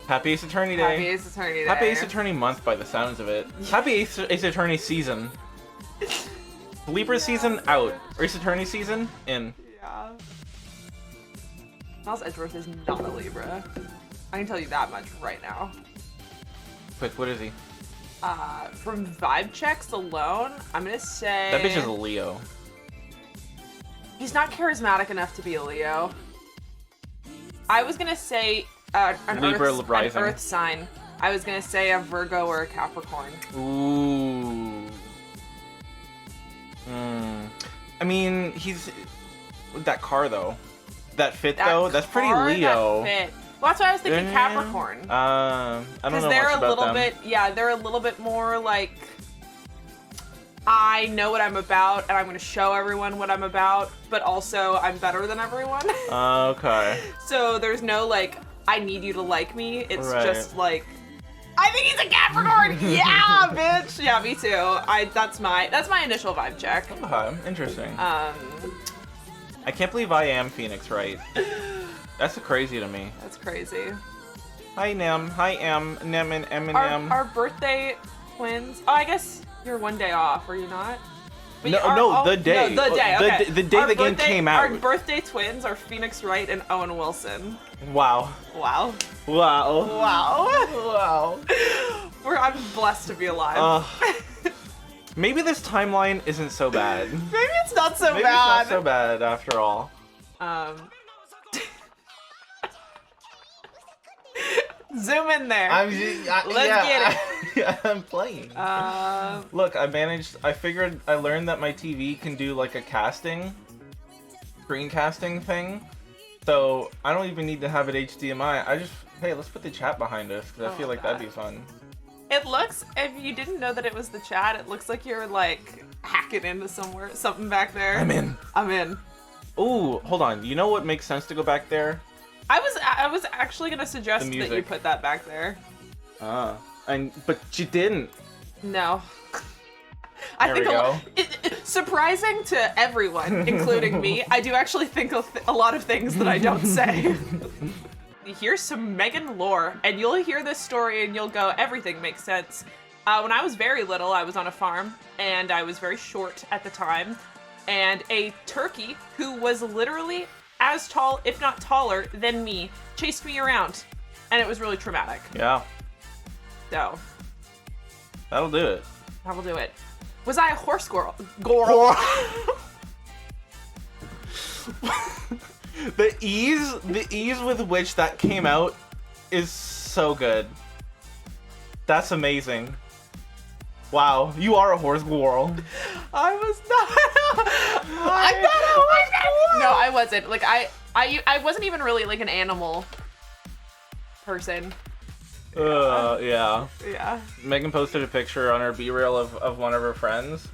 Happy Ace Attorney Day. Happy Ace Attorney Day. Happy Ace Attorney month by the sounds of it. Happy Ace Attorney season. Libra season out. Ace Attorney season in. Yeah. Miles Edgeworth is not a Libra. I can tell you that much right now. Quick, what is he? From vibe checks alone, I'm gonna say... That bitch is a Leo. He's not charismatic enough to be a Leo. I was gonna say an Earth sign. I was gonna say a Virgo or a Capricorn. Ooh. I mean, he's... That car, though. That fit, though? That's pretty Leo. That fit. Well, that's why I was thinking Capricorn. I don't know much they're about a little them. bit, yeah, they're a little bit more like, I know what I'm about and I'm going to show everyone what I'm about, but also I'm better than everyone. Okay. So there's no like, I need you to like me. It's Right. just like, I think he's a Capricorn. Yeah, bitch. Yeah, me too. That's my initial vibe check. Okay, interesting. I can't believe I am Phoenix Wright. That's crazy to me. That's crazy. Hi, Nem. Hi, Nem and Eminem. Our birthday twins. Oh, I guess you're one day off, are you not? But The day. No, the day, okay. The day the game came out. Our birthday twins are Phoenix Wright and Owen Wilson. Wow. Wow. Wow. Wow. Wow. I'm blessed to be alive. Maybe this timeline isn't so bad. Maybe it's not so Maybe bad. it's not so bad after all. Zoom in there. Let's get it. I'm playing. Look, I learned that my TV can do like a screencasting thing. So I don't even need to have it HDMI. Hey, let's put the chat behind us because I feel like that'd be fun. It looks, if you didn't know that it was the chat, it looks like you're like hacking into something back there. I'm in. Ooh, hold on. You know what makes sense to go back there? I was actually gonna suggest that you put that back there. But you didn't. No. There we go. Surprising to everyone, including me, I do actually think a lot of things that I don't say. Here's some Meagan lore, and you'll hear this story and you'll go, everything makes sense. When I was very little, I was on a farm, and I was very short at the time, and a turkey who was literally as tall, if not taller, than me, chased me around, and it was really traumatic. Yeah. So. That'll do it. That'll do it. Was I a horse squirrel? The ease with which that came out is so good. That's amazing. Wow, you are a horse squirrel. I was not. I'm not a horse squirrel. No, I wasn't. Like I wasn't even really like an animal person. Yeah. Yeah. Meagan posted a picture on her B-reel of one of her friends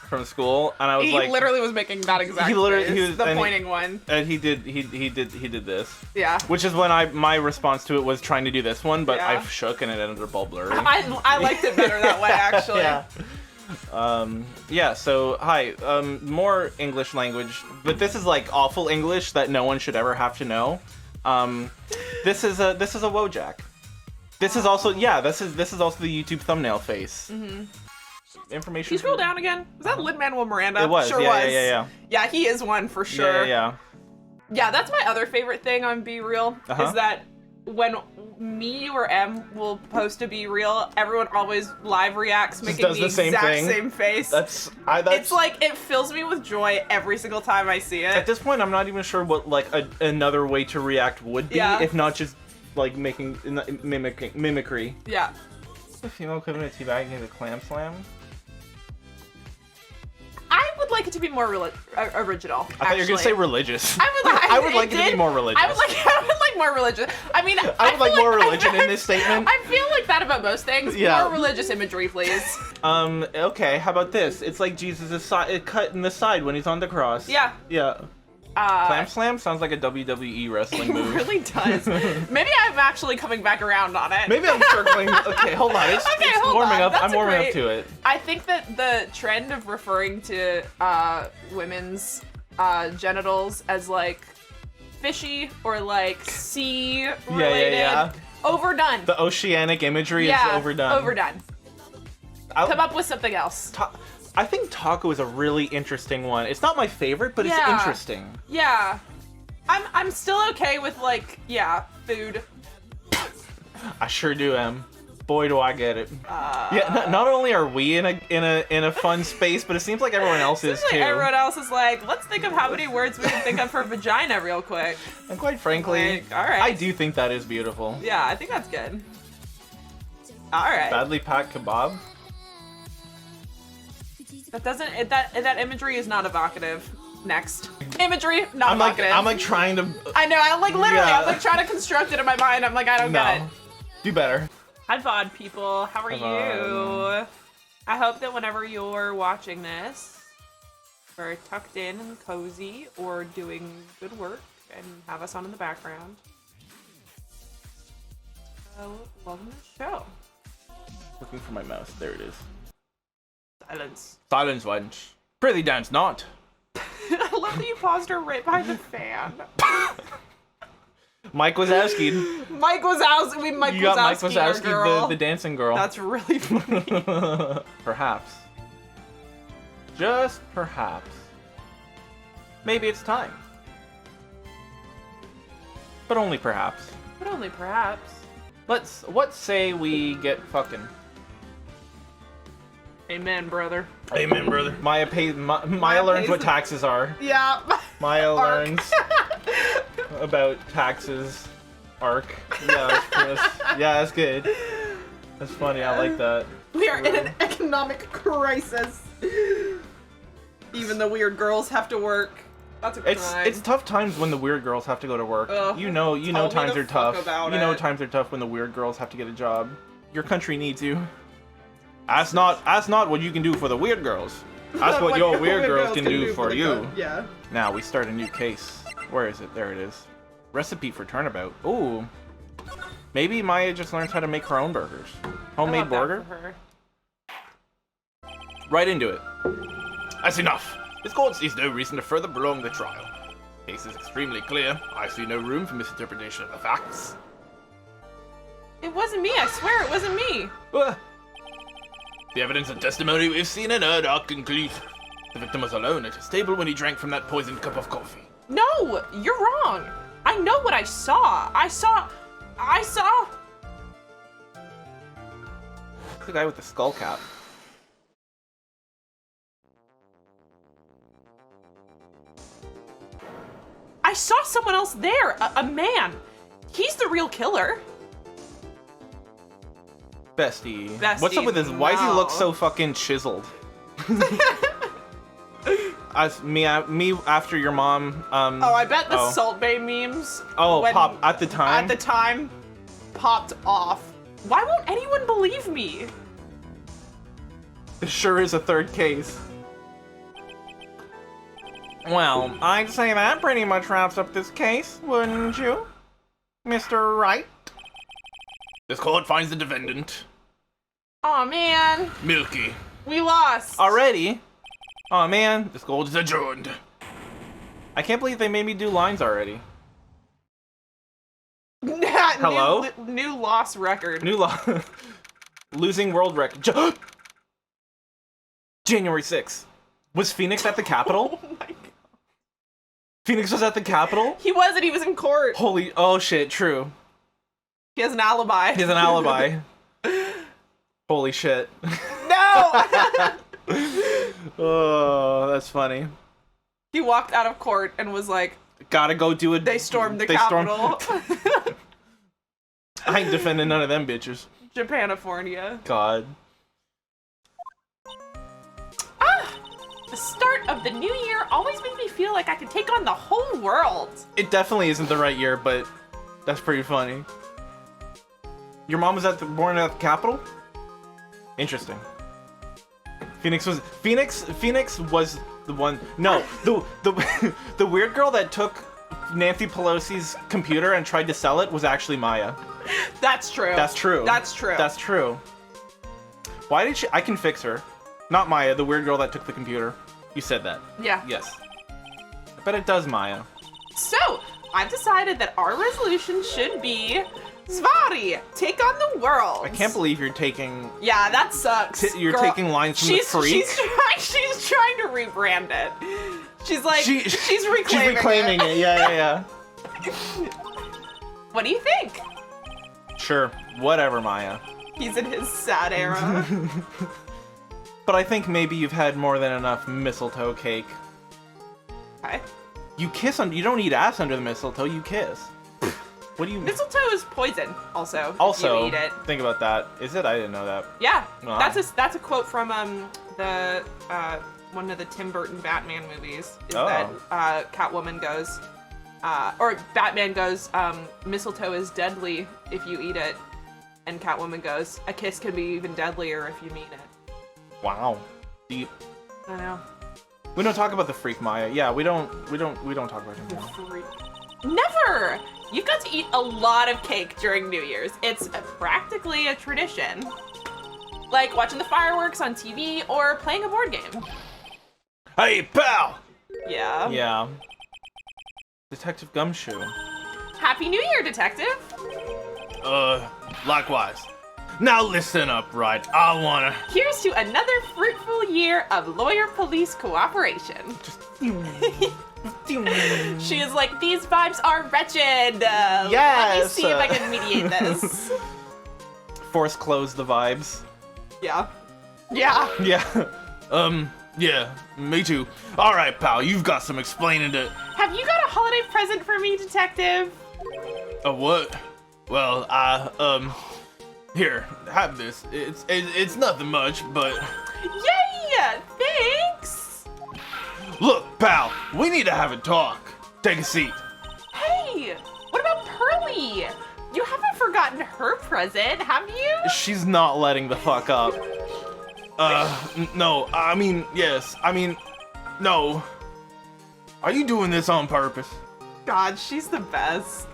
from school, and I was he literally was making that exact he was the pointing one. And he did this. Yeah. Which is when my response to it was trying to do this one, but I shook and it ended up all blurry. I liked it better that way, actually. Yeah. So hi, more English language, but this is like awful English that no one should ever have to know. This is a Wojak. This is also this is also the YouTube thumbnail face. Mm-hmm. Information. Can you scroll down again? Was that Lin-Manuel Miranda? It was. Sure was. Yeah. Yeah, he is one for sure. Yeah. Yeah, that's my other favorite thing on Be Real is that when me or M will post a Be Real, everyone always live reacts, making the exact same face. That's it's like it fills me with joy every single time I see it. At this point, I'm not even sure what like another way to react would be, if not just like mimicry. Yeah. The female equivalent of teabagging is a clam slam. I would like it to be more original. I thought you were gonna say religious. I would like it to be more religious. I would like more religious. I mean, I would like more religion in this statement. I feel like that about most things. Yeah. More religious imagery, please. Okay. How about this? It's like Jesus' cut in the side when he's on the cross. Yeah. Yeah. Clam slam sounds like a WWE wrestling move. It really does. Maybe I'm actually coming back around on it. Maybe I'm circling. Okay, hold on. It's warming up. I'm warming up to it. I think that the trend of referring to women's genitals as like fishy or like sea related. Yeah. Overdone. The oceanic imagery is overdone. Overdone. Come up with something else. I think taco is a really interesting one. It's not my favorite, but it's interesting. Yeah. I'm still okay with like, food. I sure do, Em. Boy, do I get it. Not only are we in a fun space, but it seems like everyone else is too. Everyone else is like, let's think of how many words we can think of for vagina real quick. And quite frankly, all right. I do think that is beautiful. Yeah, I think that's good. All right. Badly packed kebab. That doesn't. That imagery is not evocative. Next. Imagery, not evocative. I'm like trying to. I know. I'm like literally. I'm like trying to construct it in my mind. I'm like, I don't get it. Do better. Hi VOD people, how are you? I hope that whenever you're watching this, we're tucked in and cozy or doing good work and have us on in the background. So, welcome to the show. Looking for my mouse. There it is. Silence. Silence, wench. Prithee dance not. I love that you paused her right behind the fan. Mike Wazowski. Mike Wazowski. You got Mike Wazowski, the dancing girl. That's really funny. Perhaps. Just perhaps. Maybe it's time. But only perhaps. But only perhaps. What say we get fucking? Amen, brother. Amen, brother. Maya learns what taxes are. Yeah. Maya learns about taxes. Arc. Yeah, that's good. That's funny. I like that. We are in an economic crisis. Even the weird girls have to work. That's a crime. It's tough times when the weird girls have to go to work. You know times are tough. You know times are tough when the weird girls have to get a job. Your country needs you. That's not what you can do for the weird girls. That's what your weird girls can do for you. Yeah. Now we start a new case. Where is it? There it is. Recipe for Turnabout. Ooh. Maybe Maya just learns how to make her own burgers. Homemade burger? Right into it. That's enough. This court sees no reason to further prolong the trial. The case is extremely clear. I see no room for misinterpretation of the facts. It wasn't me. I swear it wasn't me. The evidence and testimony we've seen and heard are conclusive. The victim was alone at his table when he drank from that poisoned cup of coffee. No, you're wrong. I know what I saw. I saw. The guy with the skull cap. I saw someone else there. A man. He's the real killer. Bestie. What's up with his? Why does he look so fucking chiseled? Me after your mom. I bet the Salt Bay memes. Pop at the time. At the time, popped off. Why won't anyone believe me? It sure is a third case. Well, I'd say that pretty much wraps up this case, wouldn't you, Mr. Wright? This court finds the defendant. Aw, man. Milky. We lost. Already? Aw, man. This court is adjourned. I can't believe they made me do lines already. Hello? New loss record. New loss. Losing world record. January 6th. Was Phoenix at the Capitol? Oh my god. Phoenix was at the Capitol? He wasn't. He was in court. Oh shit, true. He has an alibi. He has an alibi. Holy shit. No! Oh, that's funny. He walked out of court and was like, gotta go do it. They stormed the Capitol. I ain't defending none of them bitches. Japanifornia. God. The start of the new year always makes me feel like I could take on the whole world. It definitely isn't the right year, but that's pretty funny. Your mom was born at the Capitol? Interesting. Phoenix was the one. No, the weird girl that took Nancy Pelosi's computer and tried to sell it was actually Maya. That's true. That's true. That's true. That's true. Why did she? I can fix her. Not Maya, the weird girl that took the computer. You said that. Yeah. Yes. I bet it does, Maya. So, I've decided that our resolution should be Svari, take on the world. I can't believe you're taking... Yeah, that sucks. You're Girl, taking lines from the freak. She's trying to rebrand it. She's like, she's reclaiming She's reclaiming it. Yeah. What do you think? Sure, whatever, Maya. He's in his sad era. But I think maybe you've had more than enough mistletoe cake. Okay. You kiss on. You don't eat ass under the mistletoe. You kiss. What do you? Mistletoe is poison. Also, Also, you eat it. Think about that. Is it? I didn't know that. Yeah, Wow. that's a quote from the one of the Tim Burton Batman movies. Is Oh. that Catwoman goes, or Batman goes, mistletoe is deadly if you eat it, and Catwoman goes, a kiss can be even deadlier if you mean it. Wow. Deep. I know. We don't talk about the freak, Maya. Yeah, we don't talk about him now. Never! You got to eat a lot of cake during New Year's. It's practically a tradition. Like watching the fireworks on TV or playing a board game. Hey, pal! Yeah. Yeah. Detective Gumshoe. Happy New Year, Detective! Likewise. Now listen up, right? I wanna... Here's to another fruitful year of lawyer-police cooperation. She is like, these vibes are wretched. Let me see if I can mediate this. Force close the vibes. Yeah. Yeah. Yeah. Yeah, me too. Alright, pal, you've got some explaining to... Have you got a holiday present for me, Detective? A what? Well, here, have this. It's nothing much, but... Yay! Thanks! Look, pal, we need to have a talk. Take a seat. Hey! What about Pearly? You haven't forgotten her present, have you? She's not letting the fuck up. No, I mean, yes. I mean, no. Are you doing this on purpose? God, she's the best.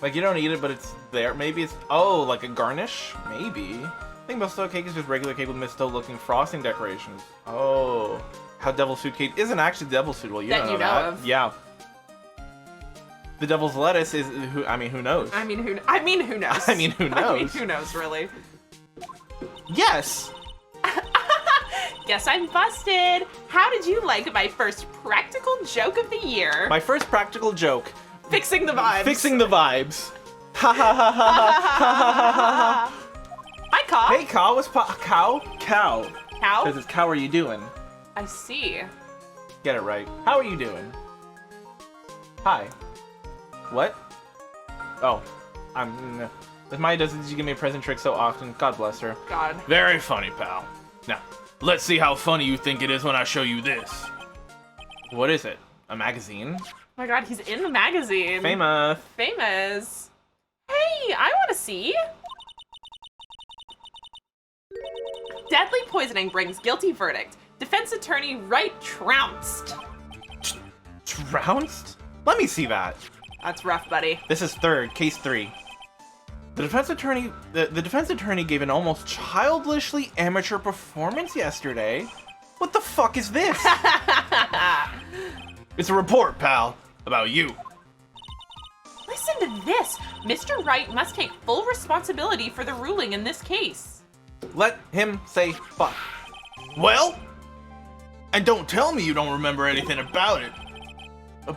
Like, you don't eat it, but it's there. Maybe it's... Oh, like a garnish? Maybe. I think mistletoe cake is just regular cake with mistletoe-looking frosting decorations. Oh. How devil's food cake isn't actually devil's food. Well, you don't know that. Of. Yeah. The devil's lettuce is... who knows? I mean, who knows? I mean, who knows? I mean, who knows, really? Yes! Guess I'm busted. How did you like my first practical joke of the year? My first practical joke. Fixing the vibes. Fixing the vibes. Ha ha ha ha ha ha ha. Hi, Cow. Hey, Cow. What's Cow? Cow. Cow? Because it's Cow, are you doing? I see. Get it right. How are you doing? Hi. What? Oh. If Maya doesn't give me a present trick so often, God bless her. God. Very funny, pal. Now, let's see how funny you think it is when I show you this. What is it? A magazine? Oh my God, he's in the magazine. Famous. Famous. Hey, I want to see. Deadly poisoning brings guilty verdict. Defense attorney Wright trounced. Trounced? Let me see that. That's rough, buddy. This is case 3. The defense attorney gave an almost childishly amateur performance yesterday. What the fuck is this? It's a report, pal, about you. Listen to this. Mr. Wright must take full responsibility for the ruling in this case. Let him say fuck. Well? And don't tell me you don't remember anything about it.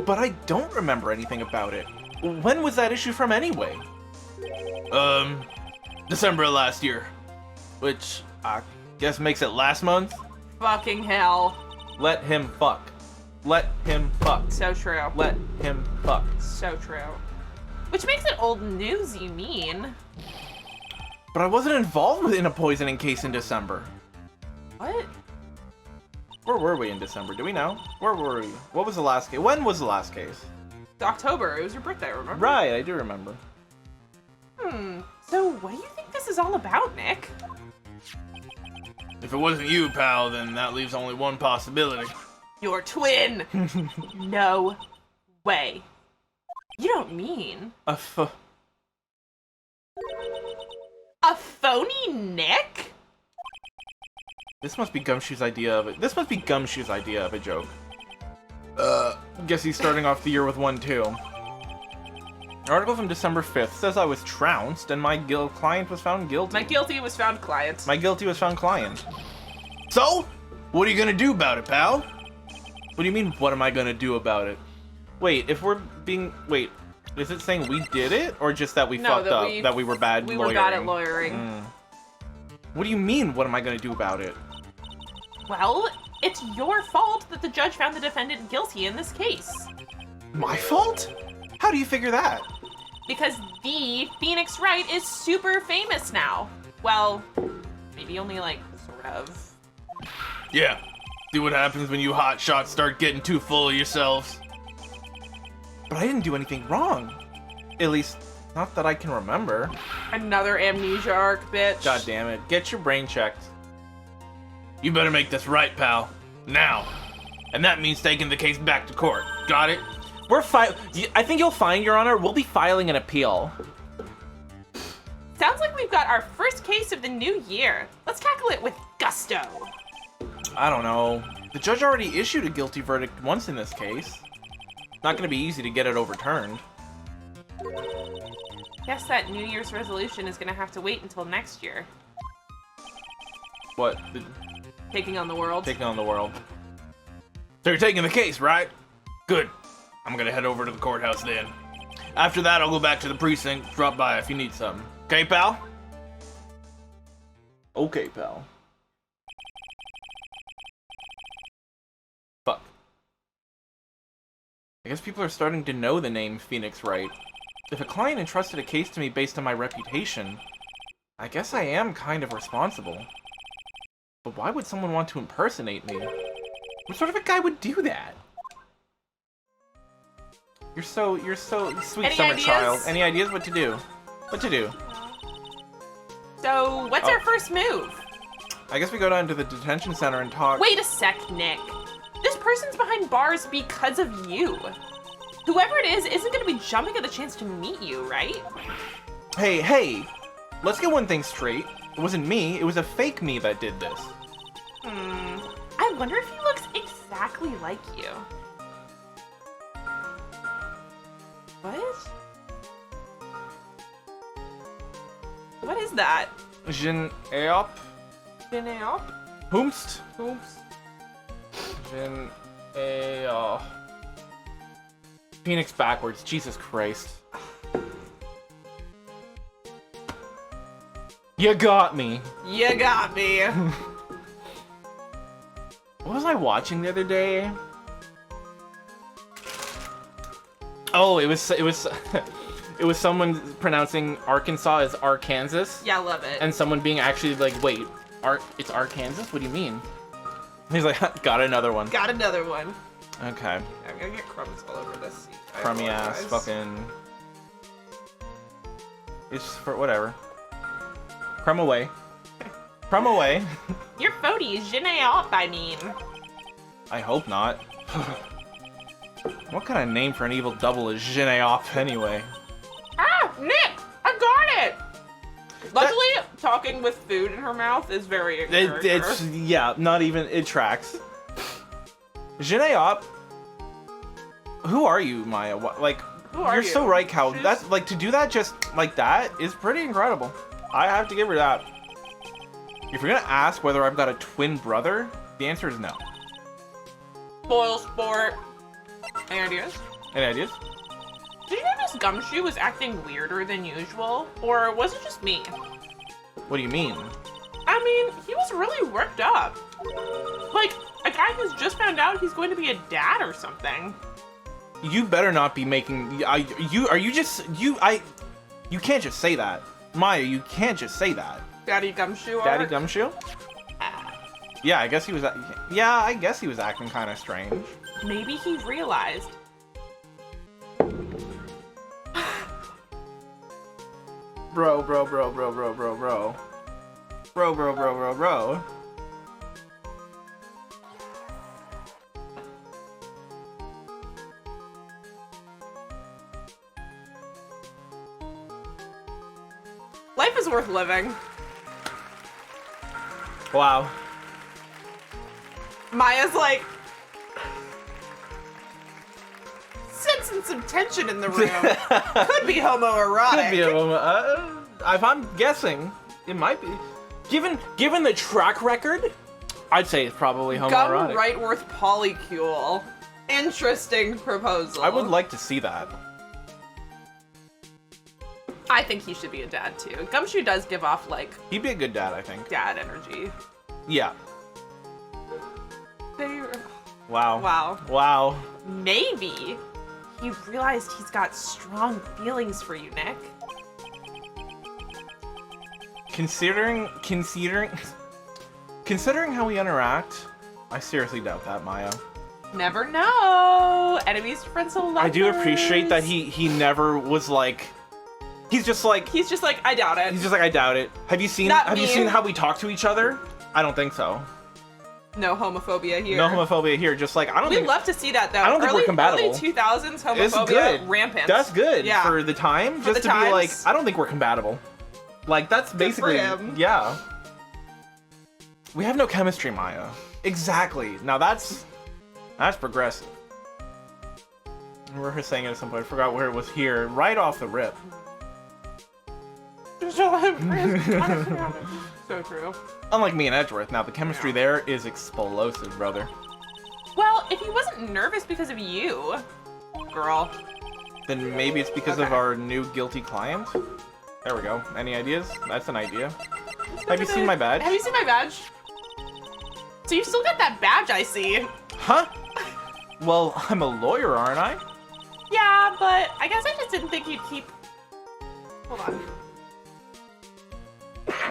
But I don't remember anything about it. When was that issue from anyway? December of last year. Which, I guess makes it last month? Fucking hell. Let him fuck. Let him fuck. So true. Let him fuck. So true. Which makes it old news, you mean? But I wasn't involved in a poisoning case in December. What? Where were we in December? Do we know? Where were we? What was the last case? When was the last case? October. It was your birthday, remember? Right, I do remember. So what do you think this is all about, Nick? If it wasn't you, pal, then that leaves only one possibility. Your twin! No way. You don't mean... A phony Nick? This must be Gumshoe's idea of it. This must be Gumshoe's idea of a joke. Guess he's starting off the year with one too. Article from December 5th says I was trounced and my client was found guilty. My guilty was found client. My guilty was found client. So? What are you gonna do about it, pal? What do you mean, what am I gonna do about it? Wait, if we're being... Wait, is it saying we did it? Or just that we fucked up? That we were bad lawyering? We were bad at lawyering. What do you mean, what am I gonna do about it? Well, it's your fault that the judge found the defendant guilty in this case. My fault? How do you figure that? Because the Phoenix Wright is super famous now. Well, maybe only like, sort of. Yeah. See what happens when you hotshots start getting too full of yourselves. But I didn't do anything wrong. At least, not that I can remember. Another amnesia arc, bitch. God damn it. Get your brain checked. You better make this right, pal. Now. And that means taking the case back to court. Got it? I think you'll find, Your Honor, we'll be filing an appeal. Sounds like we've got our first case of the new year. Let's tackle it with gusto. I don't know. The judge already issued a guilty verdict once in this case. Not gonna be easy to get it overturned. Guess that New Year's resolution is gonna have to wait until next year. What? Taking on the world. Taking on the world. So you're taking the case, right? Good. I'm gonna head over to the courthouse then. After that, I'll go back to the precinct. Drop by if you need something. Okay, pal? Okay, pal. Fuck. I guess people are starting to know the name Phoenix Wright. If a client entrusted a case to me based on my reputation, I guess I am kind of responsible. But why would someone want to impersonate me? What sort of a guy would do that? You're so sweet, Any summer ideas? child. Any ideas what to do? What to do? So, what's our first move? I guess we go down to the detention center and talk. Wait a sec, Nick. This person's behind bars because of you. Whoever it is isn't gonna be jumping at the chance to meet you, right? Hey, let's get one thing straight. It wasn't me, it was a fake me that did this. I wonder if he looks exactly like you. What? What is that? Jin Eop? Dineo? Whomst? Oops. Jin Eop. Phoenix backwards, Jesus Christ. You got me. You got me. What was I watching the other day? Oh, it was it was someone pronouncing Arkansas as Arkansas. Yeah, love it. And someone being actually like, wait, it's Arkansas? What do you mean? He's like, got another one. Got another one. Okay. I'm gonna get crumbs all over this seat. I Crummy ass apologize. fucking. It's for whatever. Crumb away. Crumb away. Your phony, je n'ai pas, I mean. I hope not. What kind of name for an evil double is Je n'ai off anyway? Ah, Nick! I got it! Luckily, talking with food in her mouth is very encouraging. It's, yeah, not even, it tracks. Je n'ai op. Who are you, Maya? Like, Who are you're you? so right, Cal. She's- That's, like, to do that just like that is pretty incredible. I have to give her that. If you're gonna ask whether I've got a twin brother, the answer is no. Spoil sport. Any ideas? Any ideas? Did you notice Gumshoe was acting weirder than usual? Or was it just me? What do you mean? I mean, he was really worked up. Like, a guy who's just found out he's going to be a dad or something. You better not be making. You can't just say that, Maya. You can't just say that. Daddy Gumshoe Daddy arc? Gumshoe? Yeah, I guess he was. Yeah, I guess he was acting kind of strange. Maybe he realized. Bro. Life is worth living. Wow. Maya's like, since sensing some tension in the room. Could be homoerotic. Could be a homo. If I'm guessing, it might be. Given the track record, I'd say it's probably homoerotic. Gum Wrightworth polycule. Interesting proposal. I would like to see that. I think he should be a dad too. Gumshoe does give off like He'd be a good dad, I think. dad energy. Yeah. Wow. Wow. Maybe he realized he's got strong feelings for you, Nick. Considering how we interact, I seriously doubt that, Maya. Never know. Enemies to friends to lovers. I do appreciate that he never was like. He's just like, I doubt it. He's just like, I doubt it. Have you seen how we talk to each other? I don't think so. No homophobia here. No homophobia here. Just like, We'd love to see that though. I don't think we're compatible. Early 2000s homophobia It's good. rampant. That's good Yeah. for the time. For Just the to be like, times. I don't think we're compatible. Like, that's basically, him. yeah. We have no chemistry, Maya. Exactly. Now that's progressive. I remember her saying it at some point. I forgot where it was here. Right off the rip. So true. Unlike me and Edgeworth, now the chemistry there is explosive, brother. Well, if he wasn't nervous because of you, girl. Then maybe it's because of Okay. our new guilty client. There we go. Any ideas? That's an idea. Have you seen my badge? Have you seen my badge? So you still got that badge, I see. Huh? Well, I'm a lawyer, aren't I? Yeah, but I guess I just didn't think you'd keep... Hold on.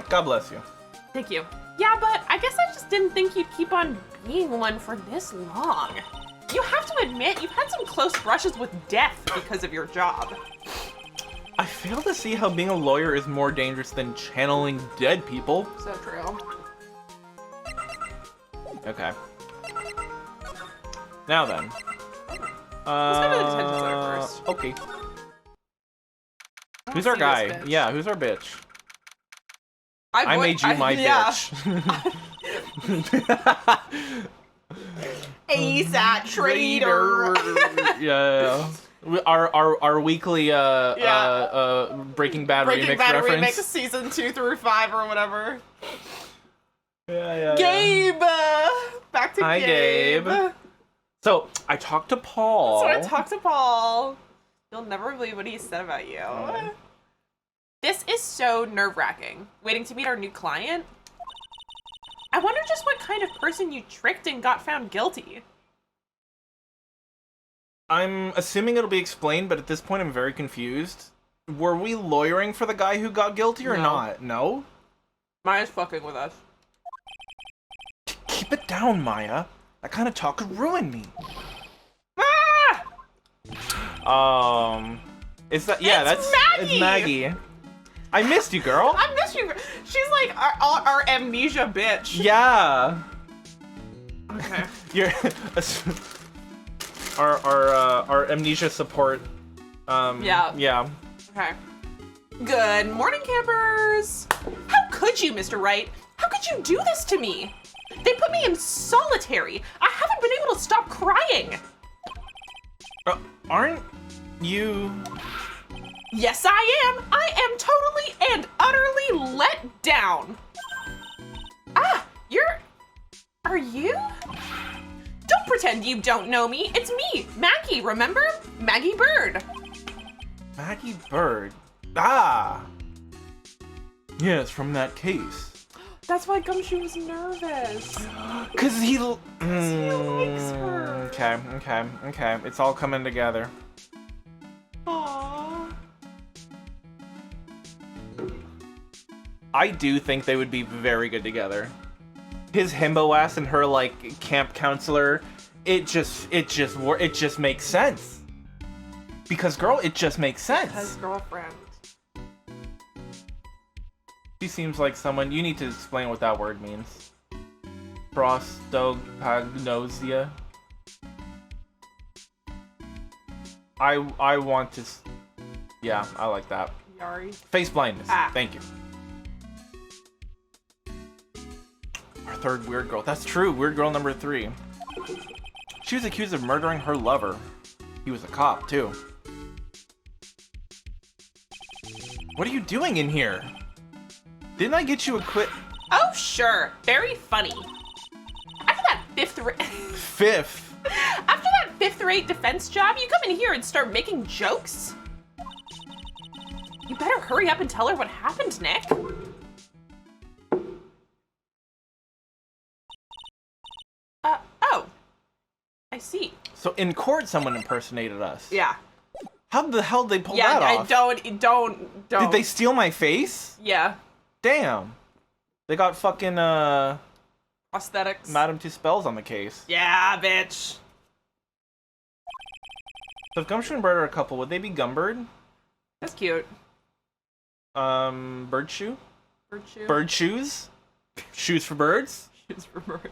God bless you. Thank you. Yeah, but I guess I just didn't think you'd keep on being one for this long. You have to admit, you've had some close brushes with death because of your job. I fail to see how being a lawyer is more dangerous than channeling dead people. So true. Okay. Now then. Let's go to the detention center first. Okay. I Who's wanna our see this guy? bitch. Yeah, who's our bitch? I made you my yeah. bitch. ASAT trader. Yeah. Our weekly Breaking Bad Breaking remix Bad reference. remix season 2 through 5 or whatever. Yeah. Gabe! Back to Hi, Gabe. Gabe. So, I talked to Paul. So I talked to Paul. You'll never believe what he said about you. This is so nerve-wracking. Waiting to meet our new client? I wonder just what kind of person you tricked and got found guilty. I'm assuming it'll be explained, but at this point I'm very confused. Were we lawyering for the guy who got guilty or No. not? No? Maya's fucking with us. Keep it down, Maya. That kind of talk could ruin me. Ah! Is that... Yeah, It's it's Maggey. I missed you, girl. I miss you. She's like our amnesia bitch. Yeah. Okay. You're... our amnesia support. Yeah. Yeah. Okay. Good morning, campers. How could you, Mr. Wright? How could you do this to me? They put me in solitary. I haven't been able to stop crying. Aren't you... Yes, I am. I am totally and utterly let down. Ah, are you? Don't pretend you don't know me. It's me, Maggey, remember? Maggey Byrde. Maggey Byrde. Ah! Yes, from that case. That's why Gumshoe was nervous. Cause he likes her. Okay. It's all coming together. Aww. I do think they would be very good together. His himbo ass and her like camp counselor, it just makes sense. Because girl, it just makes sense. His girlfriend. She seems like someone you need to explain what that word means. Prostopagnosia. I want to. Yeah, I like that. Yari. Face blindness. Ah. Thank you. Our third weird girl. That's true. Weird girl number 3. She was accused of murdering her lover. He was a cop, too. What are you doing in here? Didn't I get you a quit? Oh, sure. Very funny. After that Fifth? After that fifth-rate defense job, you come in here and start making jokes? You better hurry up and tell her what happened, Nick. Oh. I see. So in court, someone impersonated us. Yeah. How the hell did they pull that off? Don't. Did they steal my face? Yeah. Damn. They got fucking, Prosthetics. Madame Tussauds on the case. Yeah, bitch. So if Gumshoe and Byrde are a couple, would they be Gumbird? That's cute. Bird shoe? Bird shoe. Bird shoes? Shoes for birds? Shoes for birds.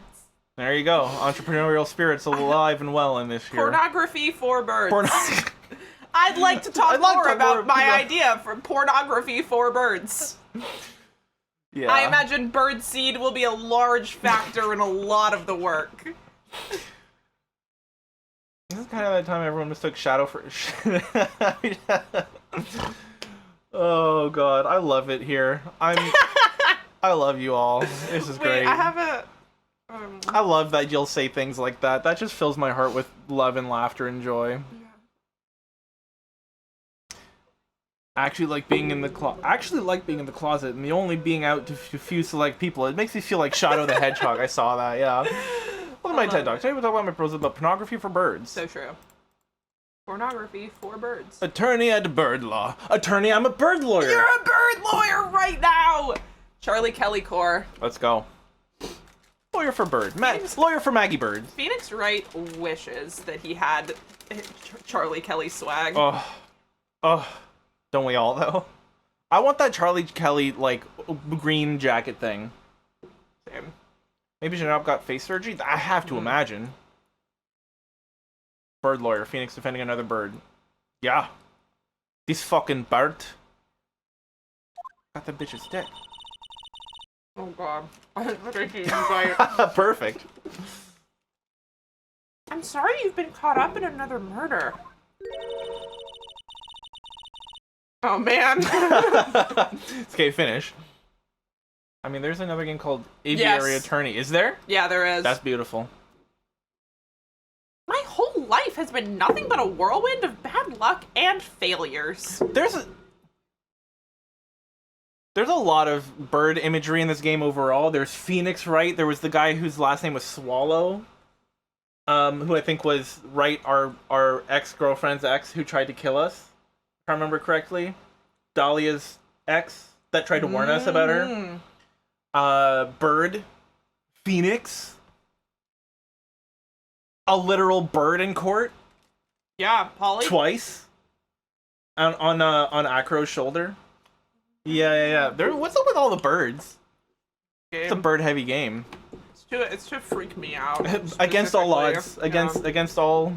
There you go. Entrepreneurial spirits alive and well in this here. Pornography for birds. I'd like to talk like more to about my idea for pornography for birds. Yeah. I imagine bird seed will be a large factor in a lot of the work. This is kind of that time everyone mistook Shadow for... Oh god, I love it here. I love you all. This is great. Wait, I have a... I love that you'll say things like that. That just fills my heart with love and laughter and joy. I actually like being in the closet and the only being out to a few select people. It makes me feel like Shadow the Hedgehog. I saw that, yeah. Welcome to my TED Talk. Today we're talking about my proposal about pornography for birds. So true. Pornography for birds. Attorney at bird law. Attorney, I'm a bird lawyer. You're a bird lawyer right now! Charlie Kelly Core. Let's go. Lawyer for Byrde. Lawyer for Maggey Byrde. Phoenix Wright wishes that he had Charlie Kelly swag. Oh. Don't we all, though? I want that Charlie Kelly, like, green jacket thing. Same. Maybe Janelle got face surgery? I have to imagine. Bird lawyer. Phoenix defending another bird. Yeah. This fucking Byrde. Got the bitch's dick. Oh god. Perfect. I'm sorry you've been caught up in another murder. Oh man. Okay, finish. I mean, there's another game called Aviary Attorney. Is there? Yeah, there is. That's beautiful. My whole life has been nothing but a whirlwind of bad luck and failures. There's a lot of bird imagery in this game overall. There's Phoenix Wright. There was the guy whose last name was Swallow, who I think was Wright, our ex-girlfriend's ex, who tried to kill us. If I remember correctly. Dahlia's ex that tried to warn us about her. Byrde. Phoenix. A literal bird in court. Yeah, Polly. Twice. On Acro's shoulder. Yeah. What's up with all the birds? It's a bird-heavy game. It's to freak me out. Against all odds. Against all...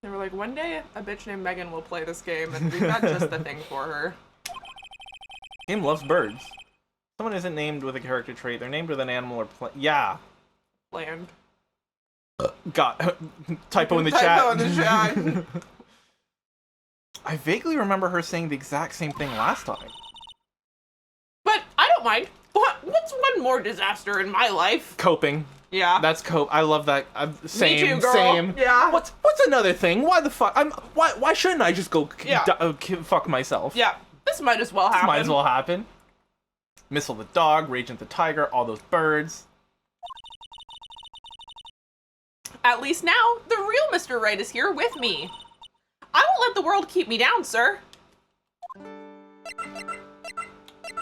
They were like, one day a bitch named Meagan will play this game, and we've got just the thing for her. Game loves birds. Someone isn't named with a character trait. They're named with an animal or plant. Yeah. Land. Got typo in the chat. Typo in the chat. I vaguely remember her saying the exact same thing last time. But I don't mind. What's one more disaster in my life? Coping. Yeah. That's cope. I love that. Same. Me too, girl. Same. Yeah. What's another thing? Why the fuck? Why shouldn't I just go fuck myself? Yeah. This might as well happen. Might as well happen. Missile the dog, Ragent the tiger, all those birds. At least now, the real Mr. Wright is here with me. I won't let the world keep me down, sir.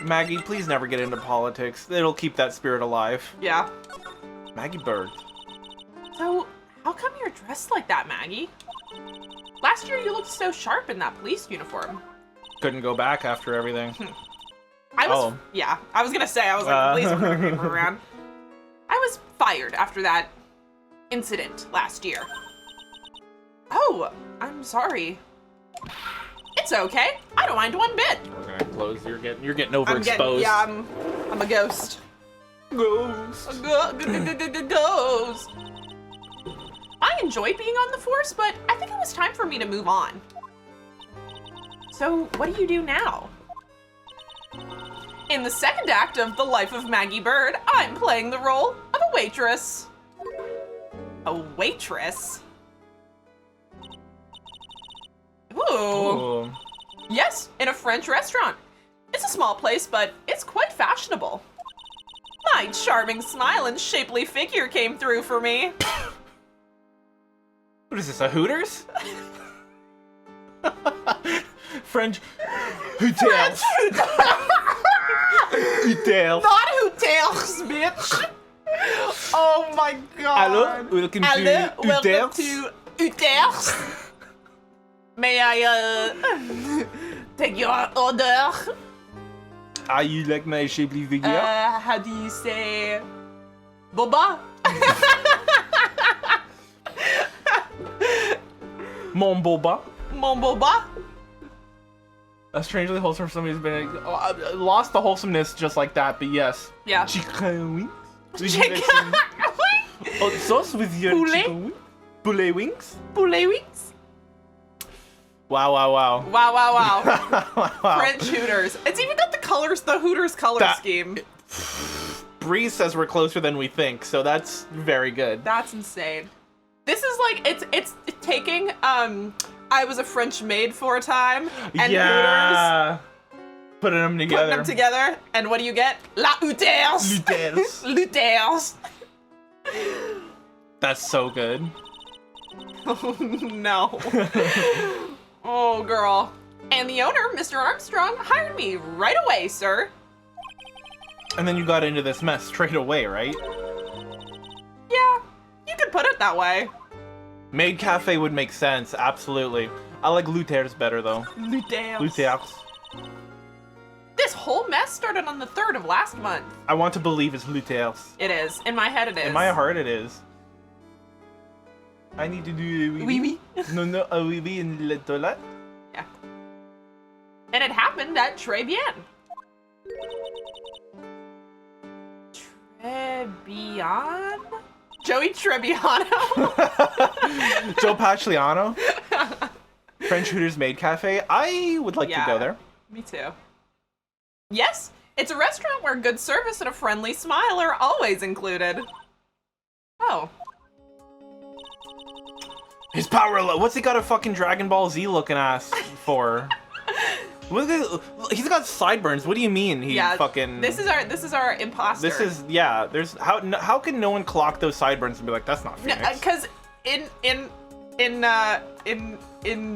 Maggey, please never get into politics. It'll keep that spirit alive. Yeah. Maggey Byrde. So, how come you're dressed like that, Maggey? Last year you looked so sharp in that police uniform. Couldn't go back after everything. I was gonna say, I was like, the police were gonna keep her around. I was fired after that incident last year. Oh, I'm sorry. It's okay. I don't mind one bit. We're gonna close. You're getting overexposed. I'm a ghost. Ghost. Ghost. I I enjoyed being on the force, but I think it was time for me to move on. So what do you do now? In the second act of The Life of Maggey Byrde, I'm playing the role of a waitress. A waitress? Ooh. Yes, in a French restaurant. It's a small place, but it's quite fashionable. My charming smile and shapely figure came through for me. What is this, a Hooters? French hotels. Hotels. Not hotels, bitch. Oh my god. Hello, welcome to welcome Hotels. to Hotels. May I take your order? Are you like my shapely figure? How do you say boba? Mon boba. Mon boba? A strangely wholesome somebody's been lost the wholesomeness just like that, but yes. Yeah. Chicken wings. Chicken. Oh, sauce with your Poulet? chicken wings. Poulet wings. Poulet wings? Wow, wow, wow. Wow, wow, wow. Wow. French Hooters. It's even got the colors, the Hooters color scheme. Bree says we're closer than we think, so that's very good. That's insane. This is like, it's taking, I was a French maid for a time, and Hooters. Putting them together. Putting them together, and what do you get? La Hooters. Hooters. Hooters. That's so good. Oh, no. Oh, girl. And the owner, Mr. Armstrong, hired me right away, sir. And then you got into this mess straight away, right? Yeah, you could put it that way. Maid Cafe would make sense, absolutely. I like Luther's better, though. Hooters. Luther's. This whole mess started on the 3rd of last month. I want to believe it's Luther's. It is. In my head, it is. In my heart, it is. I need to do a wee Oui, oui. No, no, a wee wee in the toilet. Yeah. And it happened at Très Bien. Trebbiano? Joey Trebbiano? Joe Pagliano. French Hooters Maid Cafe. I would like to go there. Me too. Yes, it's a restaurant where good service and a friendly smile are always included. Oh. His power level. What's he got a fucking Dragon Ball Z looking ass for? He's got sideburns. What do you mean? He fucking. This is our imposter. This is There's how can no one clock those sideburns and be like, that's not Phoenix? Because in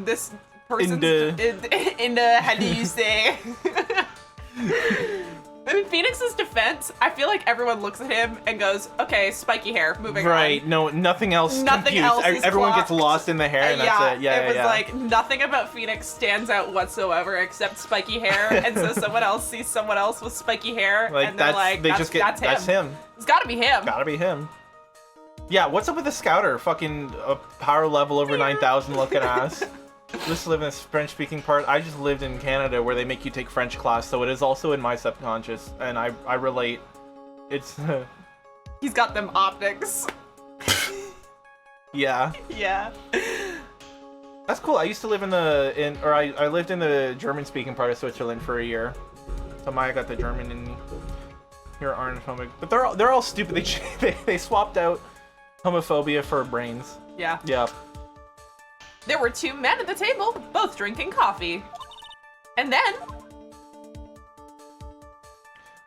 this person's in the how do you say? In Phoenix's defense, I feel like everyone looks at him and goes, "Okay, spiky hair, moving on." Right? No, nothing else. Nothing confused. else is Everyone clocked. gets lost in the hair, and that's it. It was like nothing about Phoenix stands out whatsoever except spiky hair, and so someone else sees someone else with spiky hair, and they're like, "That's him. It's gotta be him." Gotta be him. Yeah, what's up with the Scouter? Fucking power level over 9,000 looking ass. Just live in this French-speaking part. I just lived in Canada where they make you take French class, so it is also in my subconscious, and I relate. It's He's got them optics. yeah. Yeah. That's cool. I used to live I lived in the German-speaking part of Switzerland for a year. So Maya got the German in me. Here aren't homophobic, but they're all stupid. They swapped out homophobia for brains. Yeah. Yeah. There were 2 men at the table, both drinking coffee. And then...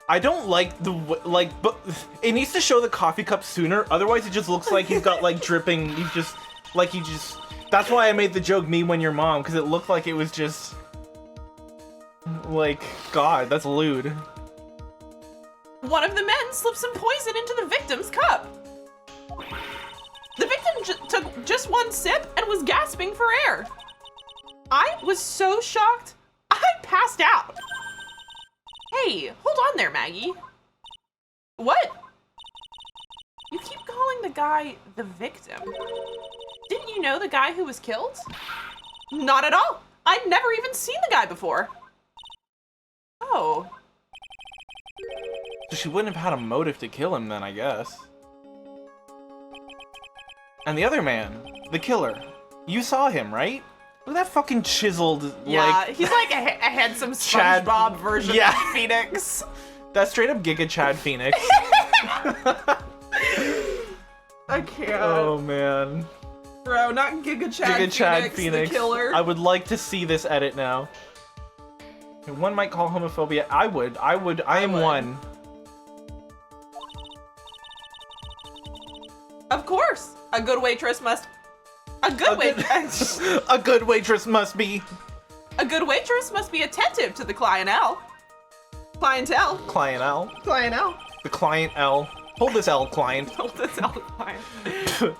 I don't like but it needs to show the coffee cup sooner, otherwise it just looks like he's got like dripping, that's why I made the joke, me when your mom, because it looked like it was just, like, God, that's lewd. One of the men slipped some poison into the victim's cup. The victim took just one sip and was gasping for air. I was so shocked, I passed out. Hey, hold on there, Maggey. What? You keep calling the guy the victim. Didn't you know the guy who was killed? Not at all. I'd never even seen the guy before. Oh. So she wouldn't have had a motive to kill him then, I guess. And the other man, the killer, you saw him, right? Look at that fucking chiseled, Yeah, he's like a handsome Chad- SpongeBob version Yeah. of Phoenix. That straight up Giga Chad Phoenix. I can't. Oh man. Bro, not Giga Chad Giga Chad Phoenix, the killer. I would like to see this edit now. One might call homophobia. I am would. one. Of course, a good waitress must. A good waitress. A good waitress must be. A good waitress must be attentive to the clientele. Clientele. Clientele. Clientele. The client L. Hold this L, client. Hold this out, client.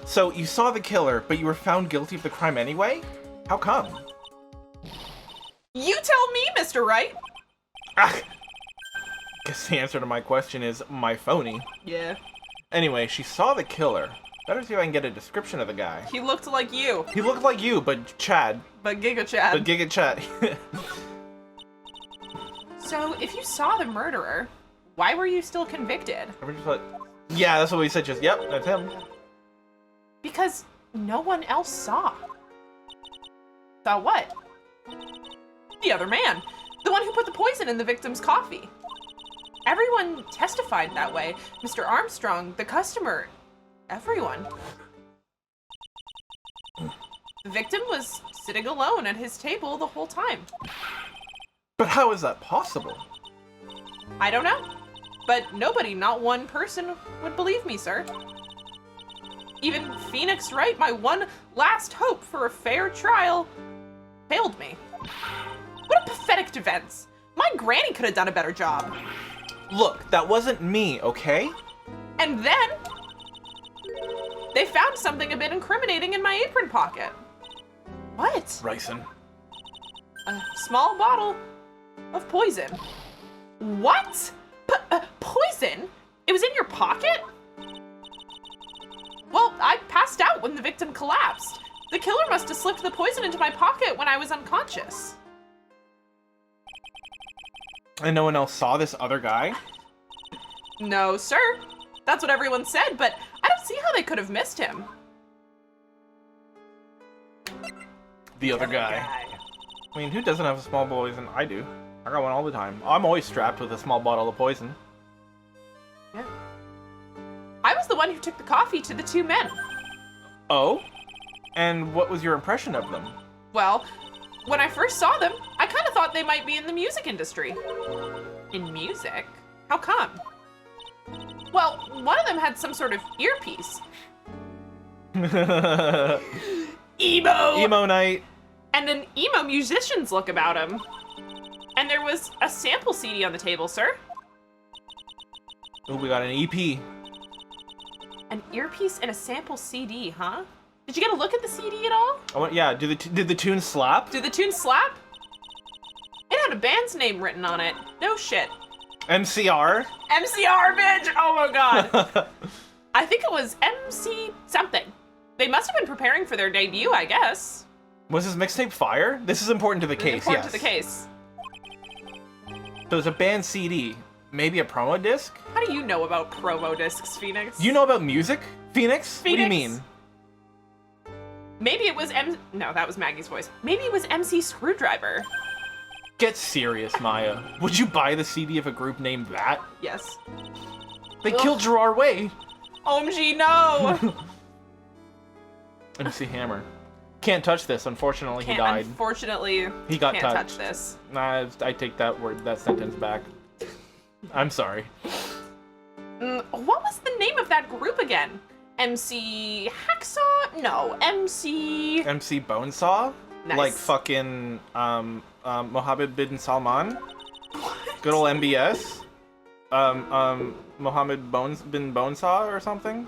So you saw the killer, but you were found guilty of the crime anyway? How come? You tell me, Mr. Wright. Ah. Guess the answer to my question is my phony. Yeah. Anyway, she saw the killer. Better see if I can get a description of the guy. He looked like you, He looked like you, but Chad. but Giga Chad. But Giga Chad. So, if you saw the murderer, why were you still convicted? I was just like, yeah, that's what we said. Just yep, that's him. Because no one else saw. Saw what? The other man. The one who put the poison in the victim's coffee. Everyone testified that way. Mr. Armstrong, the customer, everyone. The victim was sitting alone at his table the whole time. But how is that possible? I don't know. But nobody, not one person, would believe me, sir. Even Phoenix Wright, my one last hope for a fair trial, failed me. What a pathetic defense. My granny could have done a better job. Look, that wasn't me, okay? And then, they found something a bit incriminating in my apron pocket. What? Bryson. A small bottle of poison. What? Poison? It was in your pocket? Well, I passed out when the victim collapsed. The killer must have slipped the poison into my pocket when I was unconscious. And no one else saw this other guy? No, sir. That's what everyone said, but I don't see how they could have missed him. The other guy. I mean, who doesn't have a small poison? I do. I got one all the time. I'm always strapped with a small bottle of poison. Yeah. I was the one who took the coffee to the two men. Oh? And what was your impression of them? Well, when I first saw them, I kind of thought they might be in the music industry. In music? How come? Well, one of them had some sort of earpiece. Emo! Emo night. And an emo musician's look about him. And there was a sample CD on the table, sir. Oh, we got an EP. An earpiece and a sample CD, huh? Did you get a look at the CD at all? Yeah, did the tune slap? Did the tune slap? It had a band's name written on it. No shit. MCR? MCR, bitch! Oh my god. I think it was MC something. They must have been preparing for their debut, I guess. Was this mixtape fire? This is important to the case, Important yes. to the case. So it's a band CD. Maybe a promo disc? How do you know about promo discs, Phoenix? You know about music, Phoenix? What do you Phoenix? mean? Maybe it was No, that was Maggie's voice. Maybe it was MC Screwdriver. Get serious, Maya. Would you buy the CD of a group named that? Yes. They Ugh. killed Gerard Way. OMG, no! MC Hammer. Can't touch this, unfortunately he died. Unfortunately, He got can't touched. touch this. Nah, I take that sentence back. I'm sorry. What was the name of that group again? MC Hacksaw? No, MC... MC Bonesaw? Nice. Like fucking, Mohammed bin Salman? Good old MBS? Mohammed bin Bonesaw or something?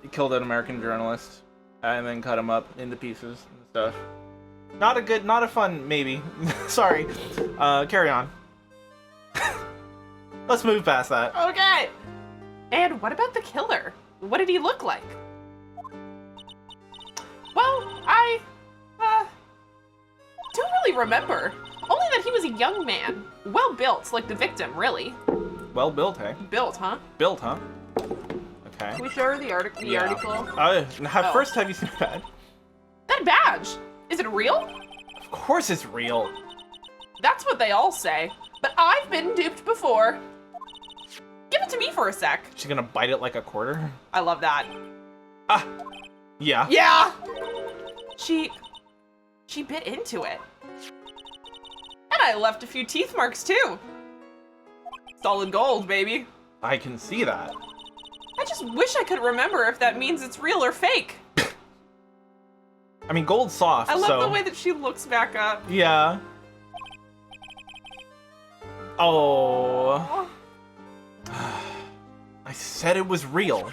He killed an American journalist and then cut him up into pieces and stuff. Not a fun, maybe. Sorry. Carry on. Let's move past that. Okay. And what about the killer? What did he look like? Well, I, don't really remember. Only that he was a young man. Well built, like the victim, really. Well built, hey? Built, huh? Built, huh? Okay. Can we show her the article? First, have you seen that? That badge! Is it real? Of course it's real. That's what they all say. But I've been duped before. Give it to me for a sec. She's gonna bite it like a quarter. I love that. Ah. Yeah. Yeah! She bit into it. And I left a few teeth marks too. Solid gold, baby. I can see that. I just wish I could remember if that means it's real or fake. I mean, gold's soft, I love so... the way that she looks back up. Yeah. Oh. I said it was real.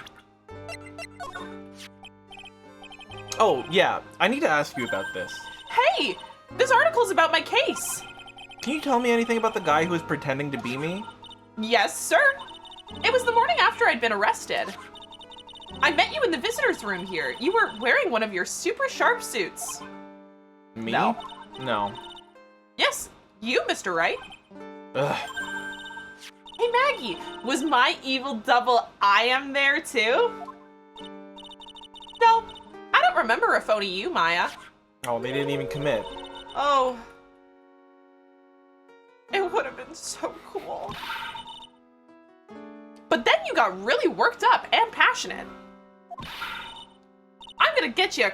Oh, yeah. I need to ask you about this. Hey! This article's about my case. Can you tell me anything about the guy who was pretending to be me? Yes, sir. It was the morning after I'd been arrested. I met you in the visitor's room here. You were wearing one of your super sharp suits. Me? No. No. Yes, you, Mr. Wright. Ugh. Hey, Maggey, was my evil double I am there too? No, I don't remember a phony you, Maya. Oh, they didn't even commit. Oh. It would have been so cool. But then you got really worked up and passionate. I'm gonna get you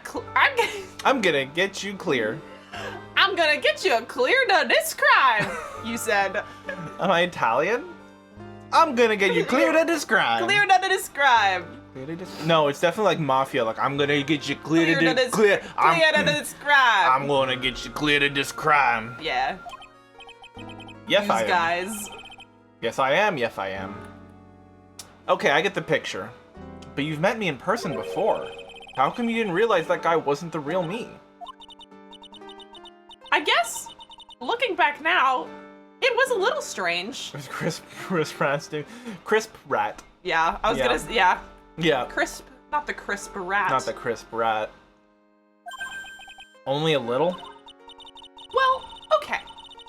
I'm gonna get you clear. I'm gonna get you clear to this crime, you said. Am I Italian? I'm gonna get you clear to this crime. Clear to this crime. No, it's definitely like mafia. Like, I'm gonna get you clear to this clear to this crime. I'm gonna get you clear to this crime. Yeah. Yes, I am. Guys. Yes, I am. Yes, I am. Okay, I get the picture. But you've met me in person before. How come you didn't realize that guy wasn't the real me? I guess, looking back now, it was a little strange. It was Crisp Rat's dude. Crisp Rat. Yeah, I was gonna, yeah. Yeah. Crisp, not the crisp rat. Not the Crisp Rat. Only a little? Well, okay.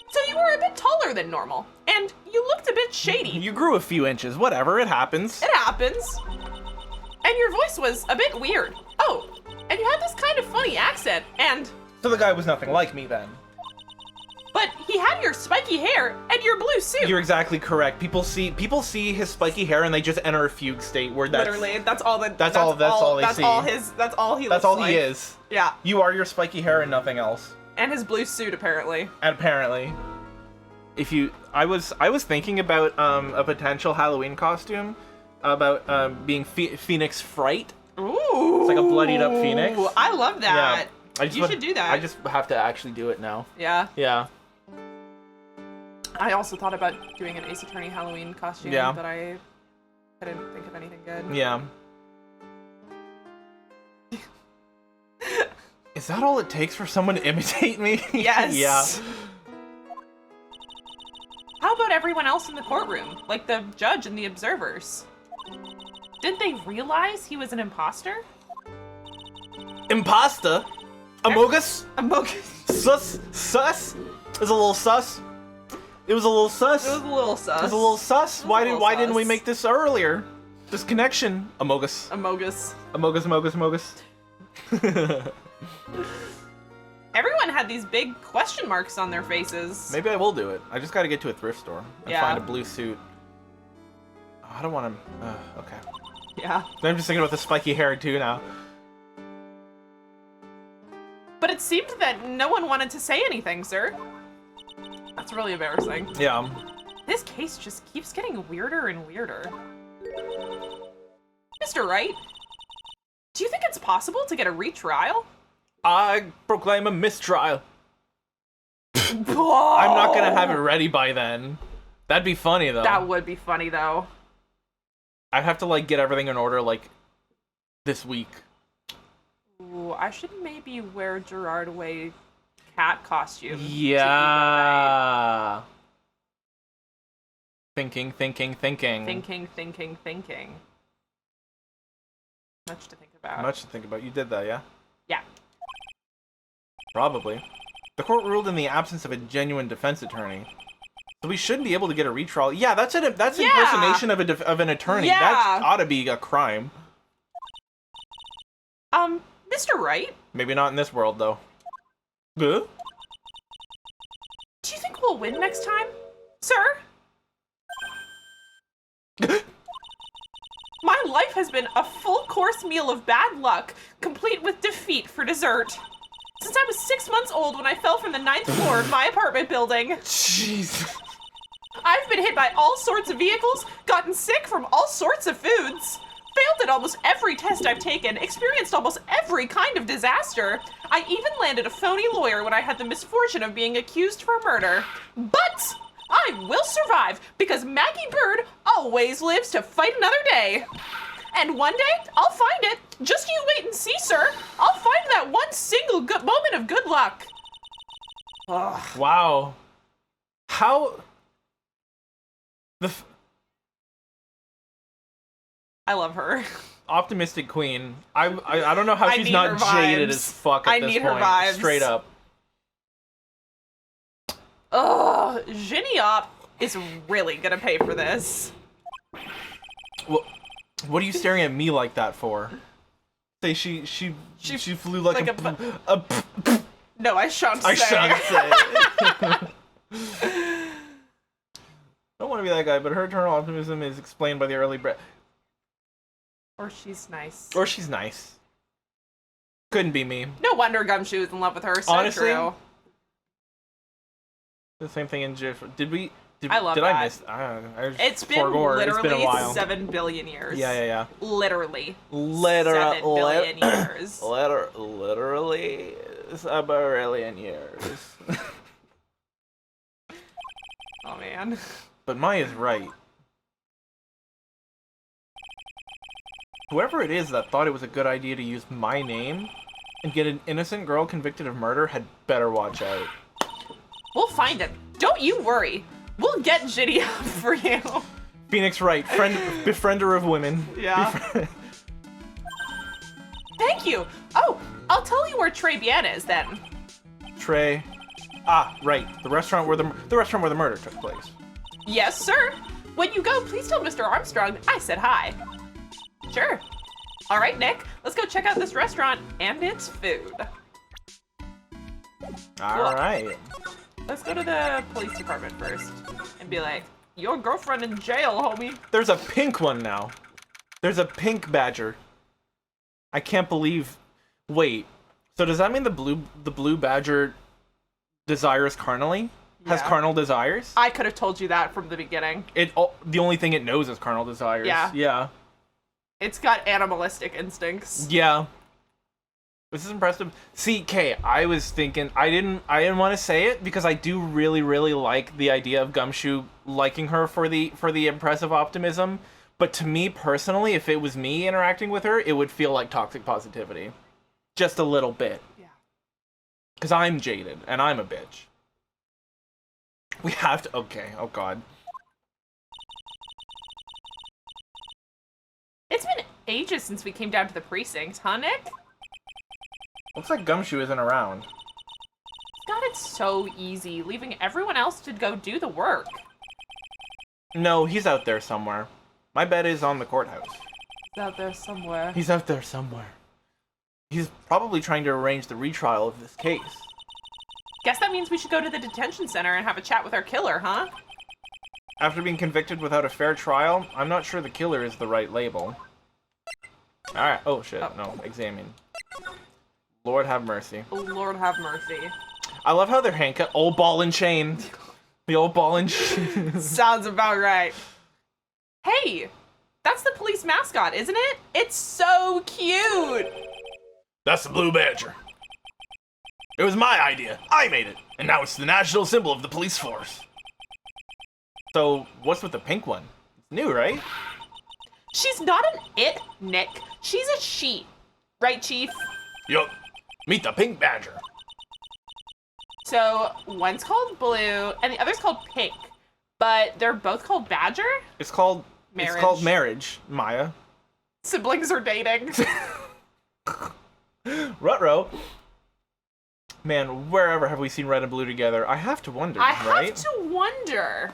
So you were a bit taller than normal, and you looked a bit shady. You grew a few inches. Whatever, it happens. It happens. And your voice was a bit weird. Oh, and you had this kind of funny accent, and... So the guy was nothing like me then. But he had your spiky hair and your blue suit. You're exactly correct. People see his spiky hair and they just enter a fugue state where that's literally that's all they see. That's all he is. Yeah. You are your spiky hair and nothing else. And his blue suit apparently. And apparently. I was thinking about a potential Halloween costume about being Phoenix Wright. Ooh. It's like a bloodied up phoenix. I love that. Yeah. You should do that. I just have to actually do it now. Yeah. Yeah. I also thought about doing an Ace Attorney Halloween costume, yeah. but I couldn't think of anything good. Yeah. Is that all it takes for someone to imitate me? Yes. Yeah. How about everyone else in the courtroom? Like the judge and the observers? Did they realize he was an imposter? Imposter? Amogus? Amogus. Sus? It was a little sus. It was a little sus. It was a little sus. It was a little sus. Why didn't we make this earlier? This connection. Amogus. Amogus. Amogus. Everyone had these big question marks on their faces. Maybe I will do it. I just gotta get to a thrift store and find a blue suit. Oh, I don't want to... okay. Yeah. I'm just thinking about the spiky hair too now. But it seemed that no one wanted to say anything, sir. That's really embarrassing. Yeah. This case just keeps getting weirder and weirder. Mr. Wright, do you think it's possible to get a retrial? I proclaim a mistrial. I'm I'm not gonna have it ready by then. That'd be funny though. That would be funny though. I'd have to like get everything in order like this week. Ooh, I should maybe wear Gerard Way cat costume. Yeah. Thinking. Thinking. Much to think about. Much to think about. You did that, yeah? Yeah. Probably. The court ruled in the absence of a genuine defense attorney. So we shouldn't be able to get a retrial. Yeah, that's Yeah. impersonation of an attorney. Yeah. That ought to be a crime. Mr. Wright? Maybe not in this world, though. Huh? Do you think we'll win next time, sir? My life has been a full-course meal of bad luck, complete with defeat for dessert. Since I was 6 months old when I fell from the 9th floor of my apartment building. Jeez. I've been hit by all sorts of vehicles, gotten sick from all sorts of foods, failed at almost every test I've taken, experienced almost every kind of disaster. I even landed a phony lawyer when I had the misfortune of being accused for murder. But I will survive because Maggey Byrde always lives to fight another day. And one day, I'll find it. Just you wait and see, sir. I'll find that one single good moment of good luck. Ugh. Wow. How... I love her. Optimistic queen. I don't know how I she's need not her jaded vibes. as fuck at I this need point. her vibes. Straight up. Ugh, Geniop is really gonna pay for this. Well, what are you staring at me like that for? Say she flew like a No, I shan't say. I shan't say. Don't want to be that guy, but her eternal optimism is explained by the early Or she's nice. Or she's nice. Couldn't be me. No wonder Gumshoe is in love with her. So Honestly, true. the same thing in GIF. Did I love did that. I miss? It's been forgore. literally It's been a while. 7 billion years. Yeah. Literally. 7 billion years. Literally 7 billion years. Oh man. But Maya's right. Whoever it is that thought it was a good idea to use my name and get an innocent girl convicted of murder had better watch out. We'll find him. Don't you worry. We'll get Ginny up for you. Phoenix Wright, befriender of women. Yeah. Thank you. Oh, I'll tell you where Trey Bien is then. Trey. Ah, right. The restaurant where the murder took place. Yes, sir. When you go, please tell Mr. Armstrong I said hi. Sure. All right, Nick. Let's go check out this restaurant and its food. All right. Let's go to the police department first and be like, your girlfriend in jail, homie. There's a pink one now. There's a pink badger. I can't believe. Wait. So does that mean the blue badger desires carnally? Has Yeah. carnal desires? I could have told you that from the beginning. The only thing it knows is carnal desires. Yeah. Yeah. It's got animalistic instincts. Yeah. This is impressive. See, Kay, I was thinking I didn't want to say it because I do really, really like the idea of Gumshoe liking her for the impressive optimism. But to me personally, if it was me interacting with her, it would feel like toxic positivity. Just a little bit. Yeah. Because I'm jaded and I'm a bitch. We have to. Okay. Oh God. It's been ages since we came down to the precinct, huh, Nick? Looks like Gumshoe isn't around. God, it's so easy, leaving everyone else to go do the work. No, he's out there somewhere. My bet is on the courthouse. He's out there somewhere. He's out there somewhere. He's probably trying to arrange the retrial of this case. Guess that means we should go to the detention center and have a chat with our killer, huh? After being convicted without a fair trial, I'm not sure the killer is the right label. Alright. Oh, shit. Oh. No. Examine. Lord have mercy. Oh, Lord have mercy. I love how they're handcuffed. Old ball and chain. The old ball and chain. Sounds about right. Hey, that's the police mascot, isn't it? It's so cute. That's the blue badger. It was my idea. I made it. And now it's the national symbol of the police force. So, what's with the pink one? It's new, right? She's not an it, Nick. She's a she. Right, Chief? Yup. Meet the pink badger. So, one's called Blue, and the other's called Pink. But they're both called Badger? It's called Marriage. marriage, Maya. Siblings are dating. Rutrow. Man, wherever have we seen red and blue together? I have to wonder, I right? have to wonder.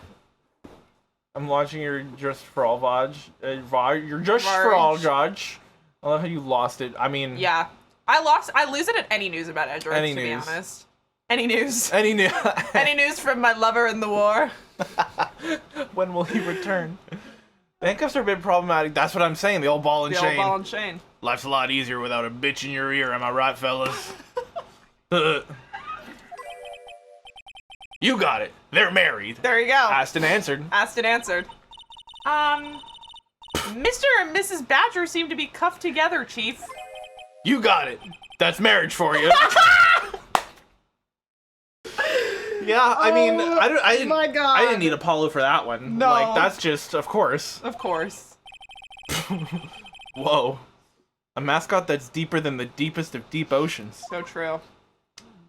I'm watching your Just For All VOD. Your Just For All Judge. I love how you lost it. I mean... Yeah. I lose it at any news about Edgeworth, to be honest. Any news. Any news. Any news from my lover in the war. When will he return? The handcuffs are a bit problematic. That's what I'm saying. The old ball and chain. The old ball and chain. Life's a lot easier without a bitch in your ear. Am I right, fellas? You got it. They're married. There you go. Asked and answered. Asked and answered. Mr. and Mrs. Badger seem to be cuffed together, Chief. You got it. That's marriage for you. Yeah, I mean, I didn't need Apollo for that one. No. Like, that's just, of course. Of course. Whoa. A mascot that's deeper than the deepest of deep oceans. So true.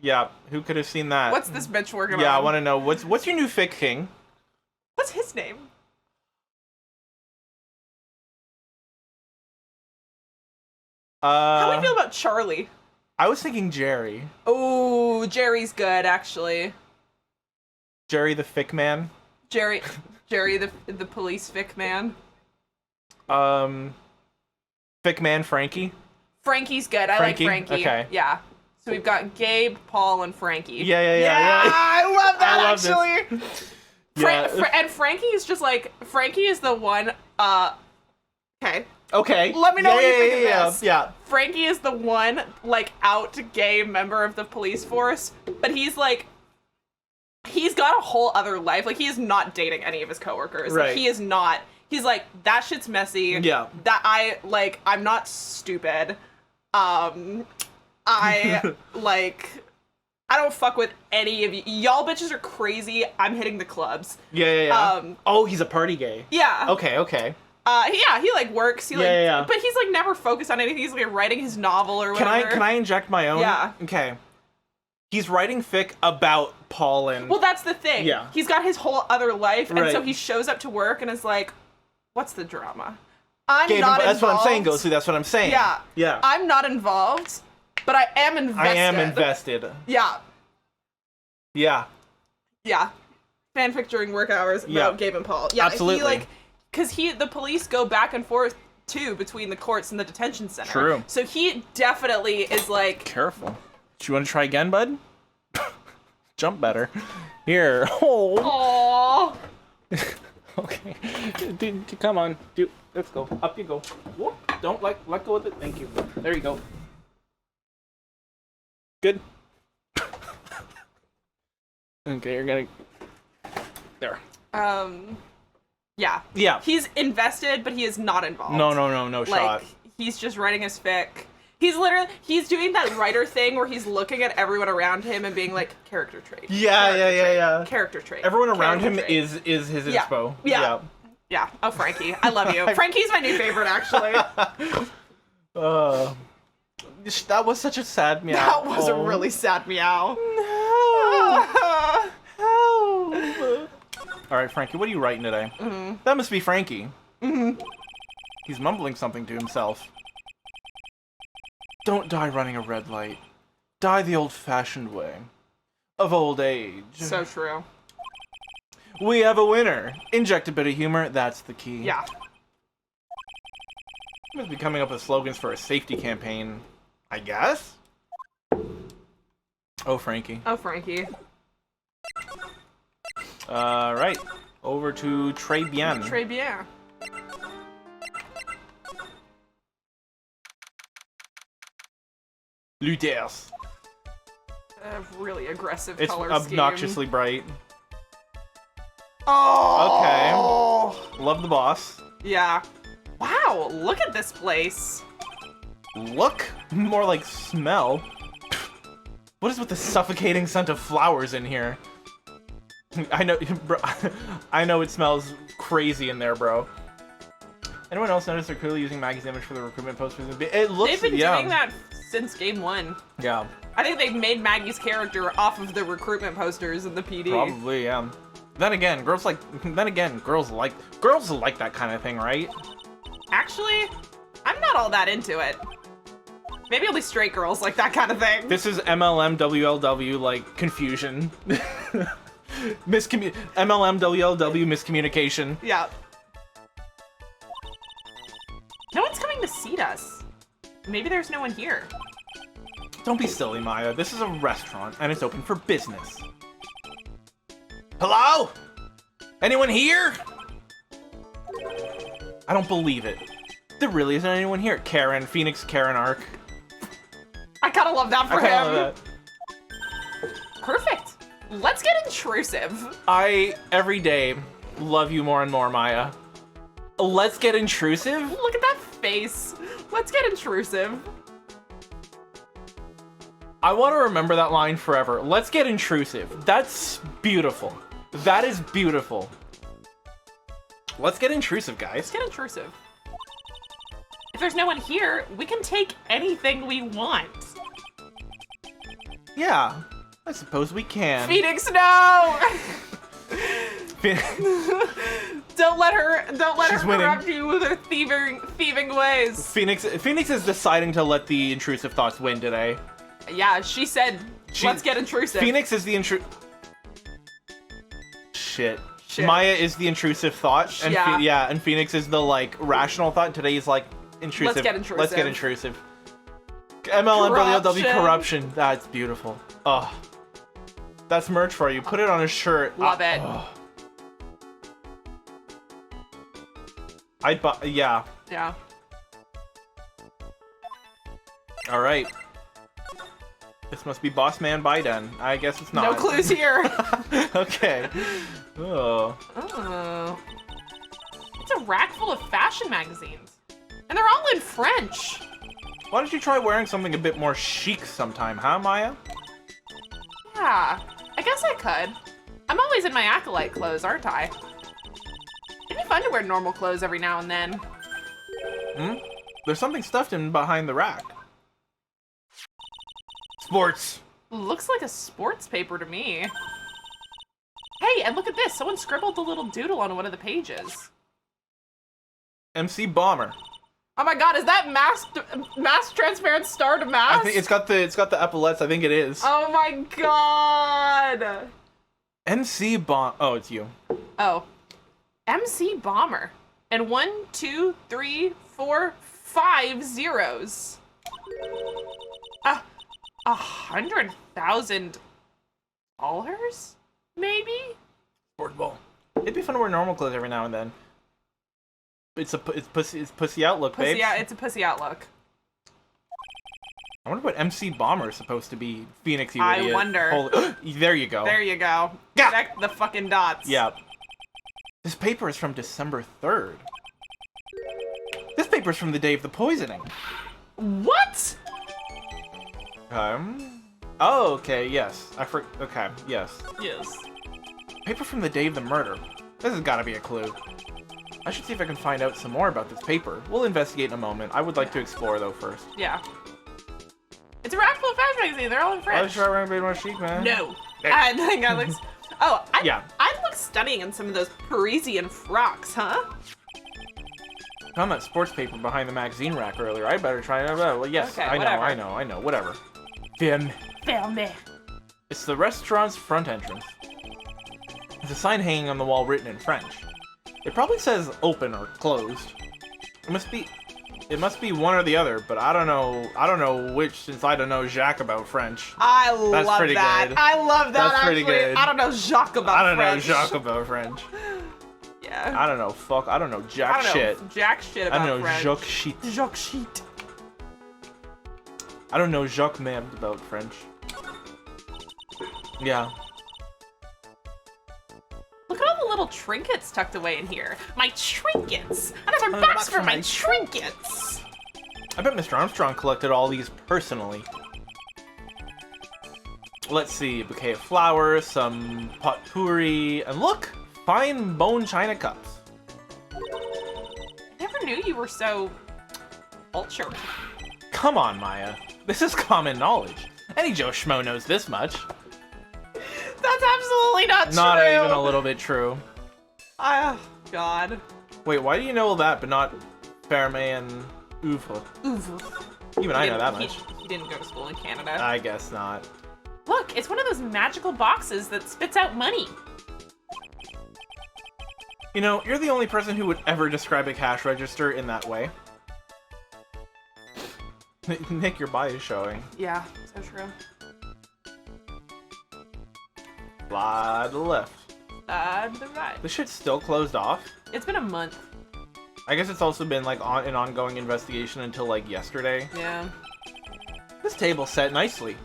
Yeah, who could have seen that? What's this bitch working on? Yeah, I want to know, what's your new fic king? What's his name? How do we feel about Charlie? I was thinking Jerry. Oh, Jerry's good, actually. Jerry the fic man. Jerry the police fic man. Fic man Frankie. Frankie's good. I Frankie? like Frankie. Okay. Yeah. So we've got Gabe, Paul, and Frankie. Yeah. I love that, I love actually. Yeah. And Frankie is just like, Frankie is the one, okay. Okay. Let me know what you think of this. Yeah. Frankie is the one, like, out gay member of the police force, but he's like, he's got a whole other life. Like, he is not dating any of his coworkers. Right. Like, he is not. He's like, that shit's messy. Yeah. I'm not stupid. I don't fuck with any of you. Y'all bitches are crazy. I'm hitting the clubs. Yeah. Oh, he's a party gay. Yeah. Okay. He like works. Yeah. But he's like never focused on anything. He's like writing his novel or whatever. Can I inject my own? Yeah. Okay. He's writing fic about Paul and... Well, that's the thing. Yeah. He's got his whole other life, and Right. so he shows up to work and is like, what's the drama? I'm Gabe, not that's involved. what I'm saying, Gosu. That's what I'm saying. Yeah. I'm not involved, but I am invested. I am invested. Yeah. Yeah. Fanfic during work hours about Yeah. Gabe and Paul. Yeah, Absolutely. Because the police go back and forth, too, between the courts and the detention center. True. So he definitely is like... Careful. Do you want to try again, bud? Jump better. Here. Oh. Aww. Okay. Dude, come on. Dude, let's go. Up you go. Whoop. Don't let go of it. Thank you. There you go. Good. Okay, you're gonna... There. Yeah. Yeah. He's invested, but he is not involved. No shot. He's just writing his fic. He's doing that writer thing where he's looking at everyone around him and being like, character trait. Yeah. Character trait. Everyone around Character him trait. is his Yeah. inspo. Yeah. Oh, Frankie. I love you. Frankie's my new favorite, actually. That was such a sad meow. That was a really sad meow. No. Help. All right, Frankie, what are you writing today? Mm-hmm. That must be Frankie. Mm-hmm. He's mumbling something to himself. Don't die running a red light. Die the old-fashioned way. Of old age. So true. We have a winner. Inject a bit of humor, that's the key. Yeah. Must be coming up with slogans for a safety campaign, I guess? Oh, Frankie. Right. Over to Très bien. Très bien. Luthers. A really aggressive It's color obnoxiously scheme. bright. Oh! Okay. Love the boss. Yeah. Wow, look at this place. Look? More like smell. What is with the suffocating scent of flowers in here? I know, bro, I know it smells crazy in there, bro. Anyone else notice they're clearly using Maggie's image for the recruitment posters? It looks, They've been doing that since game 1. Yeah. I think they've made Maggie's character off of the recruitment posters in the PD. Probably, yeah. Then again, girls like that kind of thing, right? Actually, I'm not all that into it. Maybe only straight girls like that kind of thing. This is MLM WLW, like, confusion. MLM WLW miscommunication. Yeah. No one's coming to seat us. Maybe there's no one here. Don't be silly, Maya. This is a restaurant, and it's open for business. Hello? Anyone here? I don't believe it. There really isn't anyone here. Karen, Phoenix Karen arc. I kind of love that for I kinda him. love that. Perfect. Let's get intrusive. I, every day, love you more and more, Maya. Let's get intrusive? Look at that face. Let's get intrusive. I want to remember that line forever. Let's get intrusive. That's beautiful. That is beautiful. Let's get intrusive, guys. Let's get intrusive. If there's no one here, we can take anything we want. Yeah, I suppose we can. Phoenix, no! Don't let her She's winning. corrupt you with her thieving ways. Phoenix is deciding to let the intrusive thoughts win today. Yeah, she said, let's get intrusive. Phoenix is the Shit. Maya is the intrusive thought, and Yeah. and Phoenix is the like rational thought. Today is like intrusive. Let's get intrusive. Let's get intrusive. MLM WLW corruption. That's beautiful. Oh, that's merch for you. Put it on a shirt. Love it. Oh. I'd buy. Yeah. Yeah. All right. This must be Boss Man Byrde. I guess it's not. No clues here. Okay. Oh. Oh. It's a rack full of fashion magazines. And they're all in French. Why don't you try wearing something a bit more chic sometime, huh, Maya? Yeah, I guess I could. I'm always in my acolyte clothes, aren't I? It'd be fun to wear normal clothes every now and then. Hmm? There's something stuffed in behind the rack. Sports. Looks like a sports paper to me. Hey, and look at this. Someone scribbled a little doodle on one of the pages. MC Bomber. Oh my god, is that mass transparent star to mass? I think it's got the epaulets. I think it is. Oh my god. MC Bomb. Oh, it's you. Oh. MC Bomber. And 1, 2, 3, 4, 5 zeros. 100,000 dollars? Maybe? Sport ball. It'd be fun to wear normal clothes every now and then. It's pussy outlook, babe. Yeah, it's a pussy outlook. I wonder what MC Bomber is supposed to be. Phoenix, you I idiot. wonder. There you go. There you go. Yeah. Connect the fucking dots. Yeah. This paper is from December 3rd. This paper's from the day of the poisoning. What? Oh, okay, yes. Okay, yes. Yes. Paper from the day of the murder. This has gotta be a clue. I should see if I can find out some more about this paper. We'll investigate in a moment. I would like to explore, though, first. Yeah. It's a rack full of fashion magazines. They're all in I French. was trying to be more chic, man. No. There. I think I look... Oh, Yeah. I'd look stunning in some of those Parisian frocks, huh? Found that sports paper behind the magazine rack earlier. I better try it out. Well, yes, Okay, I whatever. know. Whatever. Film. It's the restaurant's front entrance. There's a sign hanging on the wall written in French. It probably says open or closed. It must be one or the other, but I don't know which, since I don't know Jacques about French. I love pretty that. good. I love that, That's actually. pretty good. I don't know Jacques about I don't know French. Jacques about French. Yeah. I don't know I don't know jack I don't shit. know jack shit about I don't know French. Jacques shit. Jacques shit. I don't know Jacques Mem about French. Yeah. Look at all the little trinkets tucked away in here. My trinkets! Another box for my trinkets! I bet Mr. Armstrong collected all these personally. Let's see, a bouquet of flowers, some potpourri, and look! Fine bone china cups. I never knew you were so... cultured. Come on, Maya. This is common knowledge. Any Joe Schmo knows this much. That's absolutely not true! Not even a little bit true. Oh, God. Wait, why do you know that, but not Ferme and Ouvre? Even I know that much. He didn't go to school in Canada. I guess not. Look, it's one of those magical boxes that spits out money. You know, you're the only person who would ever describe a cash register in that way. Nick, your bias is showing. Yeah, so true. Slide to the left. To the right. This shit's still closed off? It's been a month. I guess it's also been like an ongoing investigation until like yesterday. Yeah. This table's set nicely.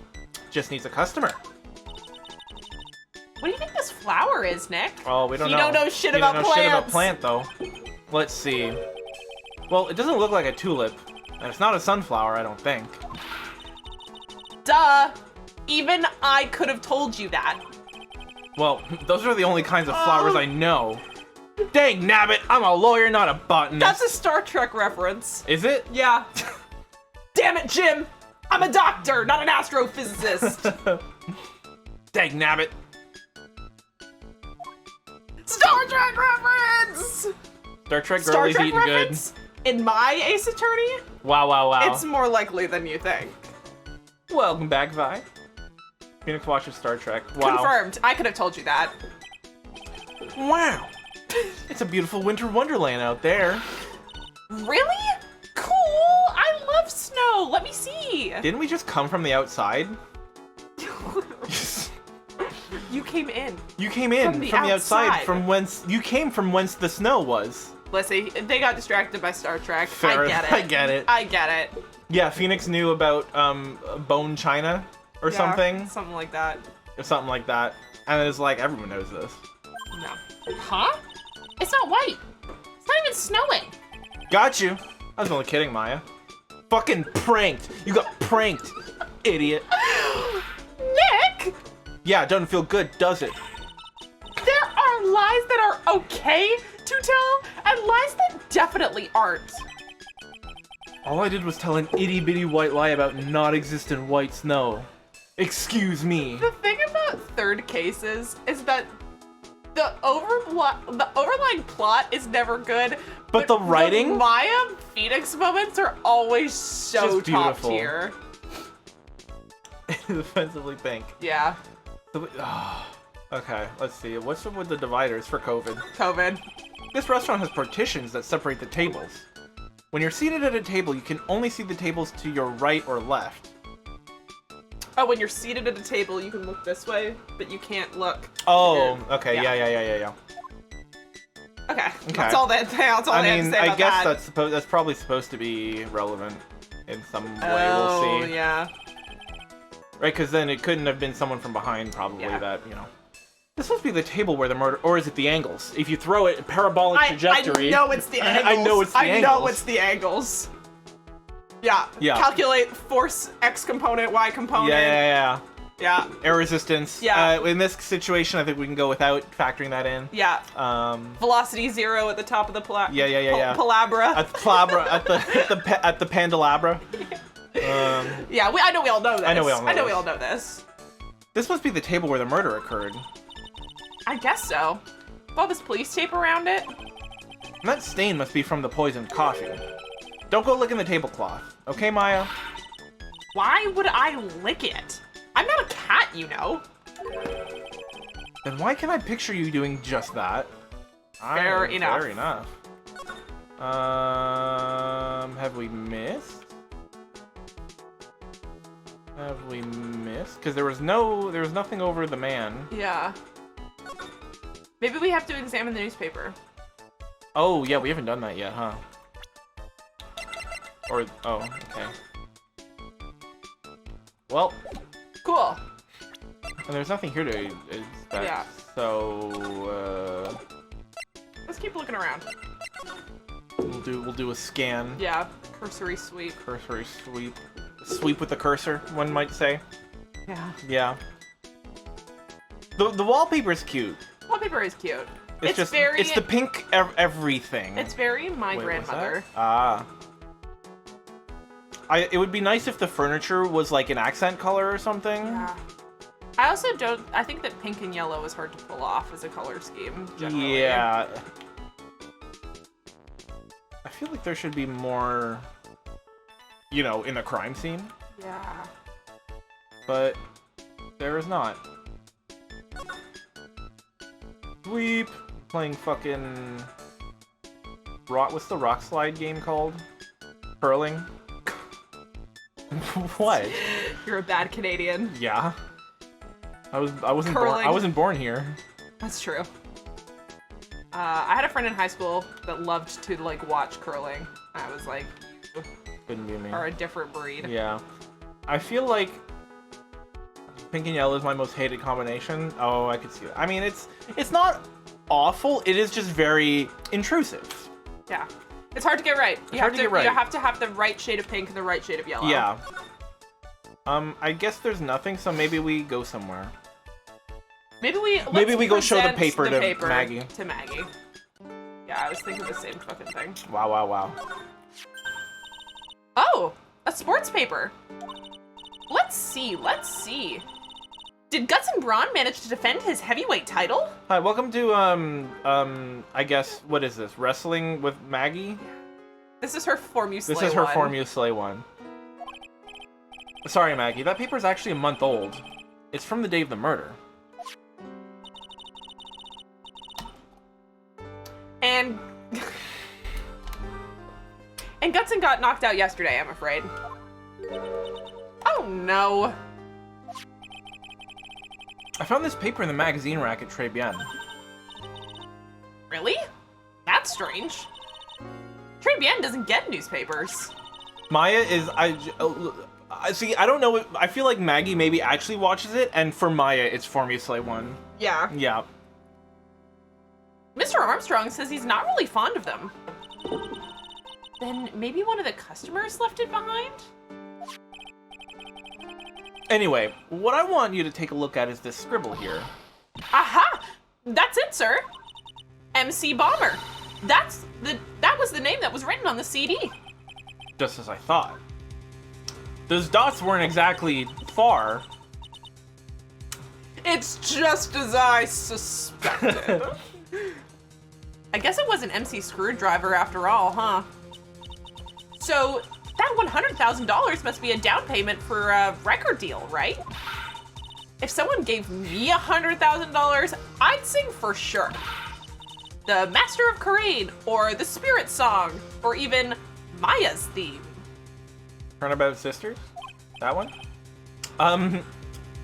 Just needs a customer. What do you think this flower is, Nick? Oh, we don't know. You don't know shit about plants. Shit about plant, though. Let's see. Well, it doesn't look like a tulip. And it's not a sunflower, I don't think. Duh. Even I could have told you that. Well, those are the only kinds of flowers I know. Dang nabbit, I'm a lawyer, not a botanist. That's a Star Trek reference. Is it? Yeah. Damn it, Jim. I'm a doctor, not an astrophysicist. Dang nabbit. Star Trek reference! Star Trek Star girlie's Trek eating reference? In my Ace Attorney? Wow, wow, wow. It's more likely than you think. Welcome back, Vi. Phoenix watches Star Trek. Wow. Confirmed. I could have told you that. Wow. It's a beautiful winter wonderland out there. Really? Cool! I love snow! Let me see! Didn't we just come from the outside? You came in. You came in from the outside, from whence you came from whence the snow was. Listen, they got distracted by Star Trek. Fair I get it. I get it. I get it. Yeah, Phoenix knew about bone china or something. Something like that. Or something like that. And it's like everyone knows this. No. Huh? It's not white. It's not even snowing. Got you. I was only kidding, Maya. Fucking pranked. You got pranked, idiot. Nick! Yeah, it doesn't feel good, does it? There are lies that are okay to tell, and lies that definitely aren't. All I did was tell an itty-bitty white lie about not existent white snow. Excuse me. The thing about third cases is that the overlying plot is never good, but the writing? The Maya Phoenix moments are always so Just top beautiful. tier. Offensively pink. Yeah. Okay, let's see. What's up with the dividers for COVID? COVID. This restaurant has partitions that separate the tables. When you're seated at a table, you can only see the tables to your right or left. Oh, when you're seated at a table, you can look this way, but you can't look. Oh, okay. Yeah. Okay. That's all that. That's all I had to say I about guess that. that's probably supposed to be relevant in some way. Oh, We'll see. yeah. Right, because then it couldn't have been someone from behind, probably, that, you know. This must be the table where the murder... Or is it the angles? If you throw it, parabolic trajectory... I know it's the angles. I know it's the angles. I know it's the angles. Yeah. Calculate force X component, Y component. Yeah. Yeah. Air resistance. Yeah. In this situation, I think we can go without factoring that in. Yeah. Velocity 0 at the top of the Yeah. Palabra. At the palabra, at the pandalabra. Yeah, I know we all know this. I know we all know this. This must be the table where the murder occurred. I guess so. With all this police tape around it. And that stain must be from the poisoned coffee. Don't go licking the tablecloth. Okay, Maya? Why would I lick it? I'm not a cat, you know. Then why can I picture you doing just that? Fair enough. Fair enough. Have we missed? Because there was nothing over the man. Yeah. Maybe we have to examine the newspaper. Oh, yeah, we haven't done that yet, huh? Oh, okay. Well. Cool. And there's nothing here to inspect. Yeah. So, let's keep looking around. We'll do a scan. Yeah. Cursory sweep. Cursory sweep. Sweep with the cursor, one might say. Yeah. Yeah. The wallpaper's cute. Wallpaper is cute. It's the pink everything. It's very my grandmother. It would be nice if the furniture was like an accent color or something. Yeah. I think that pink and yellow is hard to pull off as a color scheme, generally. Yeah. I feel like there should be more you know, in the crime scene. Yeah. But there is not. Sweep. Playing fucking... What's the rock slide game called? Curling? What? You're a bad Canadian. Yeah. I wasn't born here. That's true. I had a friend in high school that loved to like watch curling. I was like, Couldn't be me. are a different breed. Yeah. I feel like pink and yellow is my most hated combination. Oh, I could see that. I mean, it's not awful. It is just very intrusive. Yeah. It's hard to get right. You have to have the right shade of pink and the right shade of yellow. Yeah. I guess there's nothing, so maybe we go somewhere. Maybe we go show the paper to Maggey. To Maggey. Yeah, I was thinking the same fucking thing. Wow, wow, wow. Oh, a sports paper. Let's see. Did Guts and Braun manage to defend his heavyweight title? Hi, welcome to I guess what is this? Wrestling with Maggey? This is her Form This is her Form You Slay one. Sorry, Maggey, that paper's actually a month old. It's from the day of the murder. And Gutson got knocked out yesterday, I'm afraid. Oh no. I found this paper in the magazine rack at Pregame. Really? That's strange. Pregame doesn't get newspapers. Maya is see. I don't know. I feel like Maggey maybe actually watches it, and for Maya, it's Form You Slay one. Yeah. Yeah. Mr. Armstrong says he's not really fond of them. Then maybe one of the customers left it behind? Anyway, what I want you to take a look at is this scribble here. Aha! That's it, sir. MC Bomber. That was the name that was written on the CD. Just as I thought. Those dots weren't exactly far. It's just as I suspected. I guess it was an MC Screwdriver after all, huh? So that $100,000 must be a down payment for a record deal, right? If someone gave me $100,000, I'd sing for sure. The Master of Corain, or the Spirit Song, or even Maya's theme. Turnabout Sisters? That one?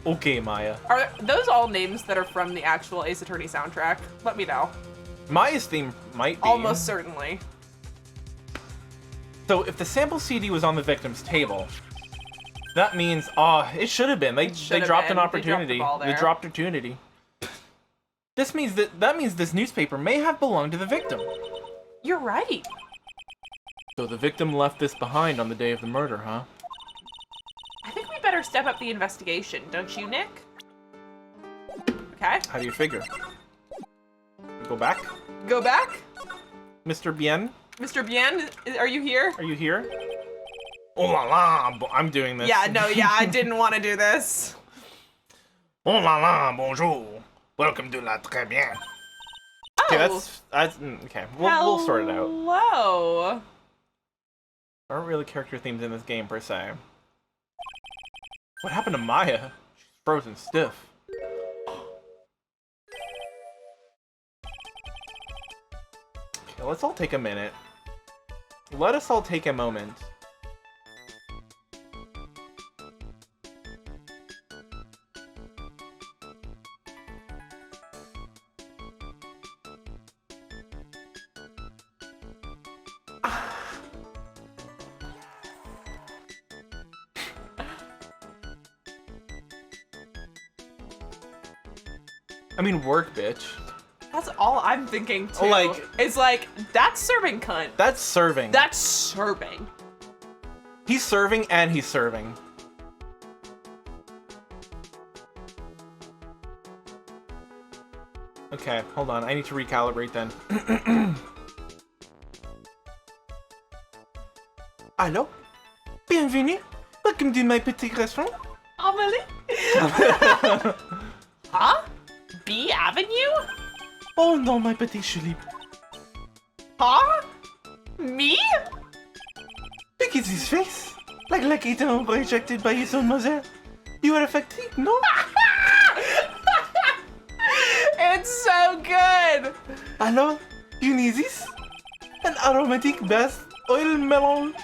Okay, Maya. Are those all names that are from the actual Ace Attorney soundtrack? Let me know. Maya's theme might be. Almost certainly. So if the sample CD was on the victim's table, that means, it should have been. They dropped an opportunity. They dropped opportunity. This means that means this newspaper may have belonged to the victim. You're right. So the victim left this behind on the day of the murder, huh? I think we better step up the investigation, don't you, Nick? Okay. How do you figure? Go back? Go back? Mr. Bien? Mr. Bien, are you here? Are you here? Oh la la, I'm doing this. Yeah, no, I didn't want to do this. Oh la la, bonjour. Welcome to la très bien. Oh. Okay, that's okay. We'll sort it out. Hello. There aren't really character themes in this game per se. What happened to Maya? She's frozen stiff. Okay, let's all take a minute. Let us all take a moment. I mean, work, bitch. That's all I'm thinking too. Like, it's like, that's serving, cunt. That's serving. That's serving. He's serving and he's serving. Okay, hold on. I need to recalibrate then. Allô? Bienvenue. Welcome to my petit restaurant. Amelie? Huh? B Avenue? Oh non, my petit Philippe. Huh? Me? Look at his face. Like a kitten rejected by his own mother. You are affected, no? It's so good! Alors, you need this? An aromatic bath oil melange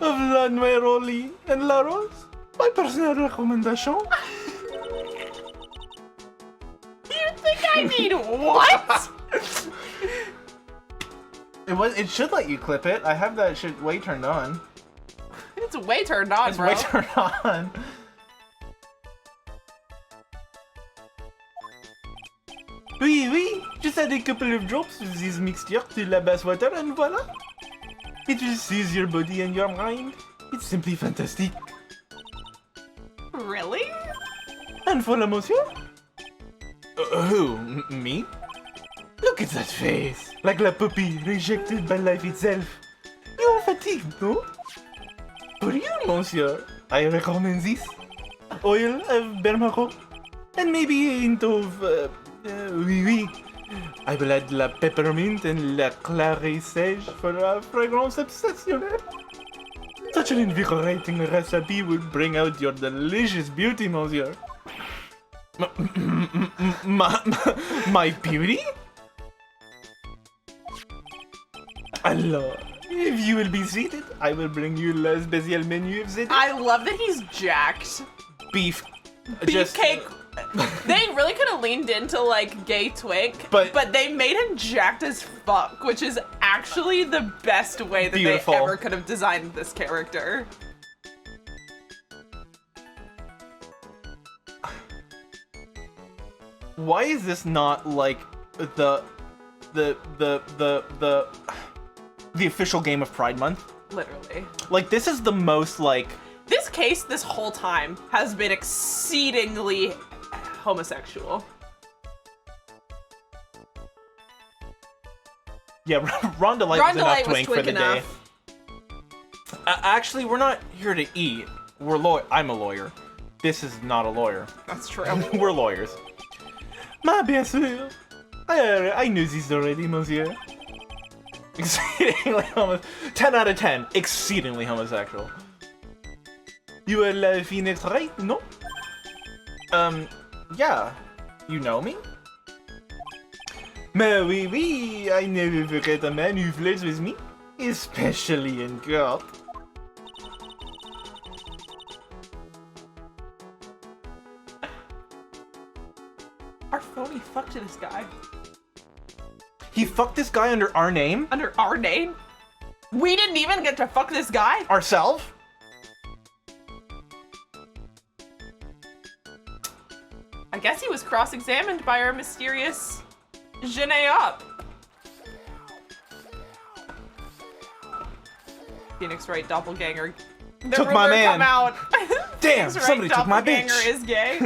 of la neroli and la rose? My personal recommendation. You think I need what? It should let you clip it. I have that shit way turned on. It's way turned on, It's bro. way turned on. Oui, oui, just add a couple of drops of this mixture to la bath water and voila. It will soothe your body and your mind. It's simply fantastic. Really? And for la monsieur? Who? Me? Look at that face. Like la puppy rejected by life itself. You are fatigued, no? For you, monsieur, I recommend this. Oil of bermero. And maybe a hint of, oui, oui. I will add la peppermint and la claret sage for a fragrance obsessionnelle. Such an invigorating recipe will bring out your delicious beauty, monsieur. My beauty? Alors, if you will be seated, I will bring you le spécial menu of the day. I love that he's jacked. Beef. Beefcake. They really could have leaned into like gay twink, But- they made him jacked as fuck, which is actually the best way that Beautiful. they ever could have designed this character. Why is this not like the official game of Pride Month? Literally. Like, this is the most like. This case this whole time has been exceedingly homosexual. Yeah, Rhonda Light was Rhonda enough Light was twink for twink the day. enough. Actually, we're not here to eat. I'm a lawyer. This is not a lawyer. That's true. We're lawyers. Ma, bien sûr. I knew this already, monsieur. Exceedingly 10 out of 10. Exceedingly homosexual. You are Phoenix Wright, no? Yeah. You know me? Mais oui, oui, I never forget a man who flirts with me. Especially in court. Our phony fucked this guy. He fucked this guy under our name? Under our name? We didn't even get to fuck this guy? Ourselves? I guess he was cross-examined by our mysterious Janae up. Phoenix Wright doppelganger. The Took my rumor man. Come out. Damn, Phoenix Wright somebody took my doppelganger bitch. is gay.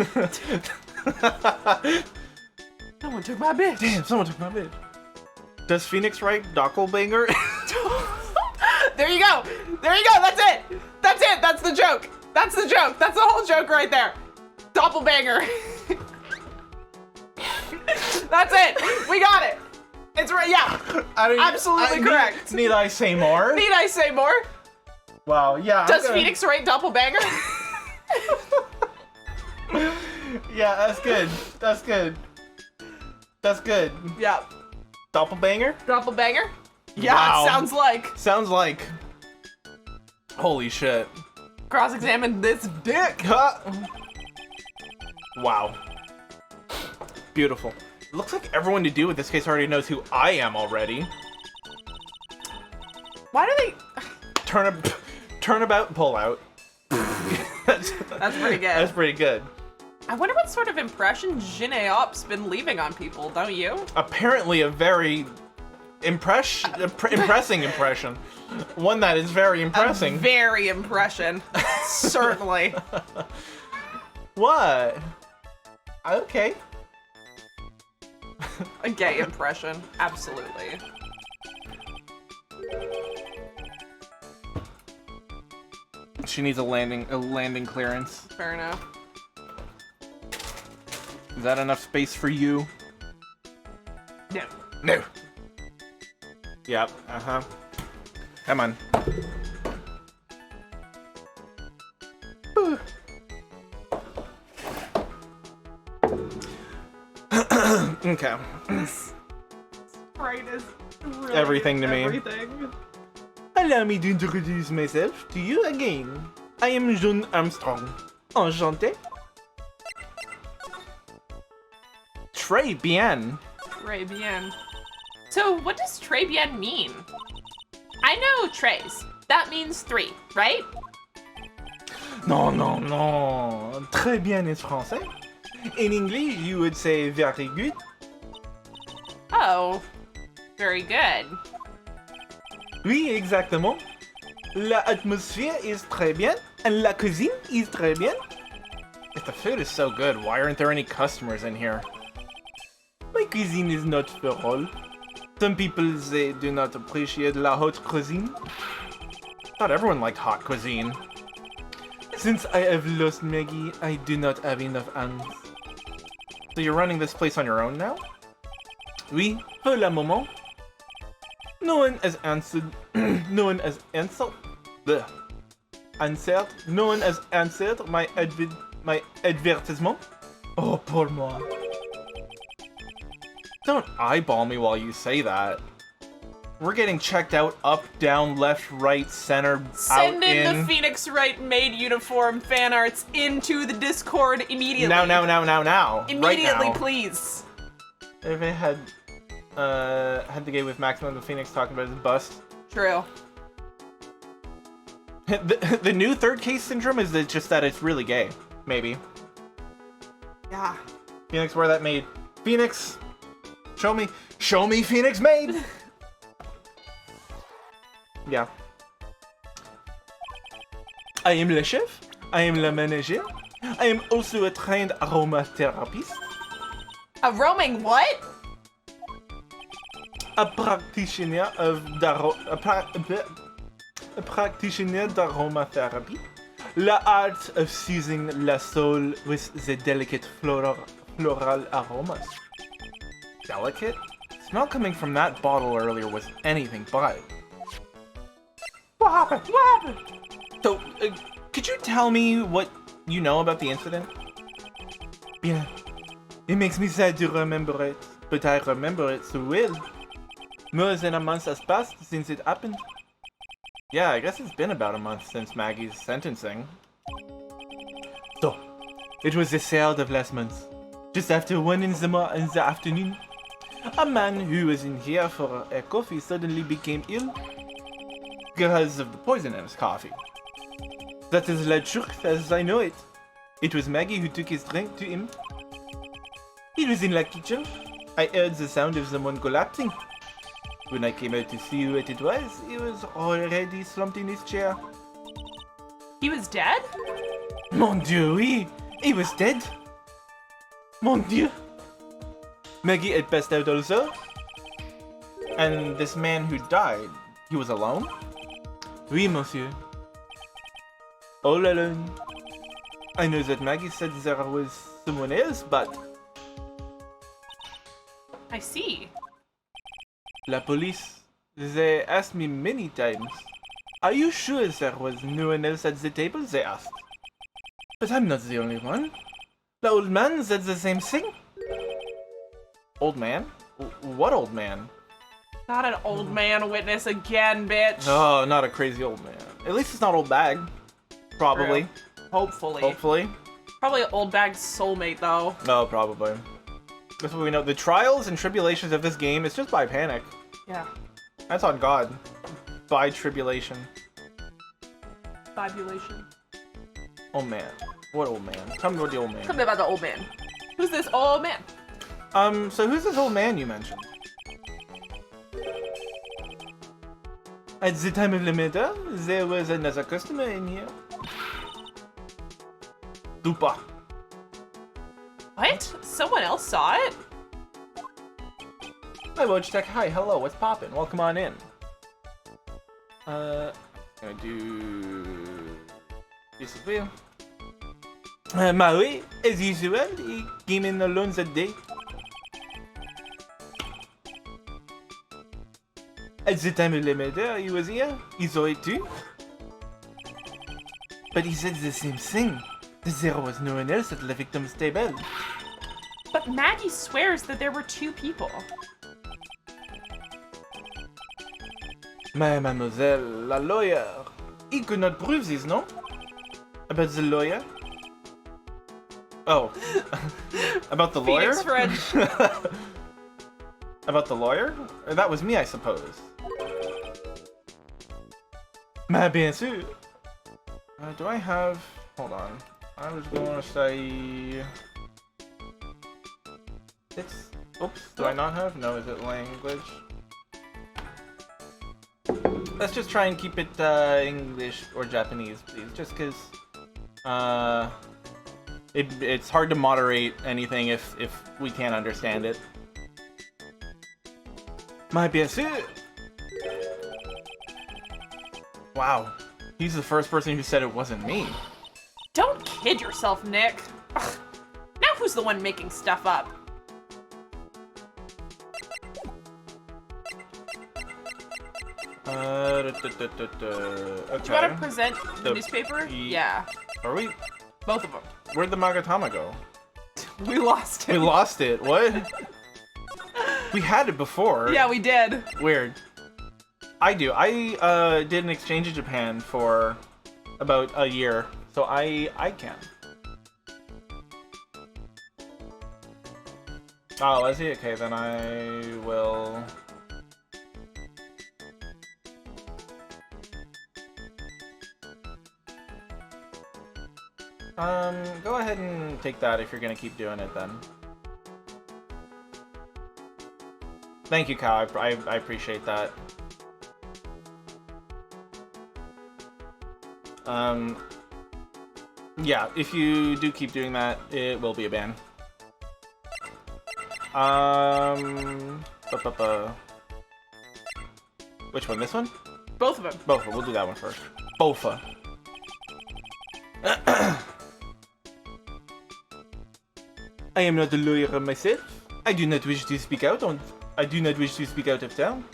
Someone took my bitch. Damn, someone took my bitch. Does Phoenix Wright doppelbanger? There you go. There you go. That's it. That's it. That's the joke. That's the joke. That's the whole joke right there. Doppelbanger. That's it. We got it. It's right. Yeah. Absolutely correct. Need I say more? Need I say more? Wow, yeah. Does Phoenix Wright doppelbanger? Yeah, that's good. That's good. That's good. Yeah. Doppelbanger? Doppelbanger? Yeah, Wow. it sounds like. Sounds like. Holy shit. Cross-examine this dick. Huh? Wow. Beautiful. Looks like everyone to do with this case already knows who I am already. Why do they... Turnabout, pull out. That's pretty good. That's pretty good. I wonder what sort of impression Janae Op's been leaving on people, don't you? Apparently a very impressing impression. One that is very impressing. Very impression. Certainly. What? Okay. A gay impression. Absolutely. She needs a landing clearance. Fair enough. Is that enough space for you? No. No. Yep. Uh-huh. Come on. Okay. Right is really Everything to me. everything. Allow me to introduce myself to you again. I am John Armstrong. Enchanté. Très bien. Très bien. So, what does très bien mean? I know tres. That means 3, right? Non, non, non. Très bien is français. In English, you would say very good. Oh, very good. Oui, exactement. La atmosphere is très bien, and la cuisine is très bien. If the food is so good, why aren't there any customers in here? My cuisine is not for all. Some people, they do not appreciate la haute cuisine. Thought everyone liked hot cuisine. Since I have lost Maggey, I do not have enough hands. So you're running this place on your own now? Oui, pour le moment. No one has answered. No one has answered. Bleh. Answered. No one has answered my advertisement. Oh, poor moi. Don't eyeball me while you say that. We're getting checked out up, down, left, right, center, Send out, in the Phoenix Wright maid uniform fan arts into the Discord immediately. Now. Immediately, right now. please. If it had the gay with Maximum the Phoenix talking about his bust. True. The new third case syndrome is that just that it's really gay. Maybe. Yeah. Phoenix, wear that maid. Phoenix, show me Phoenix maid. Yeah. I am le chef. I am le manager. I am also a trained aromatherapist. A roaming what? A practitioner of d'aromatherapy. The art of soothing la soul with the delicate floral aromas. Delicate? The smell coming from that bottle earlier was anything but. What happened? What happened? So, could you tell me what you know about the incident? Bien. It makes me sad to remember it, but I remember it so well. More than a month has passed since it happened. Yeah, I guess it's been about a month since Maggey's sentencing. So, it was the 3rd of last month. Just after 1 in the afternoon, a man who was in here for a coffee suddenly became ill because of the poison in his coffee. That is the truth as I know it. It was Maggey who took his drink to him. He was in the kitchen. I heard the sound of someone collapsing. When I came out to see what it was, he was already slumped in his chair. He was dead? Mon Dieu, oui! He was dead! Mon Dieu! Maggey had passed out also. And this man who died, he was alone? Oui, monsieur. All alone. I know that Maggey said there was someone else, but... I see. La police, they asked me many times. Are you sure there was no one else at the table? They asked. But I'm not the only one. The old man said the same thing. Old man? What old man? Not an old man witness again, bitch. Oh, not a crazy old man. At least it's not old bag. Probably. True. Hopefully. Hopefully. Probably an old bag's soulmate, though. Oh, probably. That's what we know. The trials and tribulations of this game is just by panic. Yeah. That's on God. By tribulation. Fabulation. Oh man. What old man? Tell me about the old man. Tell me about the old man. Who's this old man? So who's this old man you mentioned? At the time of the murder, there was another customer in here. Dupa. What? Someone else saw it? Hi, Wojtek. Hi, hello. What's poppin'? Welcome on in. Gonna do disappear. Maui, as usual, he came in alone that day. At the time of the murder, he was here. He saw it too. But he said the same thing. That there was no one else at the victim's table. But Maggey swears that there were 2 people. Mais mademoiselle, la lawyer. He could not prove this, no? About the lawyer? Oh. About the lawyer? Phoenix Wright. About the lawyer? Or that was me, I suppose. Mais bien sûr. Do I have... Hold on. I was going to say... It's... Oops. Do I not have? No, is it language? Let's just try and keep it English or Japanese, please. Just because... It's hard to moderate anything if we can't understand it. Mais bien sûr. Wow. He's the first person who said it wasn't me. Don't kid yourself, Nick. Ugh. Now who's the one making stuff up? Okay. Do you want to present the newspaper? Yeah. Are we? Both of them. Where'd the Magatama go? We lost it. We lost it. What? We had it before. Yeah, we did. Weird. I do. I did an exchange in Japan for about a year, so I can. Oh, is he? Okay, then I will... Go ahead and take that if you're gonna keep doing it then. Thank you, Kyle. I appreciate that. Yeah, if you do keep doing that, it will be a ban. Which one? This one? Both of them. Both. We'll do that one first. Bofa. I am not a lawyer myself. I do not wish to speak out of town.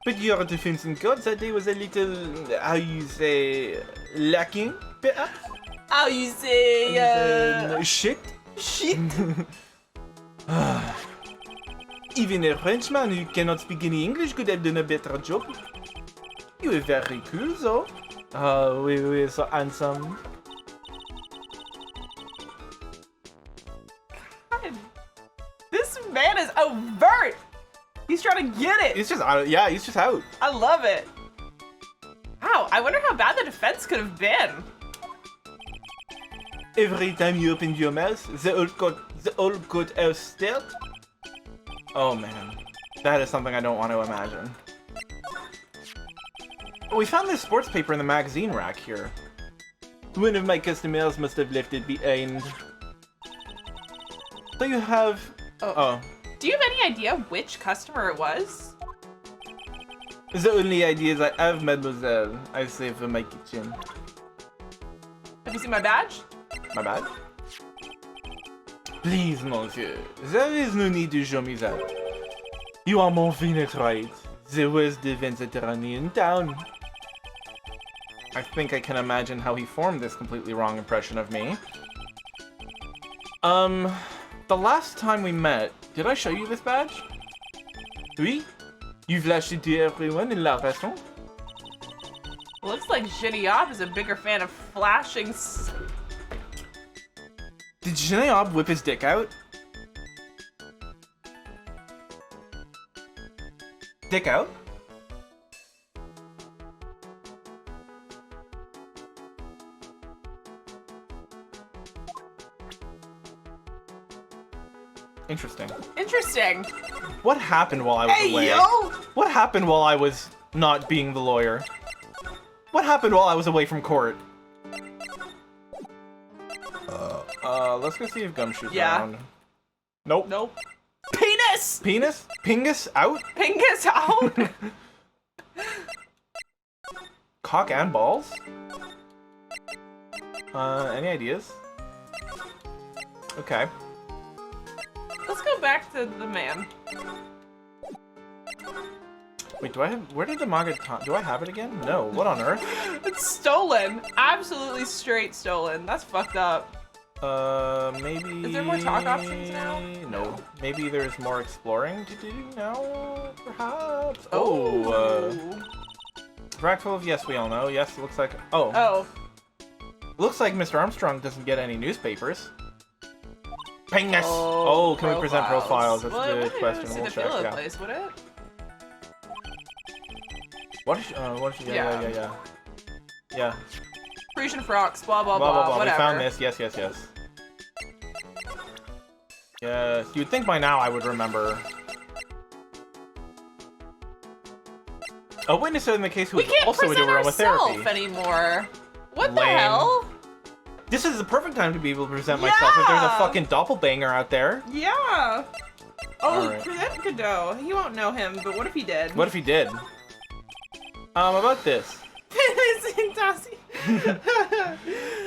But your defense in court that day was a little, how you say, lacking, perhaps? How you say, shit? Shit. Even a Frenchman who cannot speak any English could have done a better job. You were very cool, though. Oh, we were so handsome. God. This man is overt. He's trying to get it. He's just out. Yeah, he's just out. I love it. Wow, I wonder how bad the defense could have been. Every time you opened your mouth, the old courthouse stared. Oh man, that is something I don't want to imagine. We found this sports paper in the magazine rack here. One of my customers must have left it behind. So you have... Oh. Do you have any idea which customer it was? The only ideas I have, mademoiselle, I save for my kitchen. Have you seen my badge? My bad? Please, monsieur, there is no need to show me that. You are mon Phoenix Wright, the worst defense attorney in town. I think I can imagine how he formed this completely wrong impression of me. The last time we met, did I show you this badge? Oui? You flashed it to everyone in la façon? Looks like Geniob is a bigger fan of flashing. Did Geniob whip his dick out? Dick out? Interesting. Interesting. What happened while I was away? Yo! What happened while I was not being the lawyer? What happened while I was away from court? Let's go see if Gumshoe's around. Nope. Nope. Penis! Penis? Pingus out? Pingus out? Cock and balls? Any ideas? Okay. Let's go back to the man. Wait, do I have... Where did the manga... Do I have it again? No. What on earth? It's stolen. Absolutely straight stolen. That's fucked up. Maybe... Is there more talk options now? No. Maybe there's more exploring to do now, perhaps? Oh. Rackful, yes, we all know. Yes, it looks like... Oh. Oh. Looks like Mr. Armstrong doesn't get any newspapers. Ping us! Oh, can we present profiles? That's well, a good question. See We'll the check, feel of the yeah. place, would it? What is she? Yeah. Parisian frocks, blah, blah, Blah, blah, blah, blah. whatever. We found this. Yes. Yes, you'd think by now I would remember. A witness in the case who We is can't also present doing aromatherapy. ourselves anymore. What the Lame. hell? This is the perfect time to be able to present myself if there's a fucking doppelbanger out there. Yeah. Oh, Alright. present Godot. He won't know him, but what if he did? What if he did? About this.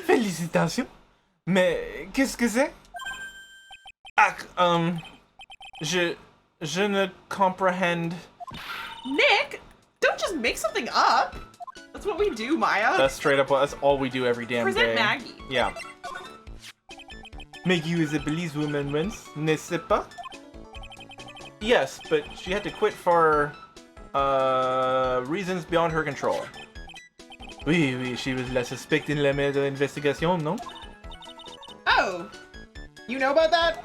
Félicitations. Mais qu'est-ce que c'est? Ah, je ne comprehend. Nick, don't just make something up. That's what we do, Maya. That's straight up. That's all we do every damn Present day. Maggey. Yeah. Maggey was a policewoman once, n'est-ce pas? Yes, but she had to quit for reasons beyond her control. Oui, she was la suspecte in la maison d'investigation, non? Oh, you know about that?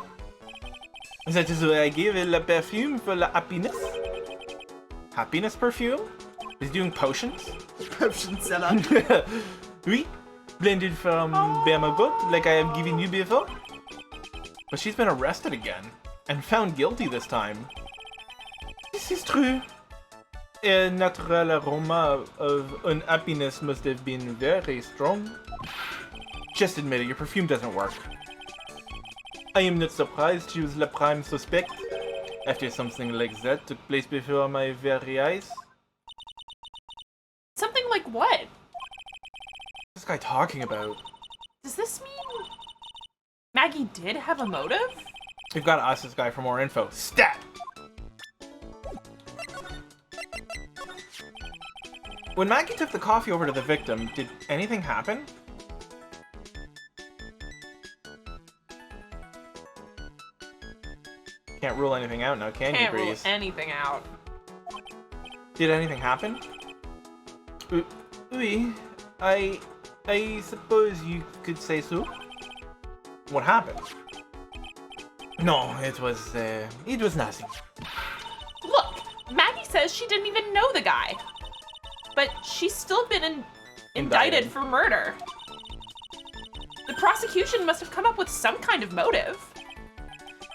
That is why I gave her la perfume for la happiness. Happiness perfume? He's doing potions? Potion seller. Oui, blended from Bermagot, like I have given you before. But she's been arrested again, and found guilty this time. This is true. A natural aroma of unhappiness must have been very strong. Just admit it, your perfume doesn't work. I am not surprised she was the prime suspect, after something like that took place before my very eyes. Something like what? What's this guy talking about? Does this mean Maggey did have a motive? We've got to ask this guy for more info. Stat! When Maggey took the coffee over to the victim, did anything happen? Can't rule anything out now, can Can't you, rule Breeze? anything out. Did anything happen? Oui, I suppose you could say so. What happened? No, it was nothing. Look, Maggey says she didn't even know the guy. But she's still been indicted for murder. The prosecution must have come up with some kind of motive.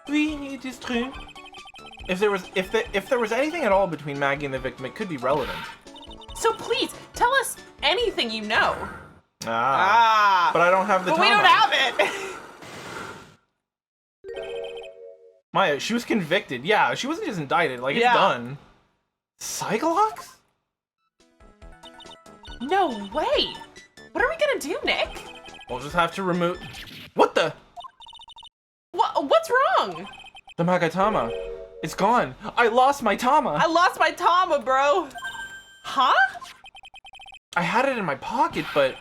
Oui, it is true. If there was anything at all between Maggey and the victim, it could be relevant. So please, tell us anything you know. But I don't have the time. But we don't have it. Maya, she was convicted. Yeah, she wasn't just indicted. Like, it's Yeah. done. Cyclox? No way. What are we gonna do, Nick? We'll just have to remove... What the? What's wrong? The Magatama. It's gone. I lost my Tama. I lost my Tama, bro. Huh? I had it in my pocket, but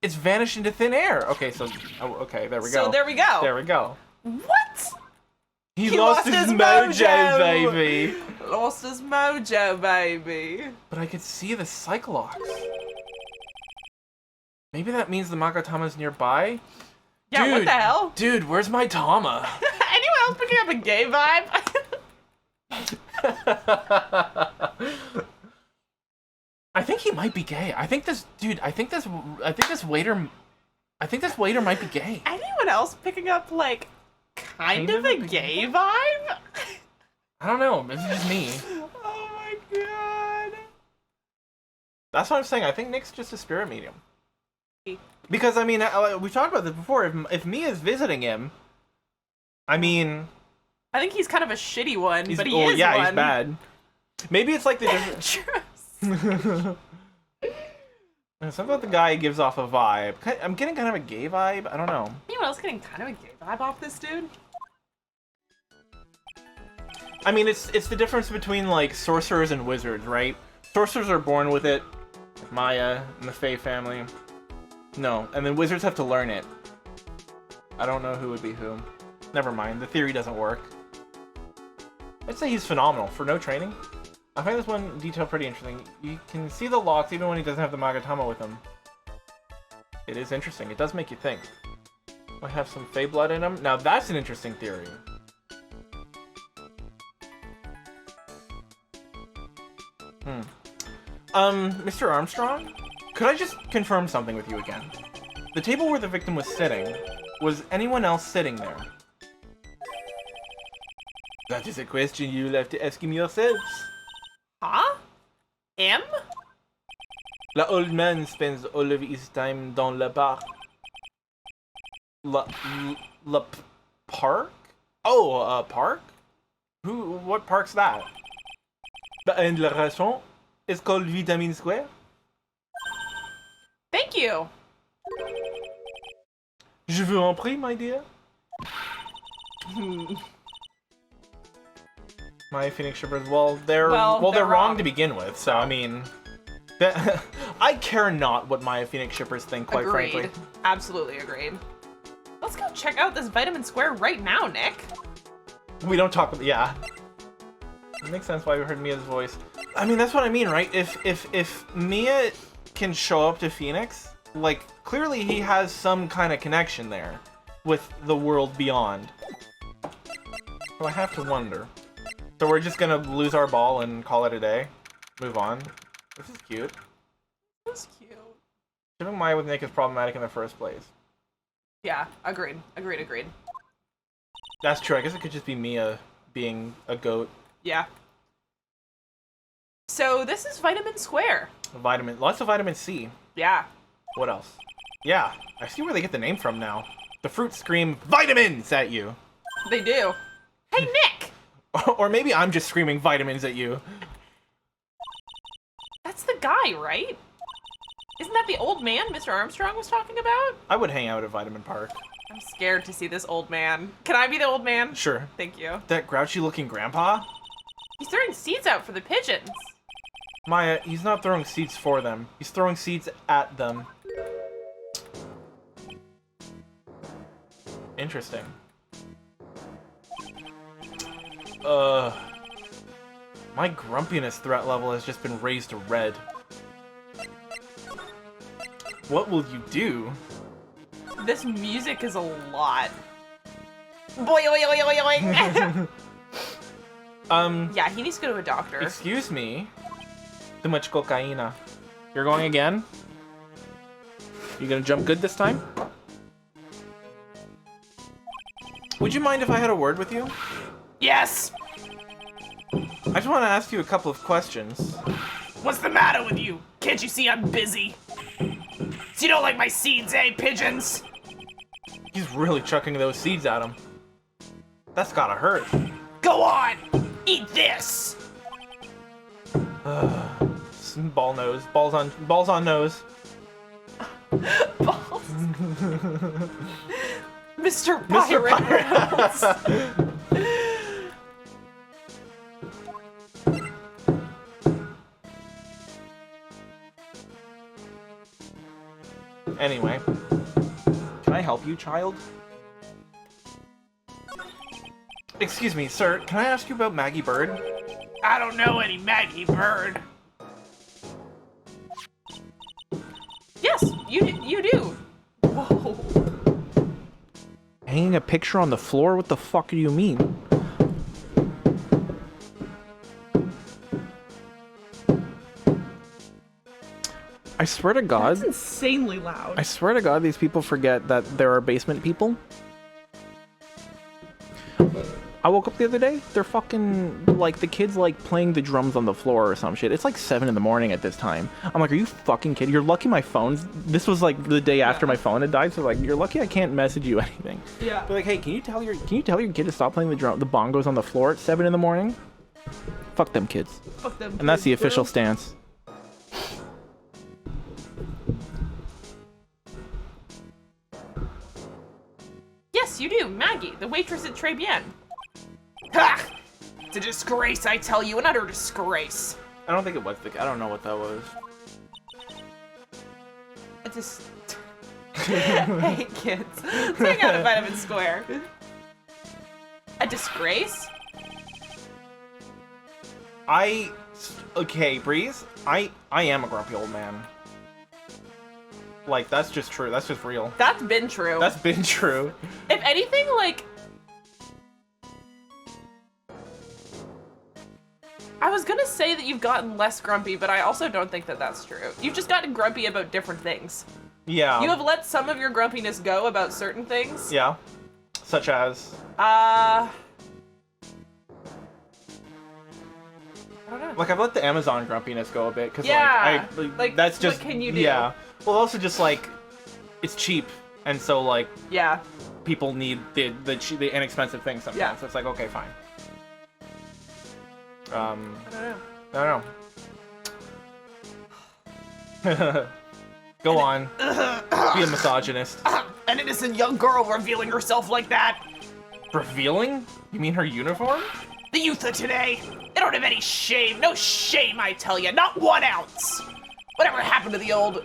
it's vanished into thin air. Okay, so... Oh, okay, there we go. So there we go. There we go. What? He lost his mojo, baby. Lost his mojo, baby. But I could see the Cyclox. Maybe that means the Magatama's nearby? Yeah, Dude, what the hell? Dude, where's my Tama? Anyone else picking up a gay vibe? I think he might be gay. I think this waiter might be gay. Anyone else picking up, like, kind of a gay vibe? I don't know. Maybe it's just me. Oh my god. That's what I'm saying. I think Nick's just a spirit medium. Because, I mean, we've talked about this before. If Mia's visiting him, I mean... I think he's kind of a shitty one, but he is one. Yeah, he's bad. Maybe it's like the difference... Something about the guy gives off a vibe. I'm getting kind of a gay vibe. I don't know. Anyone else getting kind of a gay vibe off this dude? I mean, it's the difference between, like, sorcerers and wizards, right? Sorcerers are born with it. Maya and the Fae family. No, and then wizards have to learn it. I don't know who would be who. Never mind, the theory doesn't work. I'd say he's phenomenal for no training. I find this one detail pretty interesting. You can see the locks even when he doesn't have the Magatama with him. It is interesting. It does make you think. Might have some Fey blood in him. Now that's an interesting theory. Mr. Armstrong? Could I just confirm something with you again? The table where the victim was sitting, was anyone else sitting there? That is a question you'll have to ask him yourselves. Huh? M? The old man spends all of his time dans le parc. Le park? Oh, park? What park's that? And la raison is called Vitamine Square. Thank you. Je vous en prie, my dear. My Phoenix shippers, well, they're wrong to begin with, so I mean, I care not what my Phoenix shippers think, quite frankly. Absolutely agreed. Let's go check out this Vitamin Square right now, Nick. We don't talk about, yeah. It makes sense why we heard Mia's voice. I mean, that's what I mean, right? If Mia can show up to Phoenix, like, clearly he has some kind of connection there with the world beyond. So I have to wonder. So we're just gonna lose our ball and call it a day? Move on. This is cute. That's cute. Shipping Maya with Nick is problematic in the first place. Yeah, agreed. That's true. I guess it could just be Mia being a goat. Yeah. So this is Vitamin Square. Lots of vitamin C. Yeah. What else? Yeah, I see where they get the name from now. The fruits scream vitamins at you. They do. Hey, Nick! Or maybe I'm just screaming vitamins at you. That's the guy, right? Isn't that the old man Mr. Armstrong was talking about? I would hang out at Vitamin Park. I'm scared to see this old man. Can I be the old man? Sure. Thank you. That grouchy looking grandpa? He's throwing seeds out for the pigeons. Maya, he's not throwing seeds for them. He's throwing seeds at them. Interesting. My grumpiness threat level has just been raised to red. What will you do? This music is a lot. Boy, oy, oy, oy, oy. Yeah, he needs to go to a doctor. Excuse me. Too much cocaina. You're going again? You gonna jump good this time? Would you mind if I had a word with you? Yes! I just want to ask you a couple of questions. What's the matter with you? Can't you see I'm busy? So you don't like my seeds, eh, pigeons? He's really chucking those seeds at him. That's gotta hurt. Go on! Eat this! Ball nose. Balls on nose. Balls. Mr. Pirate. Anyway, can I help you, child? Excuse me, sir, can I ask you about Maggey Byrde? I don't know any Maggey Byrde. Yes, you do. Whoa. Hanging a picture on the floor? What the fuck do you mean? I swear to God. That's insanely loud. I swear to God, these people forget that there are basement people. I woke up the other day, they're fucking, like, the kids, like, playing the drums on the floor or some shit. It's like 7 in the morning at this time. I'm like, are you fucking kidding? You're lucky my phone, this was, like, the day after my phone had died, so, like, you're lucky I can't message you anything. Yeah. They're like, hey, can you tell your kid to stop playing the bongos on the floor at 7 in the morning? Fuck them kids. Fuck them And that's the kids, bro. official stance. Yes, you do, Maggey, the waitress at Pregame. Ha! It's a disgrace, I tell you, an utter disgrace. I don't think it was I don't know what that was. It's just... Hey kids, hang out at Vitamin Square. A disgrace? Okay, Breeze, I am a grumpy old man. Like, that's just true. That's just real. That's been true. That's been true. If anything, like... I was gonna say that you've gotten less grumpy, but I also don't think that that's true. You've just gotten grumpy about different things. Yeah. You have let some of your grumpiness go about certain things. Yeah. Such as? I don't know. Like, I've let the Amazon grumpiness go a bit, because, Yeah. like, that's just... what can you do? Yeah. Well, also just, like, it's cheap, and so, like, Yeah. people need the inexpensive things sometimes. Yeah. So it's like, okay, fine. I don't know. I don't know. Go on. Be a misogynist. An innocent young girl revealing herself like that. Revealing? You mean her uniform? The youth of today, they don't have any shame. No shame, I tell you. Not 1 ounce. Whatever happened to the old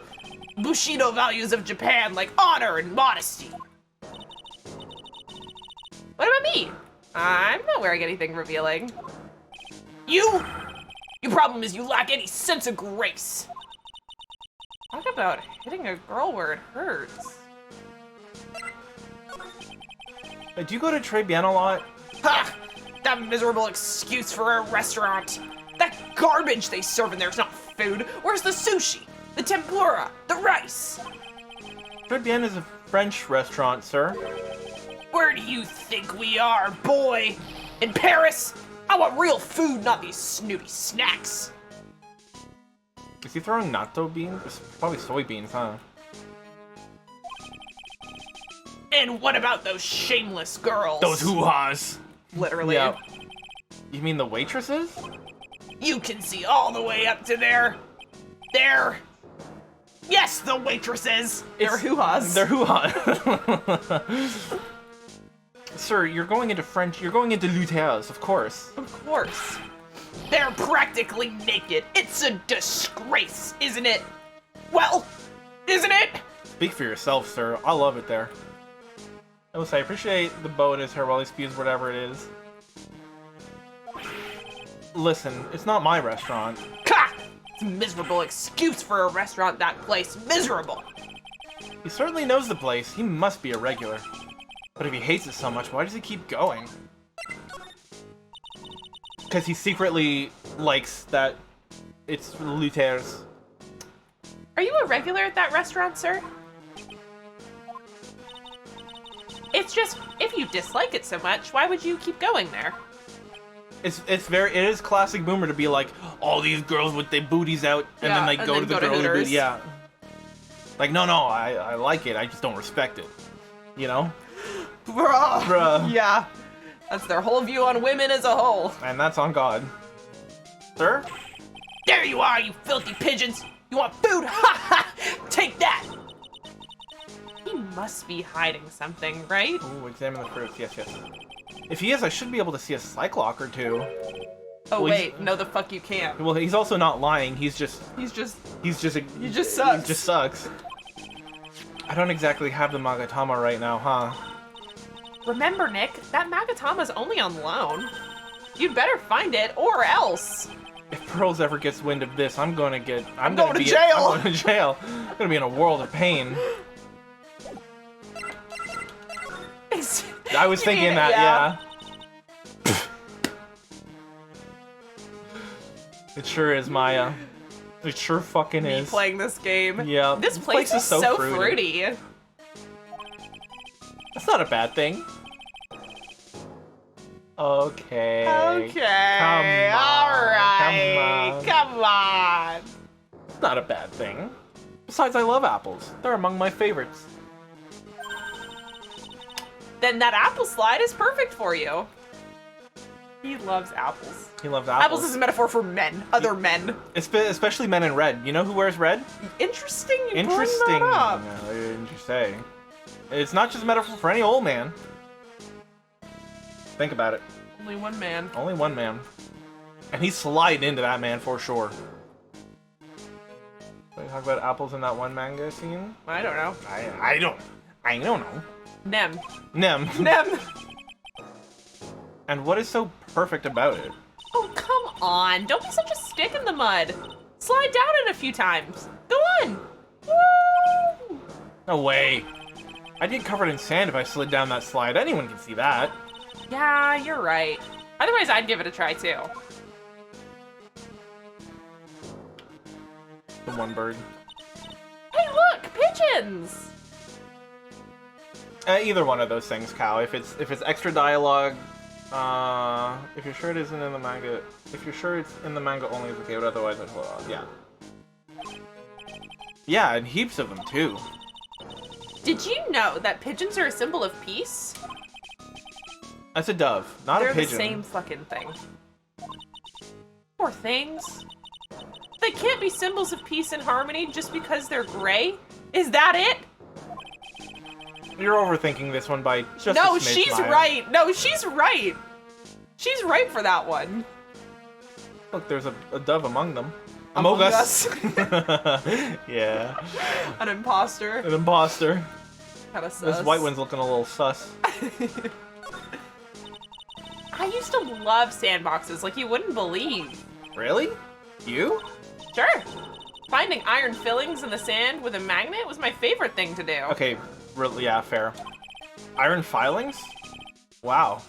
Bushido values of Japan, like honor and modesty? What about me? I'm not wearing anything revealing. You? Your problem is you lack any sense of grace. Talk about hitting a girl where it hurts. Do you go to Pregame a lot? Ha! That miserable excuse for a restaurant. That garbage they serve in there's not food. Where's the sushi? The tempura? The rice? Pregame is a French restaurant, sir. Where do you think we are, boy? In Paris? I want real food, not these snooty snacks. Is he throwing natto beans? It's probably soybeans, huh? And what about those shameless girls? Those hoo-has. Literally. Yeah. You mean the waitresses? You can see all the way up to there. Yes, the waitresses. They're hoo-has. They're hoo-has. Sir, you're going into French. You're going into Luther's, of course. Of course. They're practically naked. It's a disgrace, isn't it? Well, isn't it? Speak for yourself, sir. I love it there. I will say, I appreciate the bow in his hair while he spews whatever it is. Listen, it's not my restaurant. Ha! It's a miserable excuse for a restaurant, that place. Miserable. He certainly knows the place. He must be a regular. But if he hates it so much, why does he keep going? Because he secretly likes that it's Luther's. Are you a regular at that restaurant, sir? It's just, if you dislike it so much, why would you keep going there? It is classic boomer to be like, all these girls with their booties out, and then like go to the girly booty. Yeah. Like, no, I like it. I just don't respect it. You know? Bruh. Yeah. That's their whole view on women as a whole. And that's on God. Sir? There you are, you filthy pigeons! You want food? Ha ha! Take that! He must be hiding something, right? Ooh, examine the fruits. Yes. If he is, I should be able to see a cyclock or two. Oh, wait. No, the fuck you can't. Well, he's also not lying. He just sucks. He just sucks. I don't exactly have the Magatama right now, huh? Remember, Nick, that Magatama's only on loan. You'd better find it, or else. If Pearls ever gets wind of this, I'm going to jail. I'm going to jail. I'm going to be in a world of pain. I was thinking that, yeah. It sure is, Maya. It sure fucking is. Me playing this game. Yeah. This place is so fruity. That's not a bad thing. Okay. Okay. Alright. Come on. It's not a bad thing. Besides, I love apples. They're among my favorites. Then that apple slide is perfect for you. He loves apples. He loves apples. Apples is a metaphor for men. Other men. Especially men in red. You know who wears red? Interesting. Interesting. That up. Interesting. It's not just a metaphor for any old man. Think about it. Only one man. Only one man. And he's sliding into that man for sure. Wait, talk about apples in that one manga scene? I don't know. I don't know. Nem. Nem. Nem. And what is so perfect about it? Oh, come on. Don't be such a stick in the mud. Slide down it a few times. Go on. Woo! No way. I'd get covered in sand if I slid down that slide. Anyone can see that. Yeah, you're right. Otherwise, I'd give it a try, too. The one bird. Hey, look! Pigeons! Either one of those things, Cal. If it's extra dialogue, if you're sure it isn't in the manga, if you're sure it's in the manga only, it's okay. But otherwise, I'd hold on. Yeah. Yeah, and heaps of them too. Did you know that pigeons are a symbol of peace? That's a dove, not They're a pigeon. the same fucking thing. Poor things. They can't be symbols of peace and harmony just because they're gray? Is that it? You're overthinking this one by just No, a smidge, she's Maya. right. No, she's right. She's right for that one. Look, there's a dove among them. Among us. Yeah. An imposter. An imposter. Kinda sus. This white one's looking a little sus. I used to love sandboxes like you wouldn't believe. Really? You? Sure. Finding iron fillings in the sand with a magnet was my favorite thing to do. Okay, really, yeah, fair. Iron filings? Wow.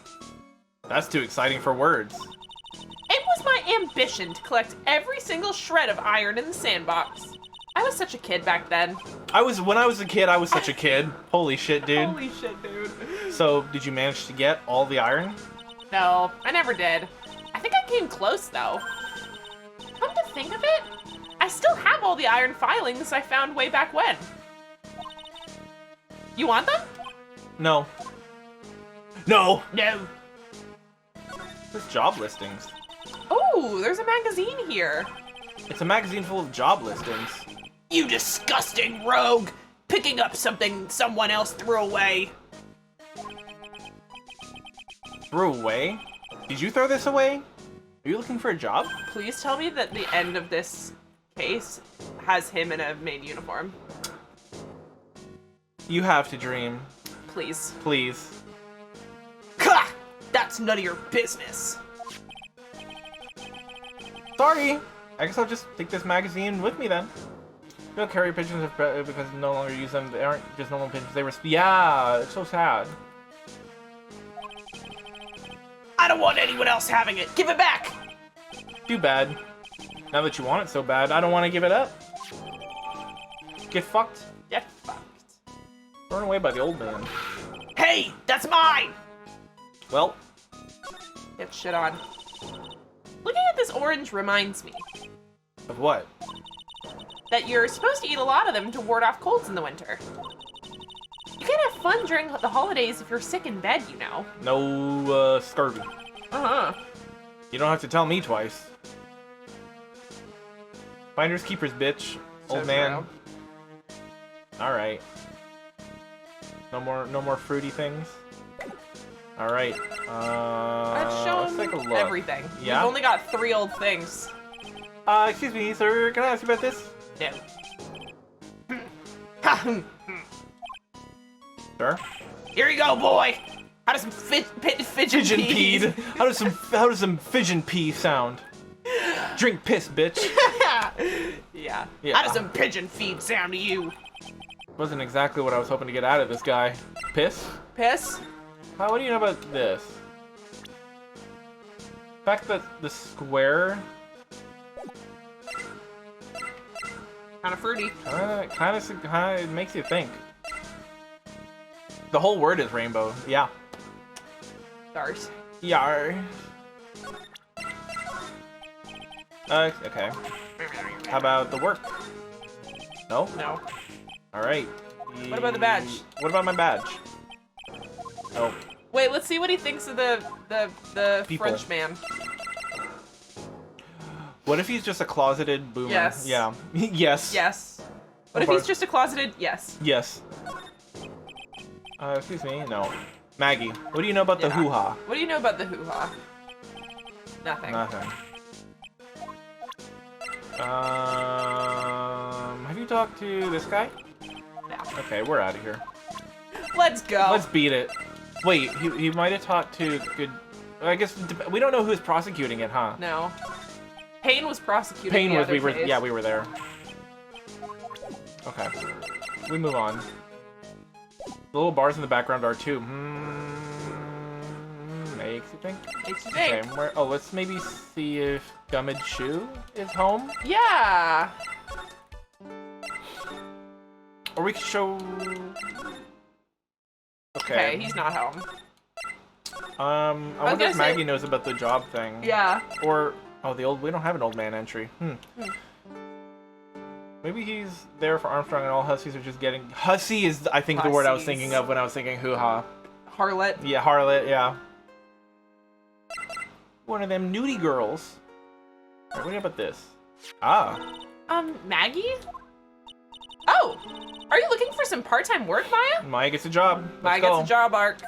That's too exciting for words. It was my ambition to collect every single shred of iron in the sandbox. I was such a kid back then. When I was a kid, I was such a kid. Holy shit, dude. Holy shit, dude. So, did you manage to get all the iron? No, I never did. I think I came close, though. Come to think of it, I still have all the iron filings I found way back when. You want them? No. No! No. There's job listings. Oh, there's a magazine here. It's a magazine full of job listings. You disgusting rogue! Picking up something someone else threw away. Threw away? Did you throw this away? Are you looking for a job? Please tell me that the end of this case has him in a maid uniform. You have to dream. Please. Please. Ka! That's none of your business. Sorry. I guess I'll just take this magazine with me then. You'll carry pigeons because you no longer use them. They aren't just normal pigeons. They were. Yeah, it's so sad. I don't want anyone else having it. Give it back. Too bad. Now that you want it so bad, I don't want to give it up. Get fucked. Get fucked. Thrown away by the old man. Hey, that's mine. Well, Get shit on. Looking at this orange reminds me of what? that you're supposed to eat a lot of them to ward off colds in the winter. You can't have fun during the holidays if you're sick in bed, you know. No, scurvy. Uh-huh. You don't have to tell me twice. Finders keepers, bitch. Old man. All right. No more fruity things. All right. I've shown let's take a look. everything. Yeah? You've only got 3 old things. Excuse me, sir. Can I ask you about this? No. Sir? Here you go, boy. How does some fidget Pigeon peas? peed. How does some pigeon pee sound? Drink piss, bitch. Yeah. Yeah. How does some pigeon feed sound to you? Wasn't exactly what I was hoping to get out of this guy. Piss? Piss? What do you know about this? The fact that the square Kind of fruity. kind of it makes you think. The whole word is rainbow. Yeah. Stars. Yar. Okay. How about the work? No? No. Alright. What about the badge? What about my badge? Oh. Wait, let's see what he thinks of the People. French man. What if he's just a closeted boomer? Yes. Yeah. Yes. Yes. What if he's just a closeted? Yes. Yes. Excuse me? No. Maggey, what do you know about the Yeah. hoo-ha? What do you know about the hoo-ha? Nothing. Nothing. Have you talk to this guy? Yeah. Okay, we're out of here. Let's go. Let's beat it. Wait, he might have talked to good... I guess we don't know who's prosecuting it, huh? No. Payne was prosecuting Payne the was, other we were, case. yeah, we were there. Okay. We move on. The little bars in the background are too. Makes you think? Makes you think. Okay, oh, let's maybe see if Gummid Shoe is home? Yeah. Or we could show... Okay, he's not home. I wonder if gonna Maggey knows about the job thing. Yeah. Or, oh, we don't have an old man entry. Maybe he's there for Armstrong and all hussies are just getting... Hussy is, I think, the word I was thinking of when I was thinking hoo-ha. Harlot. Yeah, harlot, yeah. One of them nudie girls. Alright, what about this? Ah. Maggey? Oh! Are you looking for some part-time work, Maya? Maya gets a job. Maya gets a job arc.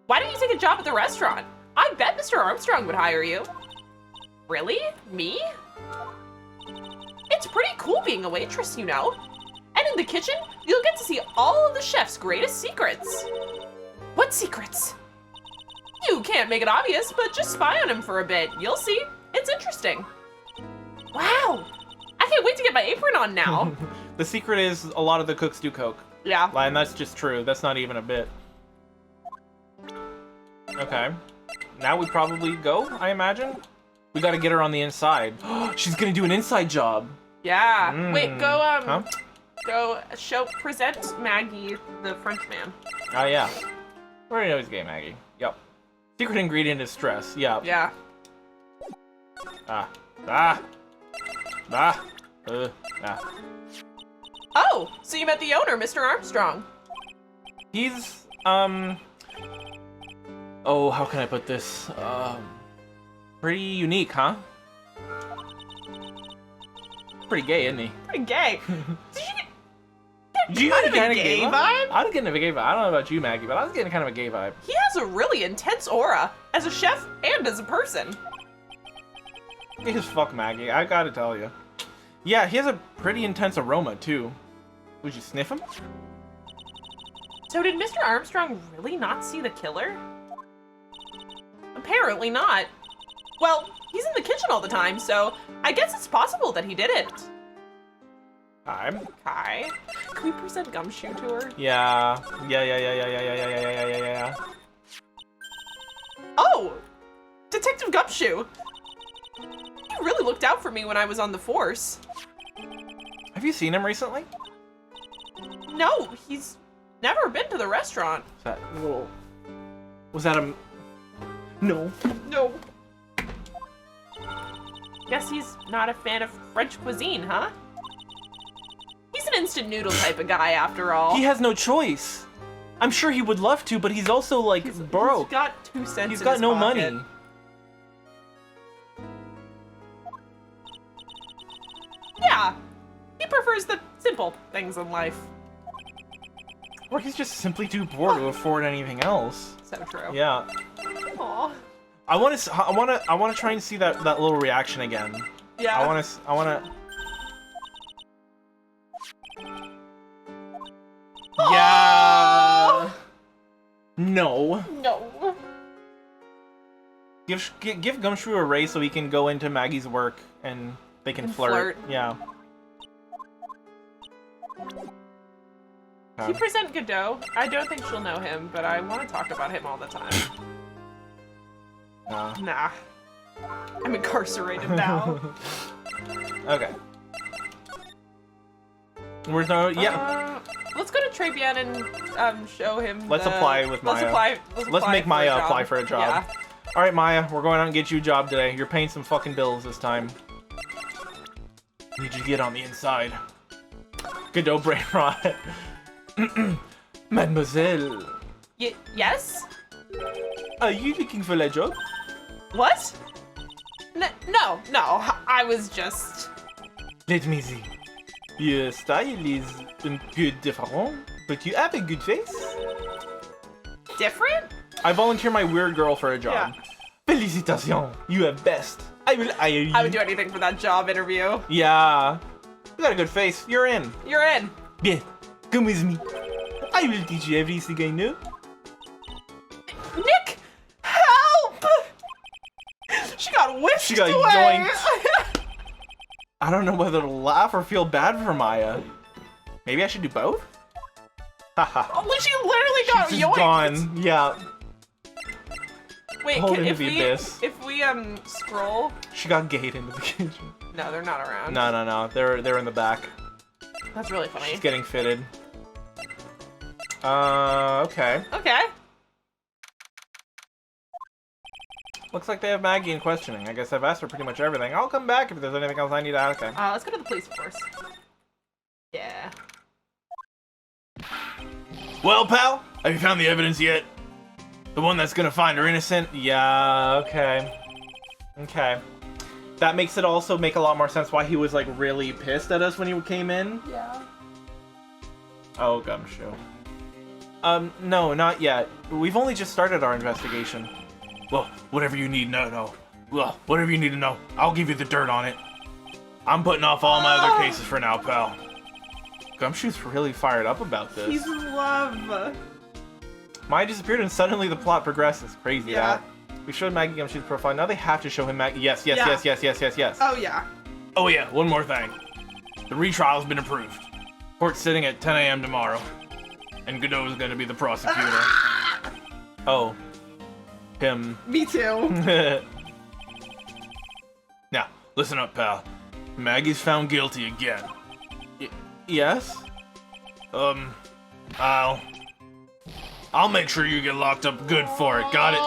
Why don't you take a job at the restaurant? I bet Mr. Armstrong would hire you. Really? Me? It's pretty cool being a waitress, you know. And in the kitchen, you'll get to see all of the chef's greatest secrets. What secrets? You can't make it obvious, but just spy on him for a bit. You'll see. It's interesting. Wow. I can't wait to get my apron on now. The secret is a lot of the cooks do coke. Yeah. And that's just true. That's not even a bit. Okay. Now we probably go, I imagine. We gotta get her on the inside. She's gonna do an inside job. Yeah. Wait, go, Huh? go present Maggey, the Frenchman. Oh, yeah. We already know he's gay, Maggey. Yep. Secret ingredient is stress. Yeah. Yeah. Ah. Oh, so you met the owner, Mr. Armstrong. He's, oh, how can I put this? Pretty unique, huh? Pretty gay, isn't he? Pretty gay. Did you kind of get a gay vibe? I was getting a gay vibe. I don't know about you, Maggey, but I was getting kind of a gay vibe. He has a really intense aura, as a chef and as a person. Gay as fuck, Maggey. I gotta tell you. Yeah, he has a pretty intense aroma, too. Would you sniff him? So did Mr. Armstrong really not see the killer? Apparently not. Well, he's in the kitchen all the time, so I guess it's possible that he didn't. Kai? Can we present Gumshoe to her? Yeah. Oh! Detective Gumshoe! He really looked out for me when I was on the force. Have you seen him recently? No, he's never been to the restaurant. Is that little... Was that a... No. No. Guess he's not a fan of French cuisine, huh? He's an instant noodle type of guy, after all. He has no choice. I'm sure he would love to, but he's also, like, broke. He's got 2 cents He's in got his no pocket. money. Yeah. He prefers the simple things in life. Or he's just simply too poor to afford anything else. So true. Yeah. Aw. I want to try and see that little reaction again. Yeah. I want to. Yeah. No. No. Give Gumshoe a raise so he can go into Maggie's work and they can flirt. Yeah. Can you present Godot? I don't think she'll know him, but I want to talk about him all the time. Nah. I'm incarcerated now. Okay. Where's no? Yeah. Let's go to Trebian and show him. Let's apply with Maya. Let's make Maya apply for a job. Yeah. All right, Maya, we're going out and get you a job today. You're paying some fucking bills this time. Need you to get on the inside. Godot brain rot. Mademoiselle. Yes? Are you looking for a job? What? No. I was just... Let me see. Your style is un peu différent, but you have a good face. Different? I volunteer my weird girl for a job. Yeah. Félicitations, you have best. I will hire you. I would do anything for that job interview. Yeah. You got a good face. You're in. You're in. Yeah, come with me. I will teach you everything I know. Nick, help! She got whisked She got away. yoinked. I don't know whether to laugh or feel bad for Maya. Maybe I should do both? Haha. Oh, she literally got She's yoinked. gone. Yeah. Wait, Hold can, into if the we abyss. if we scroll? She got gate into the kitchen. No, they're not around. No. They're in the back. That's really funny. She's getting fitted. Okay. Okay. Looks like they have Maggey in questioning. I guess I've asked her pretty much everything. I'll come back if there's anything else I need to ask her. Let's go to the police force. Yeah. Well, pal, have you found the evidence yet? The one that's gonna find her innocent? Yeah, okay. Okay. That makes it also make a lot more sense why he was, like, really pissed at us when he came in. Yeah. Oh, Gumshoe. No, not yet. We've only just started our investigation. Well, whatever you need to know. Well, whatever you need to know, I'll give you the dirt on it. I'm putting off all my other cases for now, pal. Gumshoe's really fired up about this. He's in love. Maya disappeared and suddenly the plot progresses. Crazy, Yeah. that. We showed Maggey Gumshoe's profile. Now they have to show him Maggey. Yes. Yeah. Oh, Oh yeah. yeah, one more thing. The retrial's been approved. Court's sitting at 10 a.m. tomorrow. And Godot's gonna be the prosecutor. Oh. Him. Me too. Now, listen up, pal. Maggie's found guilty again. Yes? I'll make sure you get locked up good for it, got it?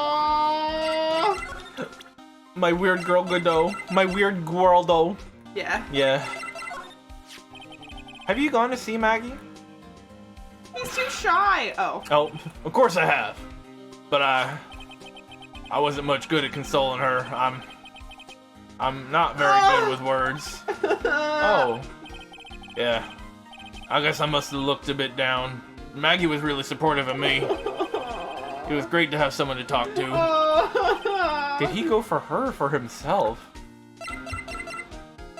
My weird girl Godot. My weird Guardo. Yeah. Yeah. Have you gone to see Maggey? He's too shy. Oh. Oh, of course I have. But I wasn't much good at consoling her. I'm not very good with words. Oh. Yeah. I guess I must have looked a bit down. Maggey was really supportive of me. It was great to have someone to talk to. Did he go for her or for himself?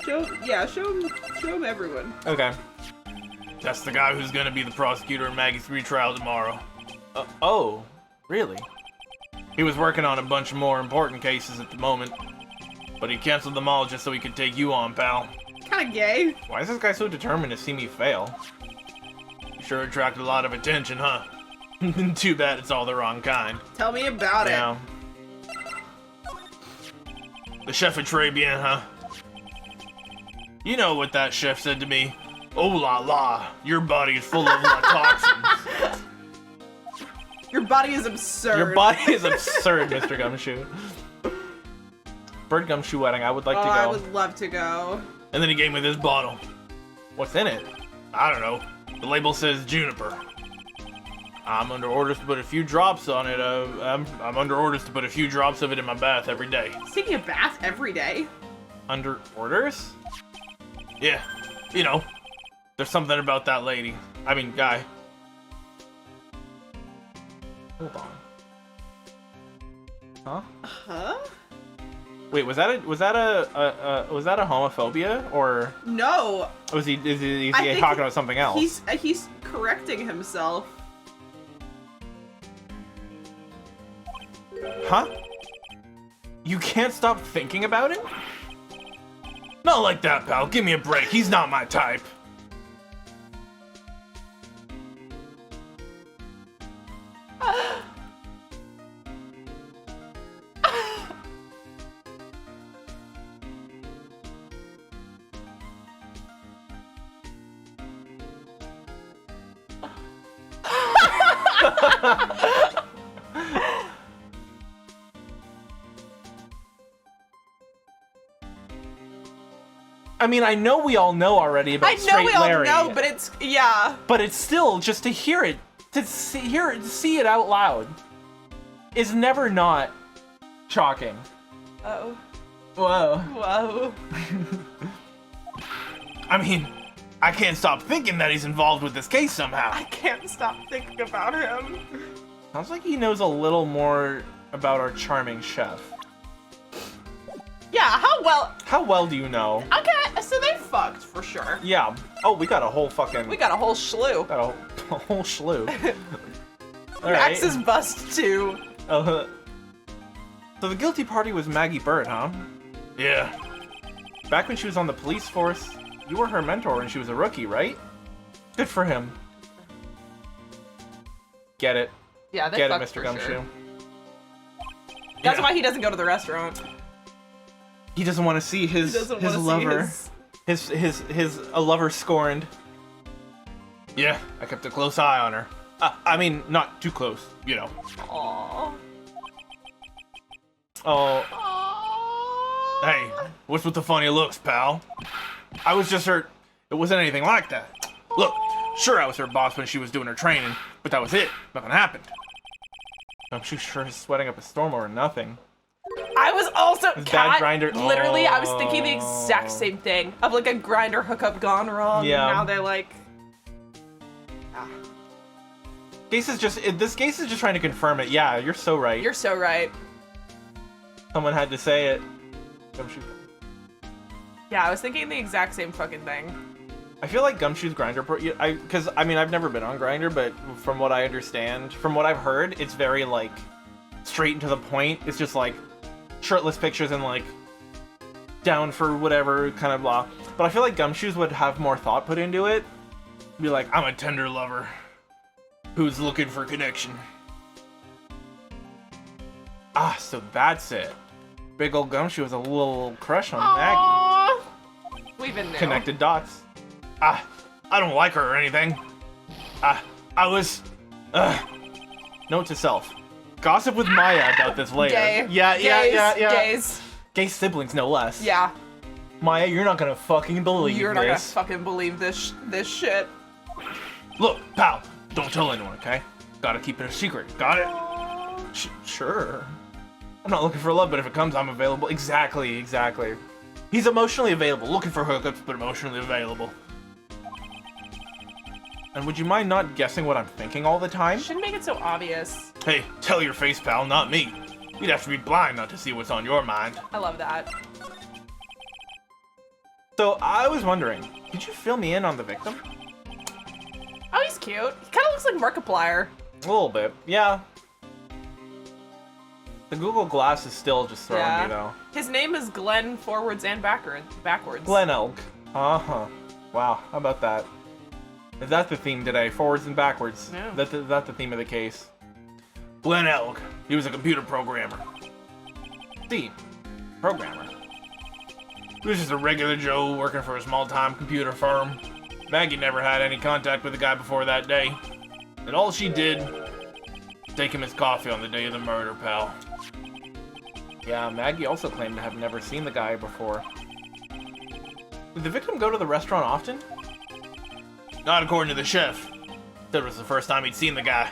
Show him everyone. Okay. That's the guy who's gonna be the prosecutor in Maggie's retrial tomorrow. Oh, really? He was working on a bunch of more important cases at the moment, but he canceled them all just so he could take you on, pal. Kinda gay. Why is this guy so determined to see me fail? You sure attracted a lot of attention, huh? Too bad it's all the wrong kind. Tell me about it. The chef est très bien, huh? You know what that chef said to me? Oh la la, your body is full of toxins. Your body is absurd. Your body is absurd, Mr. Gumshoe. Byrde Gumshoe wedding, I would like to go. I would love to go. And then he gave me this bottle. What's in it? I don't know. The label says juniper. I'm under orders to put a few drops on it. I'm under orders to put a few drops of it in my bath every day. He's taking a bath every day? Under orders? Yeah. You know, there's something about that lady. I mean, guy. Hold on. Huh? Huh? Wait, was that a homophobia or No. is he I think talking about something else? He's correcting himself. Huh? You can't stop thinking about it? Not like that, pal. Give me a break. He's not my type. I mean, I know we all know already about Straight Larry. I know we all know, but it's, yeah. But it's still, just to hear it, see it out loud, is never not shocking. Oh. Whoa. Whoa. I mean, I can't stop thinking that he's involved with this case somehow. I can't stop thinking about him. Sounds like he knows a little more about our charming chef. Yeah, how well? How well do you know? Okay, so they fucked for sure. sure. Yeah. Oh, we got a whole fucking... We got a whole slew. Got a whole slew. All Max right. is bust too. So the guilty party was Maggey Byrde, huh? Yeah. Back when she was on the police force, you were her mentor when she was a rookie, right? Good for him. Get it. Yeah, they Get it, fucked Mr. for Gumshoe. sure. That's Yeah. why he doesn't go to the restaurant. He doesn't want to see his lover. His lover scorned. Yeah, I kept a close eye on her. I mean, not too close, you know. Aww. Oh. Hey, what's with the funny looks, pal? I was just hurt. It wasn't anything like that. Look, sure I was her boss when she was doing her training, but that was it. Nothing happened. She sure is sweating up a storm over nothing. I was also bad grinder. Literally, I was thinking the exact same thing of like a grinder hookup gone wrong. Yeah. And now they're like, This case is just trying to confirm it. Yeah, you're so right. you're so right. Someone had to say it. Gumshoe. Yeah, I was thinking the exact same fucking thing. I feel like Gumshoe's Grinder, because I mean I've never been on Grinder, but from what I understand, from what I've heard, it's very like straight and to the point. It's just like shirtless pictures and like down for whatever kind of blah. But I feel like Gumshoe's would have more thought put into it. Be like, I'm a tender lover who's looking for connection. Ah, so that's it. Big old Gumshoe has a little crush on Maggey. Aww. We've been there. Connected dots. I don't like her or anything. I was... Note to self. Gossip with Maya about this later. Gay. Yeah. Gays. Gay siblings, no less. Yeah. Maya, you're not gonna fucking believe You're not gonna this. fucking believe this shit. Look, pal, don't tell anyone, okay? Gotta keep it a secret. Got it? Sure. I'm not looking for love, but if it comes, I'm available. Exactly. He's emotionally available. Looking for hookups, but emotionally available. And would you mind not guessing what I'm thinking all the time? Shouldn't make it so obvious. Hey, tell your face, pal, not me. You'd have to be blind not to see what's on your mind. I love that. So, I was wondering, did you fill me in on the victim? Oh, he's cute. He kind of looks like Markiplier. A little bit, yeah. The Google Glass is still just throwing me, though. His name is Glenn forwards and backwards. Glen Elk. Uh-huh. Wow, how about that? Is that the theme today? Forwards and backwards. Yeah. That's the theme of the case. Glen Elk. He was a computer programmer. Programmer. He was just a regular Joe working for a small-time computer firm. Maggey never had any contact with the guy before that day. And all she did, take him his coffee on the day of the murder, pal. Yeah, Maggey also claimed to have never seen the guy before. Did the victim go to the restaurant often? Not according to the chef. Said it was the first time he'd seen the guy.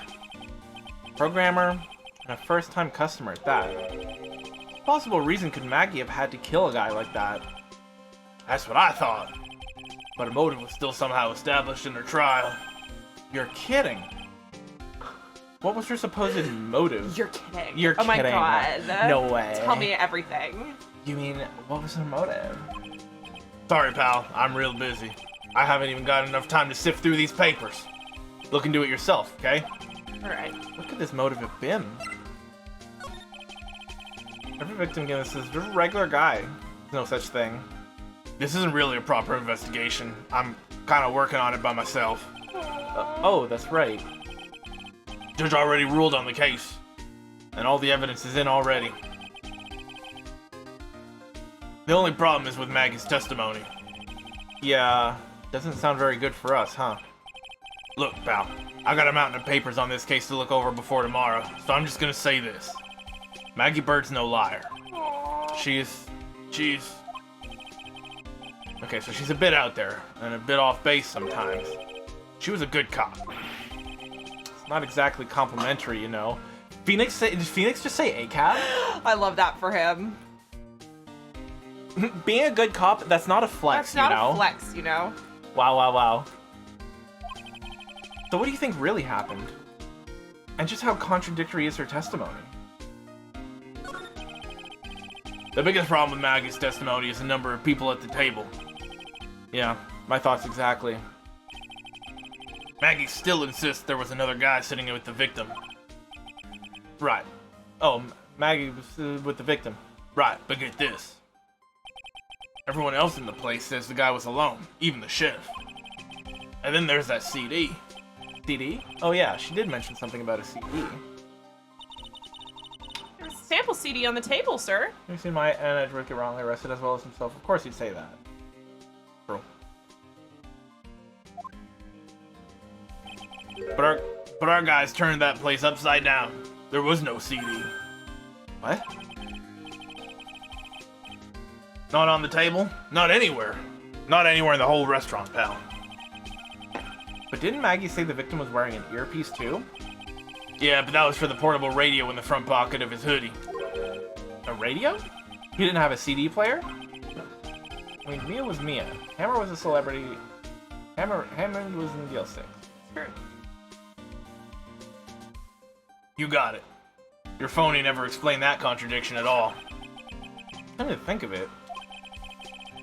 Programmer, and a first-time customer at that. What possible reason could Maggey have had to kill a guy like that? That's what I thought. But a motive was still somehow established in her trial. You're kidding. What was her supposed motive? You're kidding. You're oh kidding. my god. No way. Tell me everything. You mean, what was her motive? Sorry, pal. I'm real busy. I haven't even got enough time to sift through these papers. Look into it yourself, okay? Alright. What could this motive have been? Every victim given says, just a regular guy. No such thing. This isn't really a proper investigation. I'm kind of working on it by myself. Oh, that's right. Judge already ruled on the case. And all the evidence is in already. The only problem is with Maggie's testimony. Yeah, doesn't sound very good for us, huh? Look, pal, I got a mountain of papers on this case to look over before tomorrow, so I'm just gonna say this. Maggey Byrde's no liar. She's... Okay, so she's a bit out there, and a bit off base sometimes. She was a good cop. It's not exactly complimentary, you know. Did Phoenix just say ACAB? I love that for him. Being a good cop, that's not a flex, That's not you know? a flex, you know? Wow. So what do you think really happened? And just how contradictory is her testimony? The biggest problem with Maggie's testimony is the number of people at the table. Yeah, My thoughts exactly. Maggey still insists there was another guy sitting with the victim. Right. Oh, Maggey was with the victim. Right, but get this. Everyone else in the place says the guy was alone, even the sheriff. And then there's that CD. CD? Oh yeah, she did mention something about a CD. There's a sample CD on the table, sir. Have you seen Maya and Edward get wrongly arrested as well as himself? Of course he'd say that. True. But our guys turned that place upside down. There was no CD. What? Not on the table? Not anywhere. Not anywhere in the whole restaurant, pal. But didn't Maggey say the victim was wearing an earpiece too? Yeah, but that was for the portable radio in the front pocket of his hoodie. A radio? He didn't have a CD player? I mean, Mia was Mia. Hammer was a celebrity. Hammond was in DL6. Sure. You got it. Your phony never explained that contradiction at all. Come to think of it,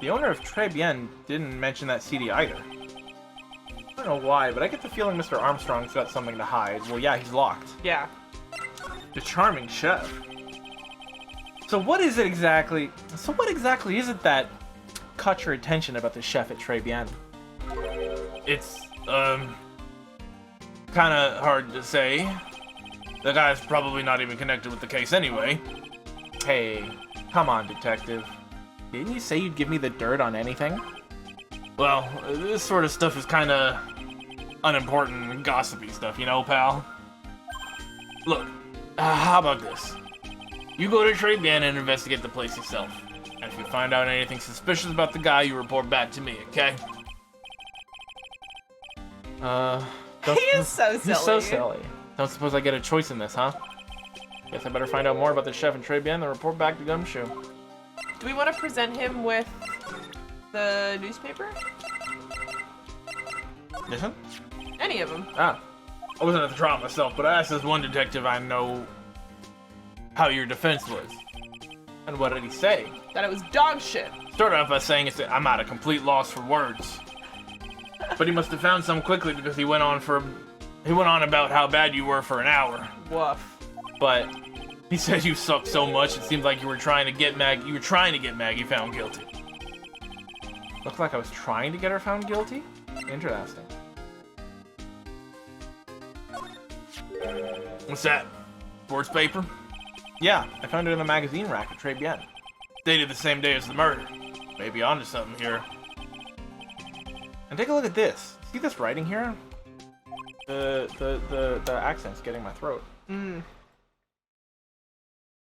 the owner of Pregame didn't mention that CD either. I don't know why, but I get the feeling Mr. Armstrong's got something to hide. Well, yeah, he's locked. Yeah. The charming chef. So what is it exactly? So what exactly is it that caught your attention about the chef at Pregame? It's, kinda hard to say. The guy's probably not even connected with the case anyway. Hey, come on, detective. Didn't you say you'd give me the dirt on anything? Well, this sort of stuff is kinda unimportant and gossipy stuff, you know, pal? Look, how about this? You go to Pregame and investigate the place yourself. And if you find out anything suspicious about the guy, you report back to me, okay? He is so silly. He's so silly. Don't suppose I get a choice in this, huh? Guess I better find out more about the chef in Pregame and report back to Gumshoe. Do we want to present him with the newspaper? This one? Any of them. Ah. I wasn't at the trial myself, but I asked this one detective I know how your defense was. And what did he say? That it was dog shit. Started off by saying I'm at a complete loss for words. But he must have found some quickly because he went on about how bad you were for an hour. Woof. But he said you sucked so much it seemed like you were trying to get Maggey found guilty. Looks like I was trying to get her found guilty? Interesting. What's that? Sports paper? Yeah, I found it in the magazine rack at Pregame. Dated the same day as the murder. Maybe onto something here. And take a look at this. See this writing here? The accent's getting my throat.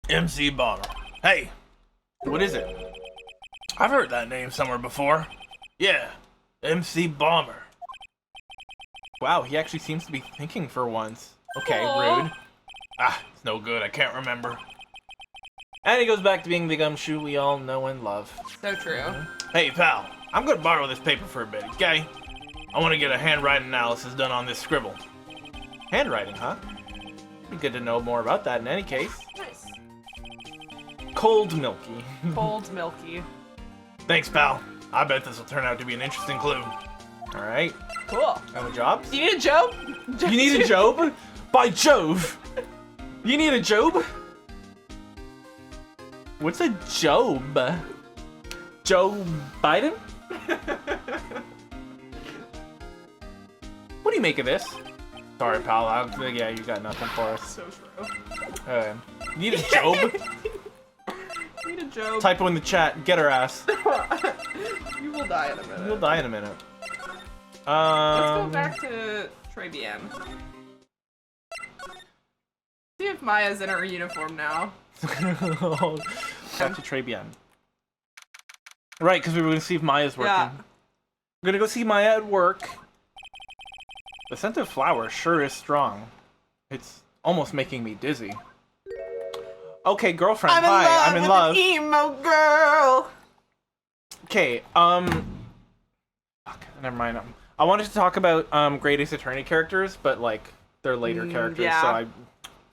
MC Bomber. Hey, What is it? I've heard that name somewhere before. Yeah, MC Bomber. Wow, he actually seems to be thinking for once. Okay, Aw. rude. Ah, it's no good, I can't remember. And he goes back to being the Gumshoe we all know and love. So true. Hey, pal, I'm gonna borrow this paper for a bit, okay? I want to get a handwriting analysis done on this scribble. Handwriting, huh? Be good to know more about that in any case. Nice. Cold milky. Cold milky. Thanks, pal. I bet this will turn out to be an interesting clue. Alright. Cool. Got jobs? Do you need a Job? You need a Job? By Jove! You need a Job? What's a Job? Joe Biden? What do you make of this? Sorry, pal. Yeah, you got nothing for us. So true. You need a Job? Need a Job. Typo in the chat. Get her ass. You will die in a minute. You'll die in a minute. Let's go back to Pregame. See if Maya's in her uniform now. Back to Pregame. Right, because we were going to see if Maya's working. Yeah. We're going to go see Maya at work. The scent of flower sure is strong. It's almost making me dizzy. Okay, girlfriend, hi, I'm in love. With an emo girl. Okay, fuck, never mind. I wanted to talk about Grade Ace Attorney characters, but like they're later characters, yeah. so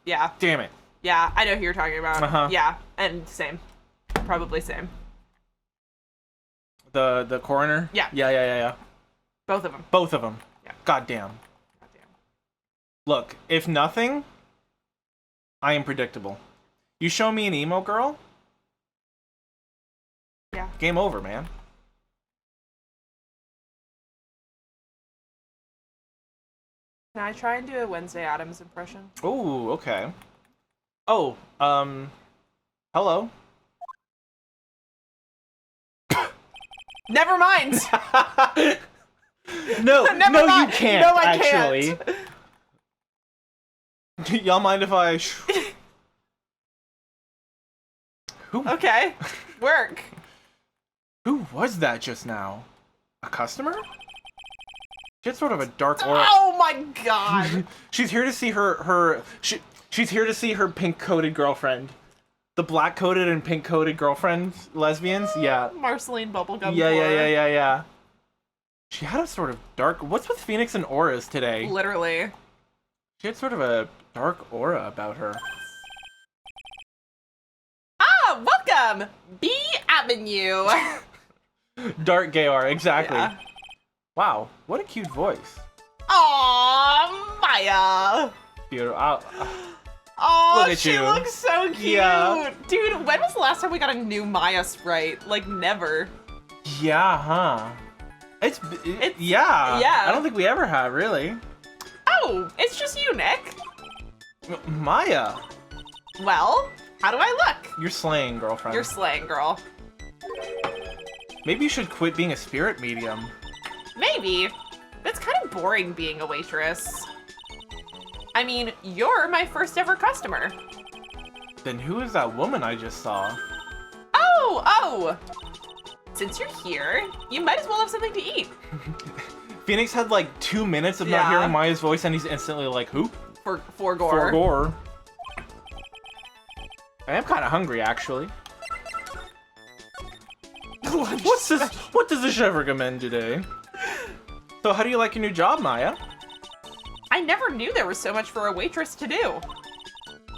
Yeah. damn it. Yeah, I know who you're talking about. Uh-huh. Yeah, and same. Probably same. The coroner? Yeah. Yeah. Both of them. Both of them. Yeah. Goddamn. Goddamn. Look, if nothing, I am predictable. You show me an emo girl? Yeah. Game over, man. Can I try and do a Wednesday Addams impression? Ooh, okay. Oh, hello. Never mind. No, Never no, mind. you can't. No, I actually. Y'all mind if I? Who? Okay. Work. Who was that just now? A customer? She had sort of a dark aura. Oh my god. She's here to see she's here to see her pink-coated girlfriend. The black-coated and pink-coated girlfriend lesbians? Yeah. Marceline Bubblegum. Yeah. She had a sort of dark... What's with Phoenix and auras today? Literally. She had sort of a dark aura about her. Ah, welcome! B Avenue. Dark gay aura, exactly. Yeah. Wow, what a cute voice. Aw, Maya. Beautiful. Oh, Look at she you. looks so cute. Yeah. Dude, when was the last time we got a new Maya sprite? Like, never. Yeah, huh? It's yeah. yeah. I don't think we ever have, really. Oh, it's just you, Nick. Maya, Well, how do I look? you're slaying, girlfriend. You're slaying, girl. Maybe you should quit being a spirit medium. Maybe. It's kind of boring being a waitress. I mean, you're my first ever customer. Then who is that woman I just saw? Oh! Since you're here, you might as well have something to eat. Phoenix had like 2 minutes of not Yeah. hearing Maya's voice, and he's instantly like, "Who?" For gore. Gore. I am kind of hungry, actually. What does the chef recommend today? So, how do you like your new job, Maya? I never knew there was so much for a waitress to do.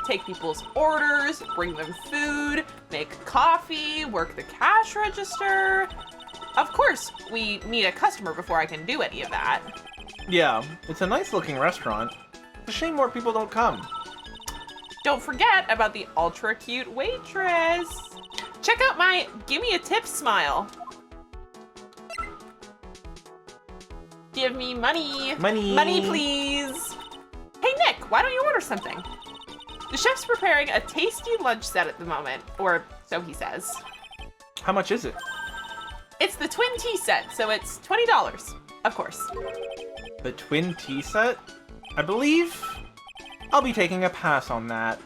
Take people's orders, bring them food, make coffee, work the cash register. Of course, we need a customer before I can do any of that. Yeah, it's a nice-looking restaurant. It's a shame more people don't come. Don't forget about the ultra cute waitress. Check out my gimme a tip smile. Give me money. Money. Money, please. Hey, Nick, why don't you order something? The chef's preparing a tasty lunch set at the moment, or so he says. How much is it? It's the twin tea set, so it's $20, of course. The twin tea set? I believe I'll be taking a pass on that.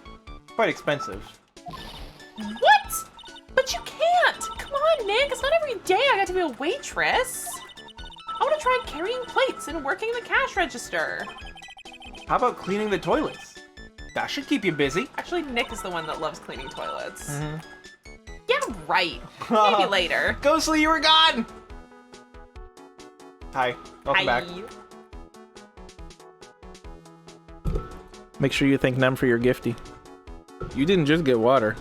Quite expensive. What? But you can't. Come on, Nick. It's not every day I got to be a waitress. I want to try carrying plates and working the cash register. How about cleaning the toilets? That should keep you busy. Actually, Nick is the one that loves cleaning toilets. Mm-hmm. Yeah, right. Maybe later. Ghostly, you were gone! Hi, welcome Hi. back. Make sure you thank Nem for your gifty. You didn't just get water.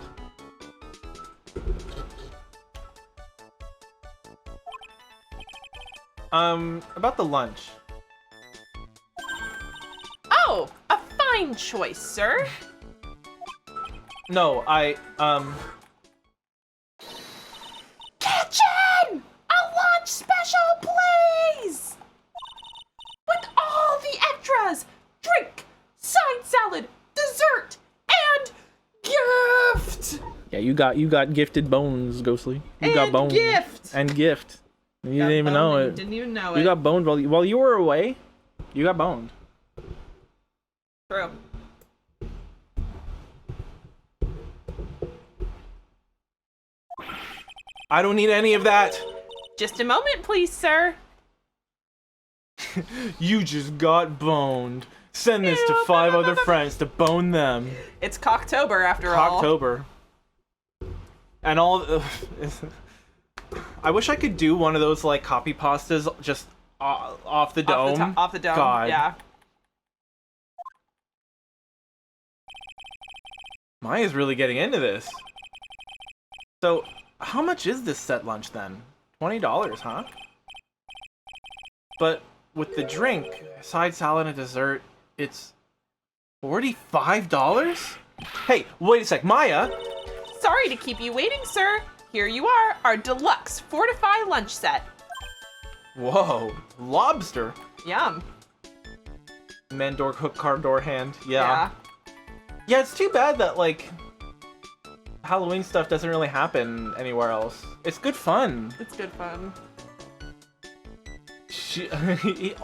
About the lunch. Oh, a fine choice, sir. No, Kitchen! A lunch special, please! With all the extras! Drink, side salad, dessert, and gift! Yeah, you got gifted bones, Ghostly. You got And bones. gift. And gift. You didn't even know it. Didn't even know You it. got boned while you were away. You got boned. True. I don't need any of that. Just a moment, please, sir. You just got boned. Send this to 5 other friends to bone them. It's Cocktober, after all. Cocktober. And all. I wish I could do one of those like copy pastas just off the dome. Off the dome. God. Yeah. Maya's really getting into this. So, how much is this set lunch then? $20, huh? But with the drink, side salad and dessert, it's $45? Hey, wait a sec, Maya. Sorry to keep you waiting, sir. Here you are, our deluxe Fortify lunch set. Whoa, lobster. Yum. Mandork hook card door hand. Yeah. Yeah, it's too bad that, like, Halloween stuff doesn't really happen anywhere else. It's good fun. It's good fun. He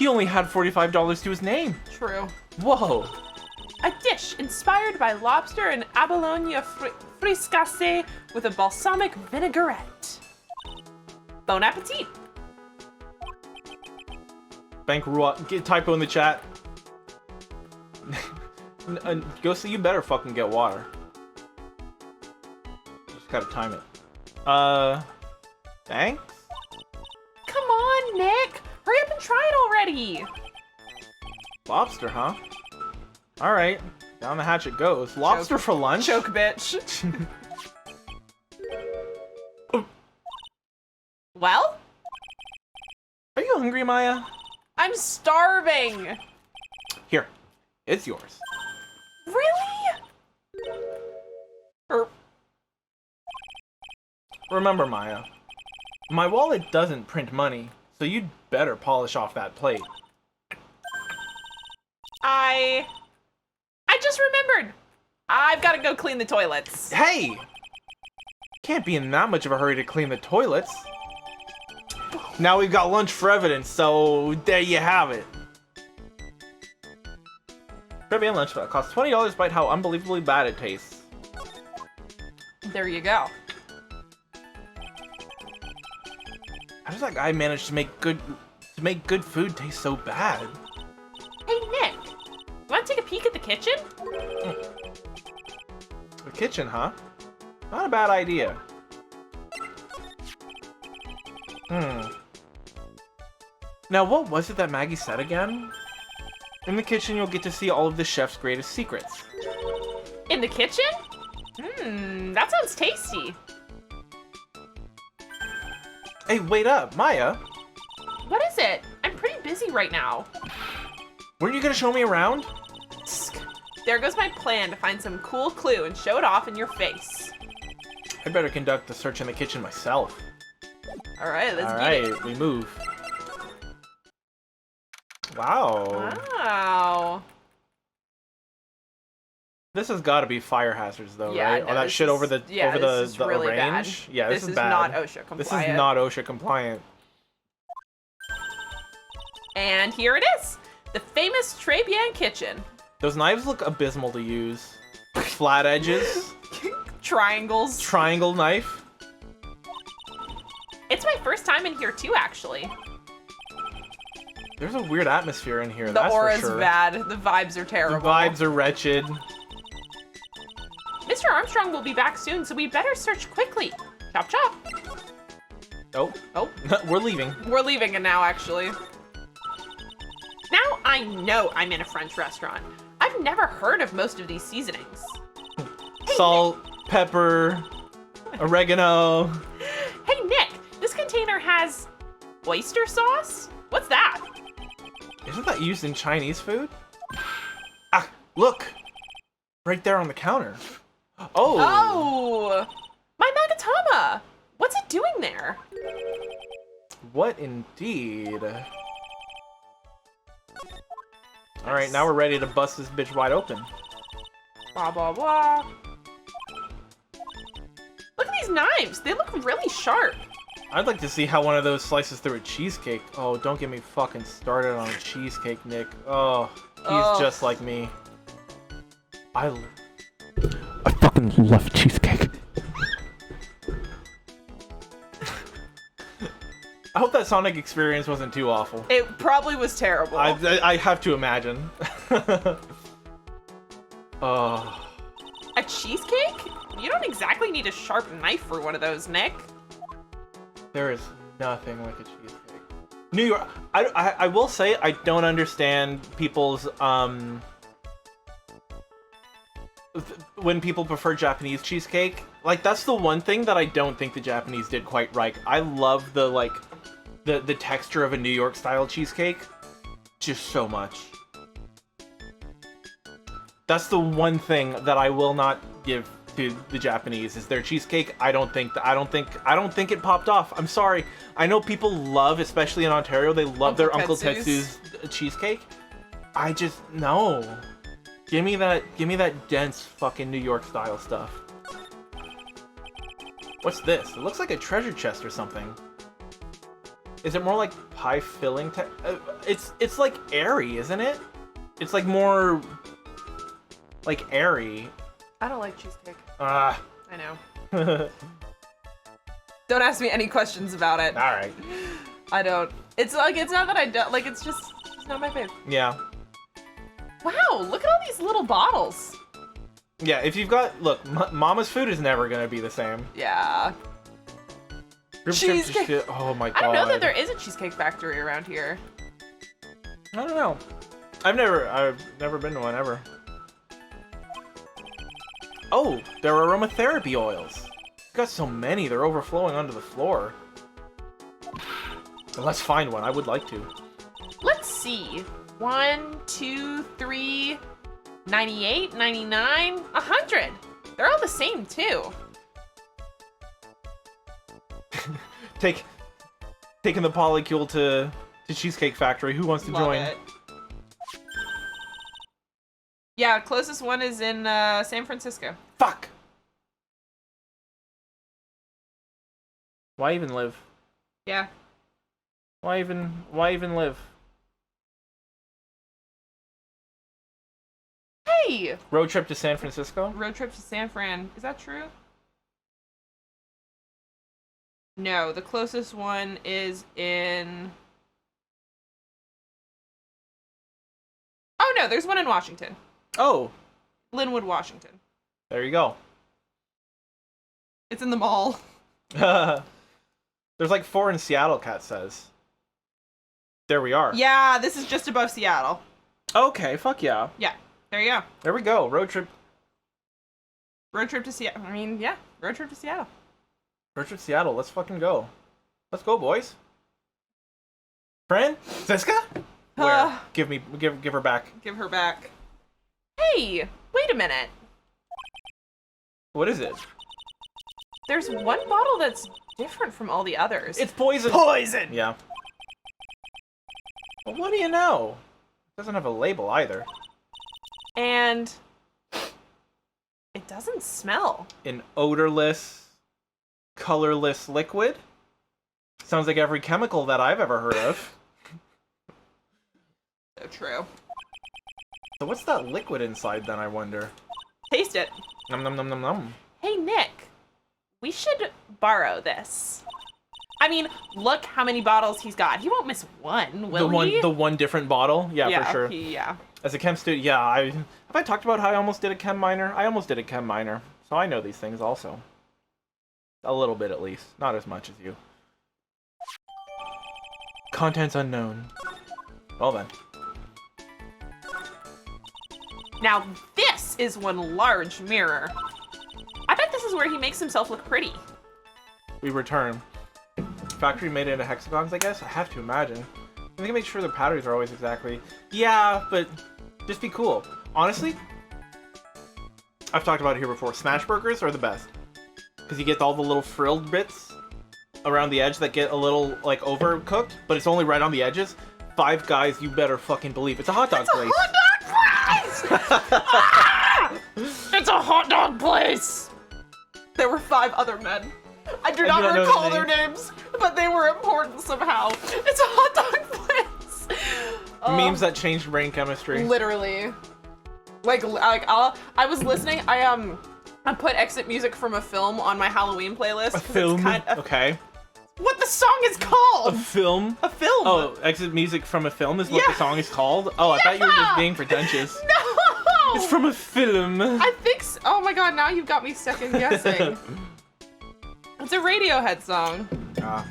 only had $45 to his name. True. Whoa. A dish inspired by lobster and abalone fricassee with a balsamic vinaigrette. Bon appetit. Bank get typo in the chat. Ghosty, you better fucking get water. Just gotta time it. Thanks? Come on, Nick. Hurry up and try it already. Lobster, huh? Alright. Down the hatch it goes. Lobster for lunch? Choke, bitch. Well? Are you hungry, Maya? I'm starving. Here. It's yours. Really? Remember, Maya. My wallet doesn't print money, so you'd better polish off that plate. I just remembered. I've got to go clean the toilets. Hey! Can't be in that much of a hurry to clean the toilets. Now we've got lunch for evidence, so there you have it. Pregame lunch costs $20 despite how unbelievably bad it tastes. There you go. How does that guy manage to make good food taste so bad? Hey, Nick. Want to take a peek at the kitchen? The kitchen, huh? Not a bad idea. Now, what was it that Maggey said again? In the kitchen, you'll get to see all of the chef's greatest secrets. In the kitchen? That sounds tasty. Hey, wait up, Maya. What is it? I'm pretty busy right now. Weren't you gonna show me around? There goes my plan to find some cool clue and show it off in your face. I better conduct the search in the kitchen myself. All right, let's All get it. right, we move. Wow. Wow. This has got to be fire hazards, though, Yeah, right? no, All that this shit is- over the yeah, this is really range. bad. Yeah, this is bad. not OSHA compliant. This is not OSHA compliant. And here it is, the famous Pregame kitchen. Those knives look abysmal to use. Flat edges, Triangles. triangle knife. It's my first time in here too, actually. There's a weird atmosphere in here. The that's aura's for sure. bad. The vibes are The terrible. vibes are wretched. Mr. Armstrong will be back soon, so we better search quickly. Chop chop. Oh, Oh, we're leaving. we're leaving it now, actually. Now I know I'm in a French restaurant. I've never heard of most of these seasonings. Salt, pepper, oregano. Hey, Nick, this container has oyster sauce? What's that? Isn't that used in Chinese food? Ah, look! Right there on the counter. Oh! Oh, my Magatama. What's it doing there? What indeed? Alright, now we're ready to bust this bitch wide open. Blah, blah, blah. Look at these knives. They look really sharp. I'd like to see how one of those slices through a cheesecake. Oh, don't get me fucking started on a cheesecake, Nick. Oh, he's just like me. I fucking love cheesecake. I hope that Sonic experience wasn't too awful. It probably was terrible. I have to imagine. Oh. A cheesecake? You don't exactly need a sharp knife for one of those, Nick. There is nothing like a cheesecake. New York. I will say I don't understand people's when people prefer Japanese cheesecake. Like, that's the one thing that I don't think the Japanese did quite right. I love the like the texture of a New York style cheesecake, just so much. That's the one thing that I will not give to the Japanese is their cheesecake. I don't think it popped off. I'm sorry. I know people love, especially in Ontario, they love their Uncle Tetsu's cheesecake. I just no. Give me that dense fucking New York style stuff. What's this? It looks like a treasure chest or something. Is it more like pie filling? It's like airy, isn't it? It's like more like airy. I don't like cheesecake. Ah. I know. Don't ask me any questions about it. All right. I don't. It's like, it's not that I don't, like, it's just not my favorite. Yeah. Wow, look at all these little bottles. Yeah, if you've got, look, Mama's food is never gonna be the same. Yeah. Cheesecake. Oh my god. I don't know that there is a cheesecake factory around here. I don't know. I've never been to one ever. Oh, they're aromatherapy oils. Got so many, they're overflowing onto the floor. Let's find one. I would like to. Let's see. 1, 2, 3, 98, 99, 100. They're all the same too. Taking the polycule to Cheesecake Factory. Who wants to Love join? it. Yeah, closest one is in San Francisco. Fuck. Why even live? Yeah. Why even live? Hey! Road trip to San Francisco? Road trip to San Fran. Is that true? No, the closest one is in... Oh no, there's one in Washington. Oh. Linwood, Washington. There you go. It's in the mall. There's like 4 in Seattle, Kat says. There we are. Yeah, this is just above Seattle. Okay, fuck yeah. Yeah, there you go. There we go. Road trip. Road trip to Seattle. I mean, yeah, road trip to Seattle. Road trip to Seattle. Let's fucking go. Let's go, boys. Francisca? Where? Give her back. Give her back. Hey, wait a minute. What is it? There's one bottle that's different from all the others. It's poison. Poison! Yeah. Well, what do you know? It doesn't have a label either. And it doesn't smell. An odorless, colorless liquid? Sounds like every chemical that I've ever heard of. So true. So what's that liquid inside then, I wonder? Taste it. Nom nom nom nom nom. Hey, Nick. We should borrow this. I mean, look how many bottles he's got. He won't miss one, will he? The one different bottle? Yeah, for sure. Yeah. As a chem student, yeah, have I talked about how I almost did a chem minor? I almost did a chem minor, so I know these things also. A little bit at least, not as much as you. Contents unknown. Well then. Now this is one large mirror. I bet this is where he makes himself look pretty. We return. Factory made it into hexagons, I guess? I have to imagine. They can make sure the patterns are always exactly... Yeah, but just be cool. Honestly, I've talked about it here before. Smash burgers are the best. Because you get all the little frilled bits around the edge that get a little, like, overcooked, but it's only right on the edges. Five Guys, you better fucking believe. It's a hot dog place. It's a hot dog place! Ah! It's a hot dog place! There were 5 other men. I do not recall their names, but they were important somehow. It's a hot dog place! Memes that changed brain chemistry. Literally. I was listening, I put exit music from a film on my Halloween playlist. A film? Okay. What the song is called! A film? A film! Oh, exit music from a film is what the song is called? Oh, I thought you were just being pretentious. No! It's from a film. I think so. Oh my god, now you've got me second guessing. It's a Radiohead song. Ah.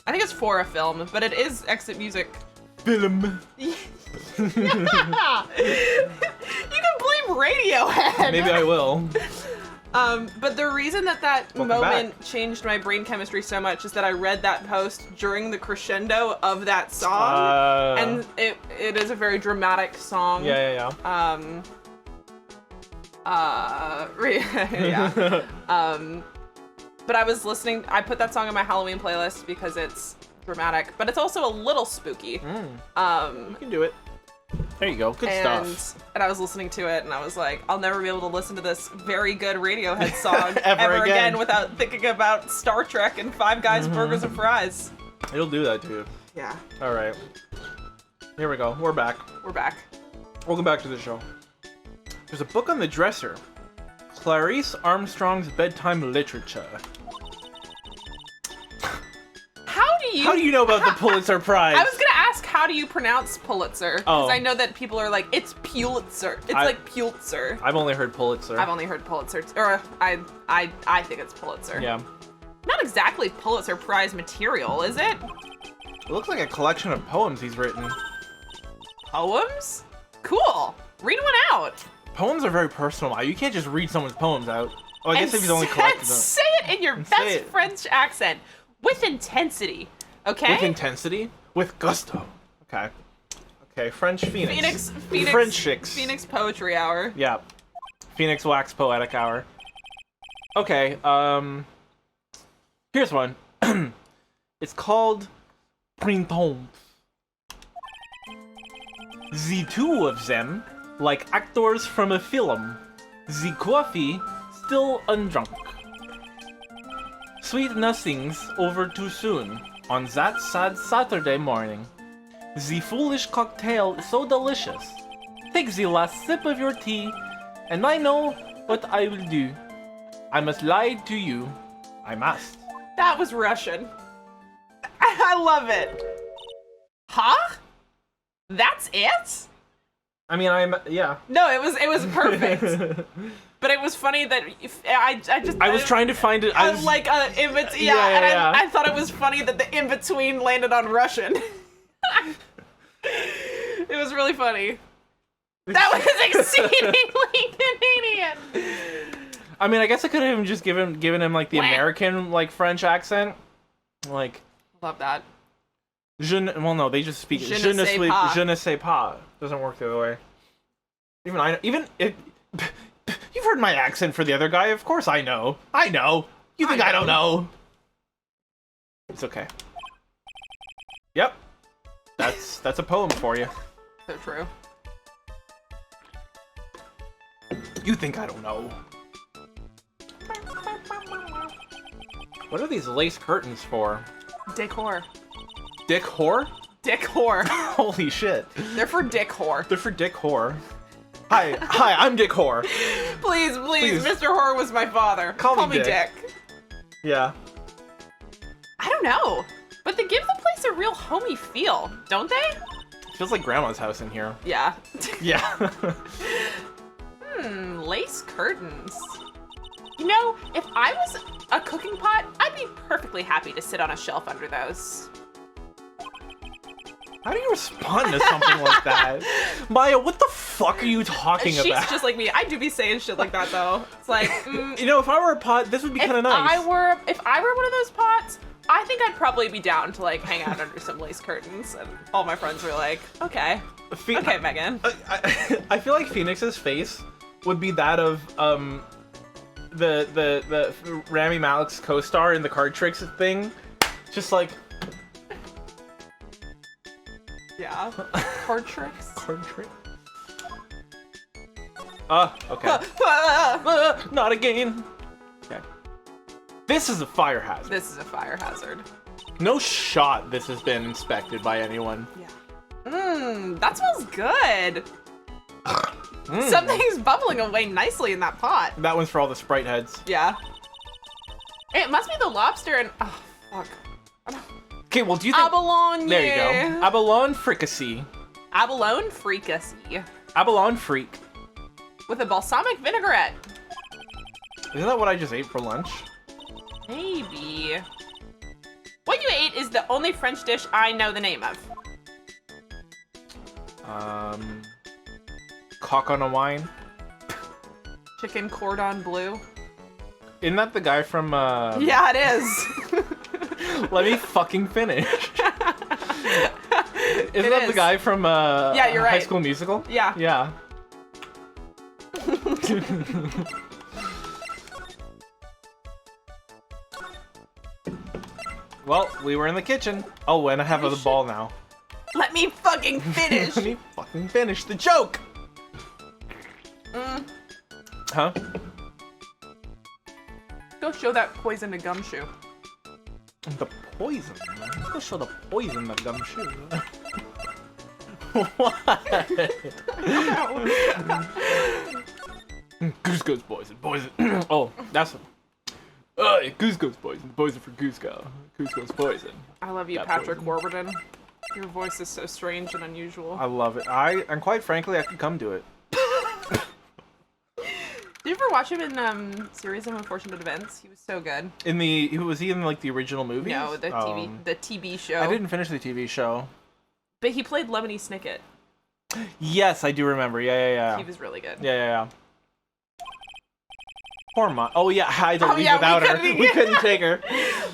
I think it's for a film, but it is exit music. Film. Yeah. You can blame Radiohead. Maybe I will. But the reason that Welcome moment back. changed my brain chemistry so much is that I read that post during the crescendo of that song, and it is a very dramatic song. Yeah. Yeah. But I was listening. I put that song on my Halloween playlist because it's dramatic, but it's also a little spooky. You can do it. There you go. Good stuff. And I was listening to it, and I was like, I'll never be able to listen to this very good Radiohead song Ever again without thinking about Star Trek and Five Guys Burgers and Fries. It'll do that to you. Yeah. All right. Here we go. We're back. We're back. Welcome back to the show. There's a book on the dresser. Clarice Armstrong's Bedtime Literature. How do you know about the Pulitzer Prize? I was gonna ask, how do you pronounce Pulitzer? Because Oh. I know that people are like, it's Pulitzer. It's like Pulitzer. I've only heard Pulitzer. I've only heard Pulitzer, or I think it's Pulitzer. Yeah. Not exactly Pulitzer Prize material, is it? It looks like a collection of poems he's written. Poems? Cool. Read one out. Poems are very personal. You can't just read someone's poems out. Oh, I guess if he's only and collected them. say it in your say best it. French accent. With intensity. Okay? With intensity? With gusto. Okay. Okay, French Phoenix. Phoenix. French chicks. Phoenix Poetry Hour. Yeah. Phoenix Wax Poetic Hour. Okay, here's one. It's called Printemps. The two of them, like actors from a film, the coffee still undrunk. Sweet nothings over too soon on that sad Saturday morning. The foolish cocktail is so delicious. Take the last sip of your tea, and I know what I will do. I must lie to you. I must. That was Russian. I love it. Huh? That's it? I mean, yeah. No, it was perfect. But it was funny that I was trying to find it. I was like in between. Yeah, Yeah, and yeah. I thought it was funny that the in between landed on Russian. It was really funny. That was exceedingly Canadian. I mean, I guess I could have just given him like the American like French accent, like. Love that. Well, no, they just speak. Je ne sais pas. Je ne sais pas. Doesn't work the other way. You've heard my accent for the other guy. Of course I know. I know. You think I don't know? It's okay. Yep. That's a poem for you. So true. You think I don't know? What are these lace curtains for? Decor. Dick whore? Dick whore. Holy shit. They're for dick whore. They're for Dick whore. Hi, I'm Dick whore. Please, Please. Mr. Whore was my father. Call me Dick. Dick. Yeah. I don't know, but they give the place a real homey feel, don't they? Feels like grandma's house in here. Yeah. Yeah. Lace curtains. You know, if I was a cooking pot, I'd be perfectly happy to sit on a shelf under those. How do you respond to something like that? Maya, what the fuck are you talking She's about? just like me. I do be saying shit like that though. It's like, You know, if I were a pot, this would be kind of nice. If I were one of those pots, I think I'd probably be down to like hang out under some lace curtains, and all my friends were like, okay, okay, Megan. I feel like Phoenix's face would be that of the Rami Malek's co-star in the Card Tricks thing, just like. Yeah. Card tricks. Card trick. Okay. Not again. Okay. This is a fire hazard. This is a fire hazard. No shot this has been inspected by anyone. Yeah. That smells good. Something's bubbling away nicely in that pot. That one's for all the Sprite heads. Yeah. It must be the lobster and oh fuck. Okay, well, do you think... Abalone. There you go. Abalone fricassee. Abalone fricassee. Abalone freak. With a balsamic vinaigrette. Isn't that what I just ate for lunch? Maybe. What you ate is the only French dish I know the name of. Cock on a wine. Chicken cordon bleu. Isn't that the guy from, Yeah, it is. Let me fucking finish. Isn't It that is. the guy from, Yeah, you're High right. School Musical? Yeah. Yeah. Well, we were in the kitchen. Oh, and I have the ball now. Let me fucking finish. Let me fucking finish the joke! Huh? Go show that poison to Gumshoe. The poison? Let's go show the poison the gumshoe. What? Goose goes poison. Poison. Oh, that's... Goose goes poison. Poison for Goose go. Goose goes poison. I love you, That Patrick poison. Warburton. Your voice is so strange and unusual. I love it. And quite frankly, I could come to it. Did you ever watch him in Series of Unfortunate Events? He was so good. Was he in like the original movie? No, the TV show. I didn't finish the TV show. But he played Lemony Snicket. Yes, I do remember. Yeah. He was really good. Yeah. Poor Mom. Oh yeah, I had to leave yeah, without her. We couldn't take her.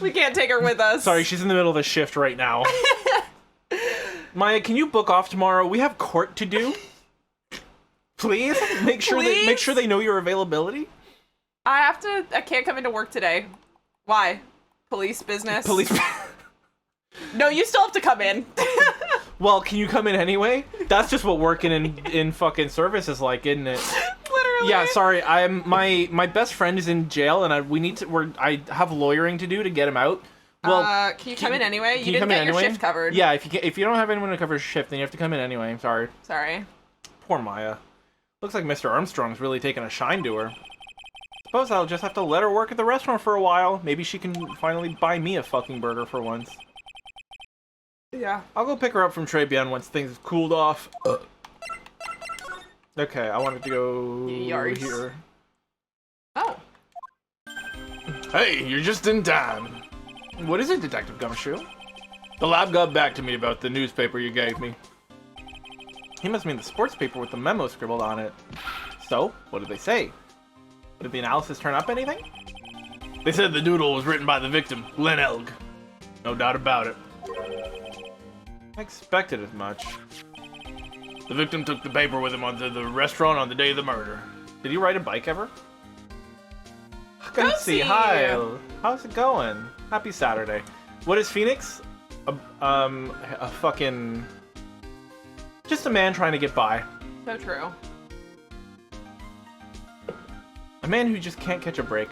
We can't take her with us. Sorry, she's in the middle of a shift right now. Maya, can you book off tomorrow? We have court to do. Please make sure they know your availability. I can't come into work today. Why? Police business. Police. No, you still have to come in. Well, can you come in anyway? That's just what working in fucking service is like, isn't it? Literally. Yeah, sorry. My best friend is in jail, and I have lawyering to do to get him out. Well, can you come in anyway? Can You you didn't come in get your anyway? shift covered. Yeah, if you don't have anyone to cover your shift, then you have to come in anyway. I'm sorry. Sorry. Poor Maya. Looks like Mr. Armstrong's really taking a shine to her. Suppose I'll just have to let her work at the restaurant for a while. Maybe she can finally buy me a fucking burger for once. Yeah. I'll go pick her up from Trebian once things have cooled off. Okay, I wanted to go Yards. here. Oh. Hey, you're just in time. What is it, Detective Gumshoe? The lab got back to me about the newspaper you gave me. He must mean the sports paper with the memo scribbled on it. So, what did they say? Did the analysis turn up anything? They said the doodle was written by the victim, Len Elg. No doubt about it. I expected as much. The victim took the paper with him onto the restaurant on the day of the murder. Did he ride a bike ever? Goofsy! Hi. How's it going? Happy Saturday. What is Phoenix? A fucking... Just a man trying to get by. So true. A man who just can't catch a break.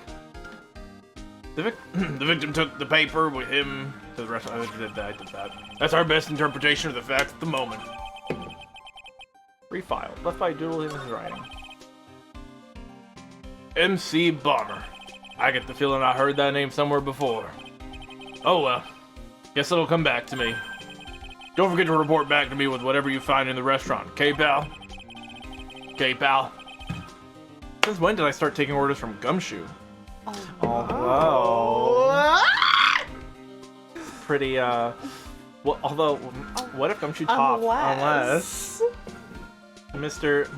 The victim took the paper with him to the restaurant. I did that. That's our best interpretation of the facts at the moment. Refiled. Left by doodle in his writing. MC Bomber. I get the feeling I heard that name somewhere before. Oh well. Guess it'll come back to me. Don't forget to report back to me with whatever you find in the restaurant. Okay, pal? Okay, pal? Since when did I start taking orders from Gumshoe? Although... Pretty, well, although, what if Gumshoe top? Unless... Mr.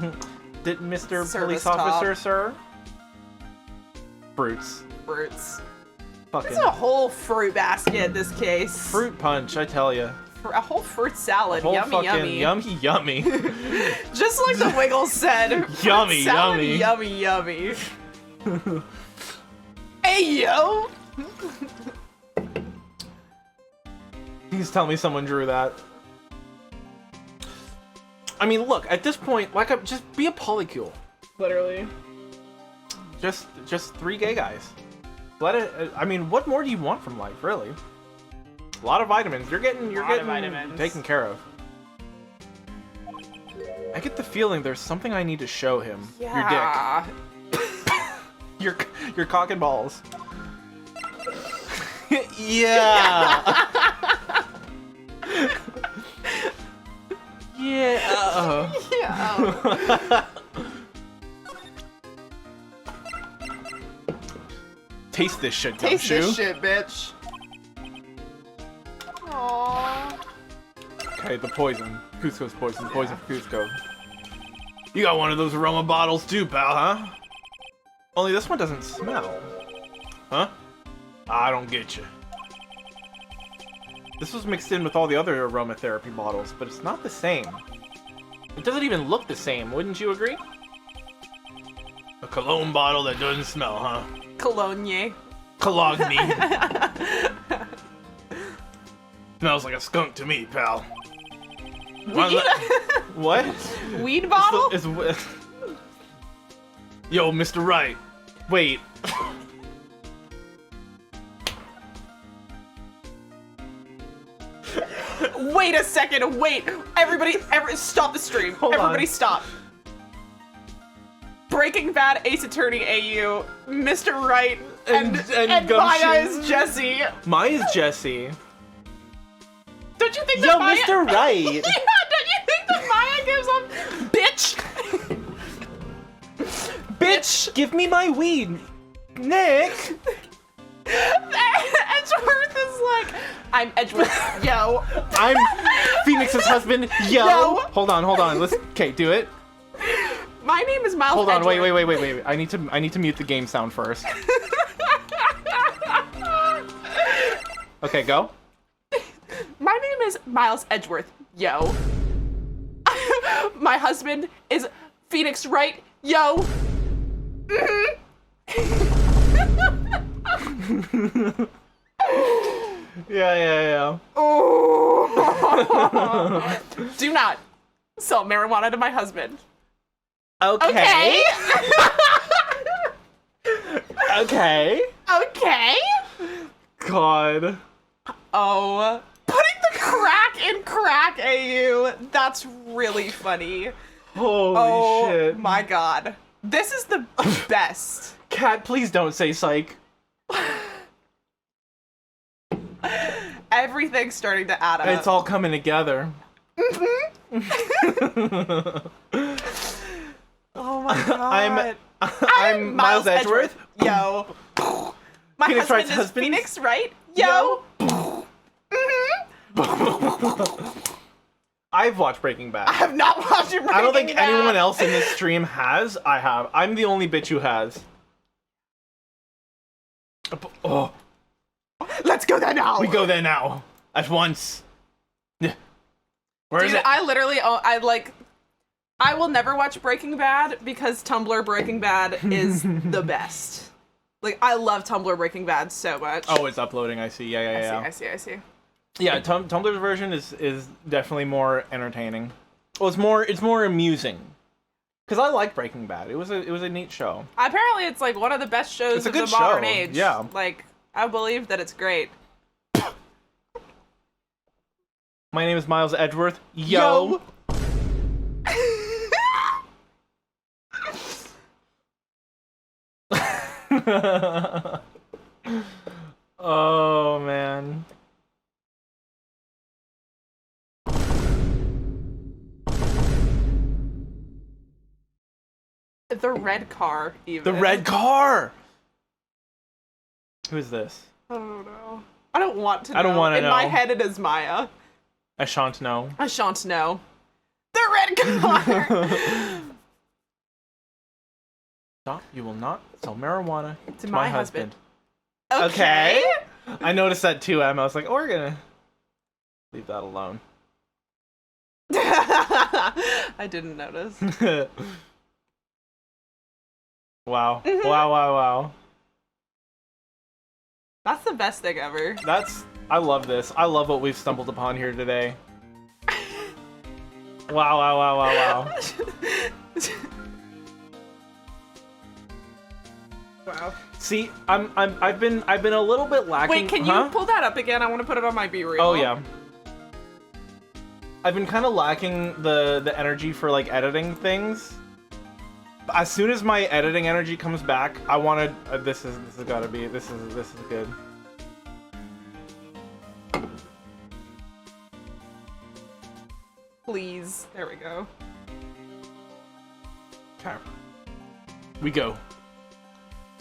Police Service Officer, top. sir? Fruits. Fruits. Fucking... It's a whole fruit basket in this case. Fruit punch, I tell ya. A whole fruit salad. Whole Yummy, fucking yummy. yummy. Just like the Wiggles said. fruit Yummy, salad, yummy. Yummy. Hey, yo! Please tell me someone drew that. I mean, look, at this point, just be a polycule. Literally. Just 3 gay guys. Let it. I mean, what more do you want from life, really? A lot of vitamins. You're getting vitamins. taken care of. I get the feeling there's something I need to show him. Yeah. Your dick. Your cock and balls. Yeah. Yeah. Yeah. Taste this shit, Taste Gumshoe. this shit, bitch. Aww. Okay, the poison. Cusco's poison. Poison for Cusco. You got one of those aroma bottles too, pal, huh? Only this one doesn't smell. Huh? I don't get you. This was mixed in with all the other aromatherapy bottles, but it's not the same. It doesn't even look the same, wouldn't you agree? A cologne bottle that doesn't smell, huh? Cologne. Cologne. Smells like a skunk to me, pal. What? Weed bottle? Yo, Mr. Wright. Wait. Wait a second, wait. Everybody, stop the stream. Hold Everybody on. stop. Breaking Bad Ace Attorney AU, Mr. Wright, and Gumshoe. Maya is Jesse. Maya's Jesse. Don't you think Yo, that Maya... Mr. Wright. Yeah, don't you think that Maya gives him... Bitch! Bitch, give me my weed. Nick. Edgeworth is like, I'm Edgeworth, yo. I'm Phoenix's husband. Yo. Yo. Hold on. Let's. Okay, do it. My name is Miles Hold on. Edgeworth. Wait. I need to mute the game sound first. Okay, go. My name is Miles Edgeworth, yo. My husband is Phoenix Wright, yo. Yeah. Oh. Do not sell marijuana to my husband. Okay. Okay. Okay. God. Oh. Putting the crack in crack AU. That's really funny. Holy shit. My god. This is the best. Cat, please don't say psych. Everything's starting to add up. It's all coming together. Oh my god. I'm Miles Edgeworth. Yo. My Phoenix Wright's husband is husband. Phoenix Wright. Yo. I've watched Breaking Bad. I have not watched it. I don't think anyone else in this stream has. I have. I'm the only bitch who has. Oh, Let's go there now. we go there now. At once. Yeah. Where is Dude, it? I literally, I will never watch Breaking Bad because Tumblr Breaking Bad is the best. Like, I love Tumblr Breaking Bad so much. Oh, it's uploading. I see. Yeah. I see. Yeah, Tumblr's version is definitely more entertaining. Well, it's more amusing. Cause I like Breaking Bad. It was a neat show. Apparently, it's like one of the best shows It's a of the good modern show, age. yeah. Like, I believe that it's great. My name is Miles Edgeworth. Yo. Oh man. The red car, even. The red car. Who is this? I don't know. I don't want to know. I don't want to know. In my head, it is Maya. I shan't know. I shan't know. The red car! Stop. You will not sell marijuana To my husband. Okay. I noticed that too, Em. I was like, oh, we're gonna leave that alone. I didn't notice. Wow. Wow. That's the best thing ever. I love this. I love what we've stumbled upon here today. Wow. Wow. See, I've been a little bit lacking. Wait, can you pull that up again? I want to put it on my B-reel. Oh yeah. I've been kind of lacking the energy for like editing things. As soon as my editing energy comes back, I want to. This has gotta be. This is good. Please. There we go. Okay. We go.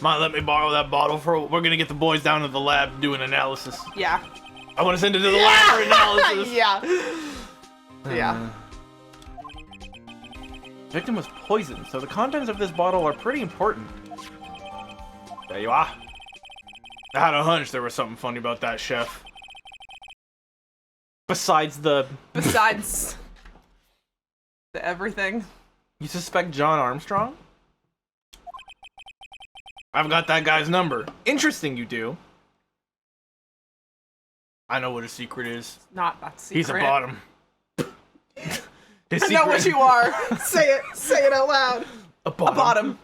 Might let me borrow that bottle for. We're gonna get the boys down to the lab to do an analysis. Yeah. I want to send it to the lab for analysis. Yeah. Victim was poisoned, so the contents of this bottle are pretty important. There you are. I had a hunch there was something funny about that, Chef. Besides the everything. You suspect John Armstrong? I've got that guy's number. Interesting, you do. I know what his secret is. Not that secret. He's a bottom. His I know what you are. Say it. Say it out loud. A bottom. A bottom.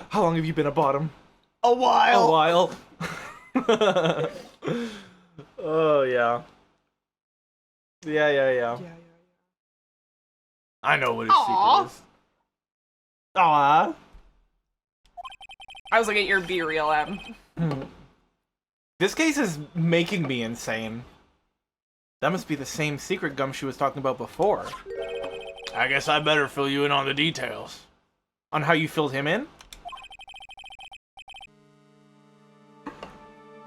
How long have you been a bottom? A while. A while. Oh, yeah. Yeah. I know what his Aw. secret is. Aww. I was like, at your B real M. This case is making me insane. That must be the same secret Gumshoe was talking about before. I guess I better fill you in on the details. On how you filled him in?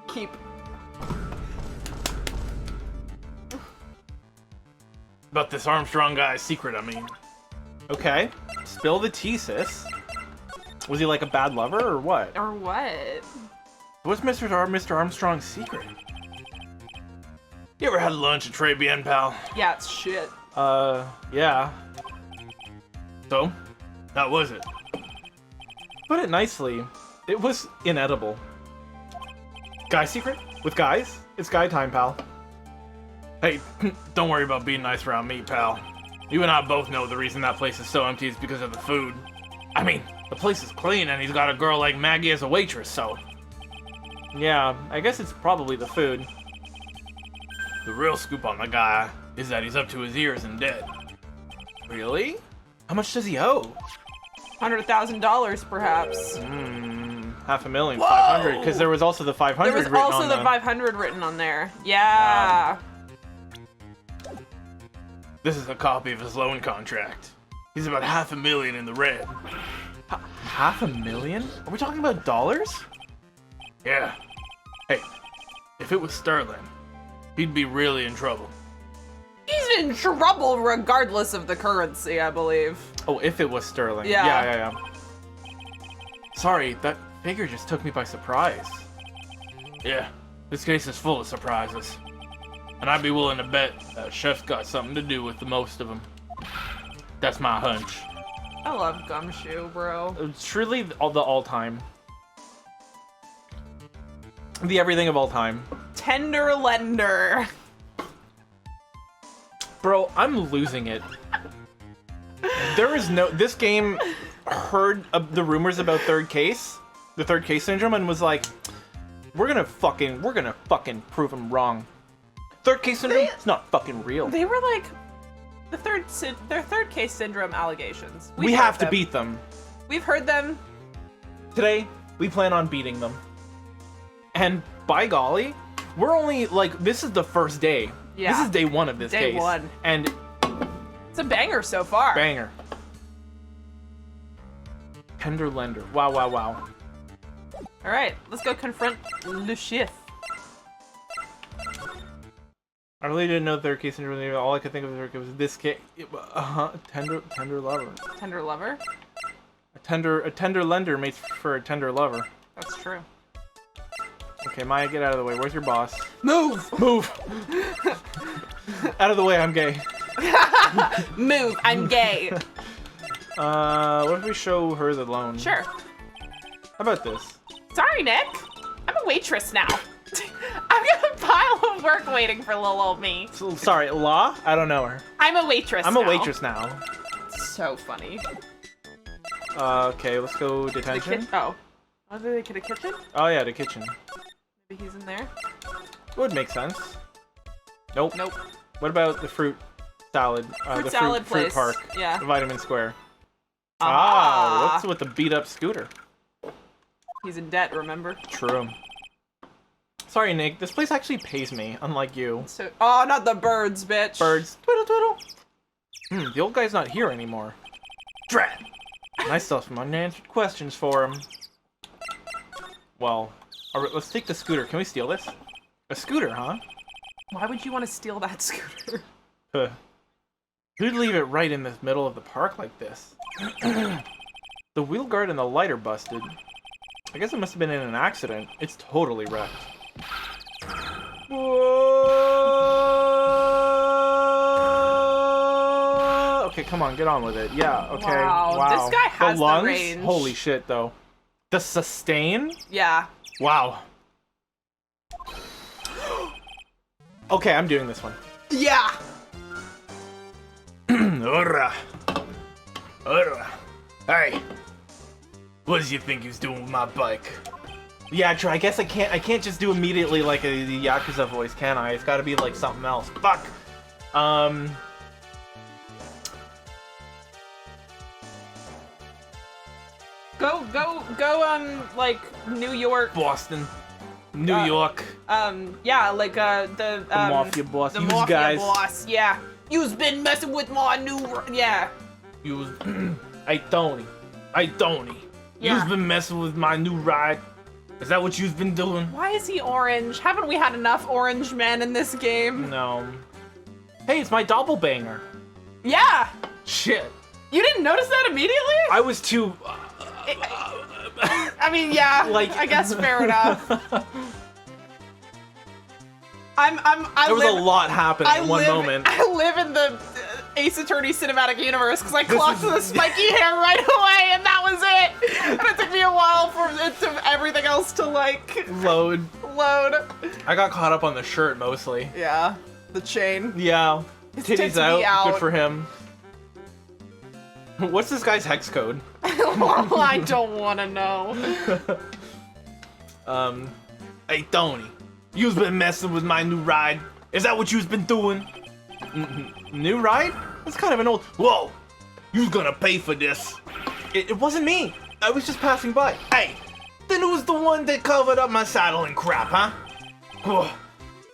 Keep. About this Armstrong guy's secret, I mean. Okay. Spill the tea, sis. Was he like a bad lover or what? Or what? What's Mr. Armstrong's secret? You ever had lunch at Trey Bien, pal? Yeah, it's shit. Yeah. So? How was it? Put it nicely. It was inedible. Guy secret? With guys? It's guy time, pal. Hey, don't worry about being nice around me, pal. You and I both know the reason that place is so empty is because of the food. I mean, the place is clean and he's got a girl like Maggey as a waitress, so... Yeah, I guess it's probably the food. The real scoop on the guy is that he's up to his ears in debt. Really? How much does he owe? $100,000, perhaps. $500,000, Whoa! 500, because there was also the 500 There was written also on the 500 written on there. Yeah. This is a copy of his loan contract. He's about $500,000 in the red. $500,000? Are we talking about dollars? Yeah. Hey, if it was sterling, he'd be really in trouble. He's in trouble regardless of the currency, I believe. Oh, if it was sterling. Yeah. Yeah. Sorry, that figure just took me by surprise. Yeah, this case is full of surprises. And I'd be willing to bet that Chef's got something to do with the most of them. That's my hunch. I love Gumshoe, bro. It's truly the all-time. The everything of all time. Tender lender. Bro, I'm losing it. There is no... This game heard the rumors about the third case syndrome, and was like, we're gonna fucking prove him wrong. Third case syndrome? It's not fucking real. They were like their third case syndrome allegations. We have to beat them. We've heard them. Today, we plan on beating them. And by golly, we're only like, this is the first day. Yeah. This is day one of this case. Day one. And It's a banger so far. banger. Tender lender. Wow. All right, let's go confront Le Chief. I really didn't know third case syndrome. All I could think of was this case. Tender lover. Tender lover? A tender lender makes for a tender lover. That's true. Okay, Maya, get out of the way. Where's your boss? Move! Out of the way, I'm gay. Move, I'm gay. What if we show her the loan? Sure. How about this? Sorry, Nick. I'm a waitress now. I've got a pile of work waiting for little old me. So, sorry, Law? I don't know her. I'm a waitress I'm now. a waitress now. So funny. Okay, let's go detention. Oh, did they get a kitchen? Oh yeah, the kitchen. Maybe he's in there? Would make sense. Nope. Nope. What about the fruit salad? Fruit The salad fruit place. park. Yeah. The Vitamin Square. Ah. What's with the beat up scooter? He's in debt, remember? True. Sorry, Nick. This place actually pays me, unlike you. So, oh, not the birds, bitch. Birds. Twiddle twiddle. The old guy's not here anymore. Drat. I still have some unanswered questions for him. Well, alright, let's take the scooter. Can we steal this? A scooter, huh? Why would you want to steal that scooter? Huh. Who'd leave it right in the middle of the park like this? The wheel guard and the light are busted. I guess it must have been in an accident. It's totally wrecked. Okay, come on, get on with it. Yeah, okay. Wow, this guy has the lungs? range. Holy shit, though. The sustain? Yeah. Wow. Okay, I'm doing this one. Yeah. Ora. Hey. What does you think he's doing with my bike? Yeah, true. I guess I can't just do immediately like a Yakuza voice, can I? It's gotta be like something else. Fuck. Go, like, New York. Boston. New York. Yeah, like, the mafia boss. The Yous mafia guys. boss, yeah. You've been messing with my yeah. You was... Hey, Tony. Yeah. You've been messing with my new ride. Is that what you've been doing? Why is he orange? Haven't we had enough orange men in this game? No. Hey, it's my doppelbanger. Yeah! Shit. You didn't notice that immediately? I was too... I mean, yeah, like, I guess fair enough. There was a lot happening in one moment. I live in the Ace Attorney cinematic universe because I clocked the spiky hair right away, and that was it. And it took me a while for it to everything else to like Load. I got caught up on the shirt mostly. Yeah, the chain. Yeah. His Titties tits out. be out. Good for him. What's this guy's hex code? I don't want to know. Hey, Tony. You've been messing with my new ride. Is that what you've been doing? New ride? That's kind of an old... Whoa! You's gonna pay for this. It wasn't me. I was just passing by. Hey, then who's the one that covered up my saddle and crap, huh? Whoa.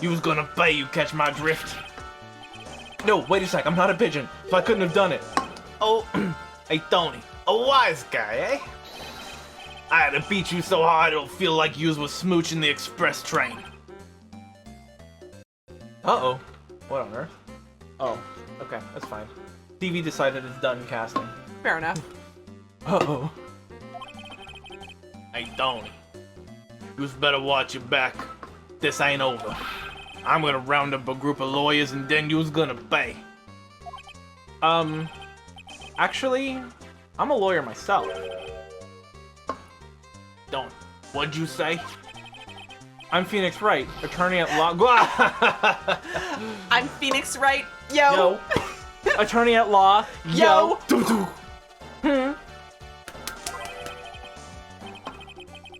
You was gonna pay, you catch my drift. No, wait a sec. I'm not a pigeon, so I couldn't have done it. Oh, hey, Tony. A wise guy, eh? I had to beat you so hard it'll feel like yous was smooching the express train. Uh-oh. What on earth? Oh, okay, that's fine. TV decided it's done casting. Fair enough. Uh-oh. Hey, Tony. Yous better watch your back. This ain't over. I'm gonna round up a group of lawyers and then yous gonna pay. Actually, I'm a lawyer myself. Don't. What'd you say? I'm Phoenix Wright, attorney at law. I'm Phoenix Wright. Yo. Attorney at law. Yo.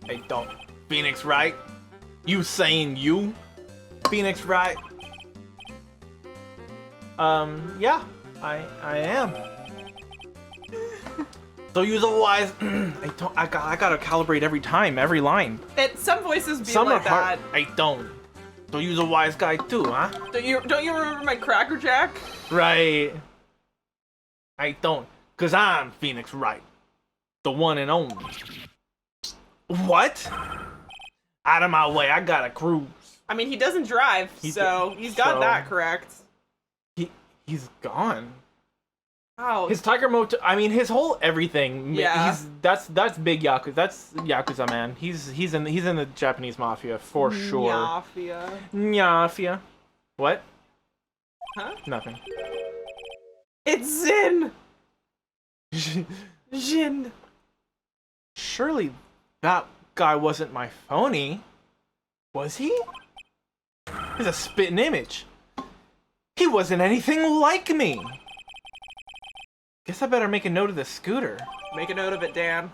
Hey, don't. Phoenix Wright? You saying you? Phoenix Wright. Yeah, I am. So you's a wise. I gotta calibrate every time, every line. Some voices be Some like are hard. that. Hey, don't. So you's a wise guy too, huh? Don't you remember my Cracker Jack? Right. I don't. Cause I'm Phoenix Wright. The one and only. What? Out of my way, I got a cruise. I mean, he doesn't drive, so he's got that correct. He's gone. Oh. His Tiger Moto, I mean, his whole everything. Yeah. That's big Yakuza. That's Yakuza, man. He's in the Japanese mafia for sure. Mafia. Mafia. What? Huh? Nothing. It's Zin. Jin. Surely that guy wasn't my phony. Was he? He's a spitting image. He wasn't anything like me. Guess I better make a note of the scooter. Make a note of it, Dan.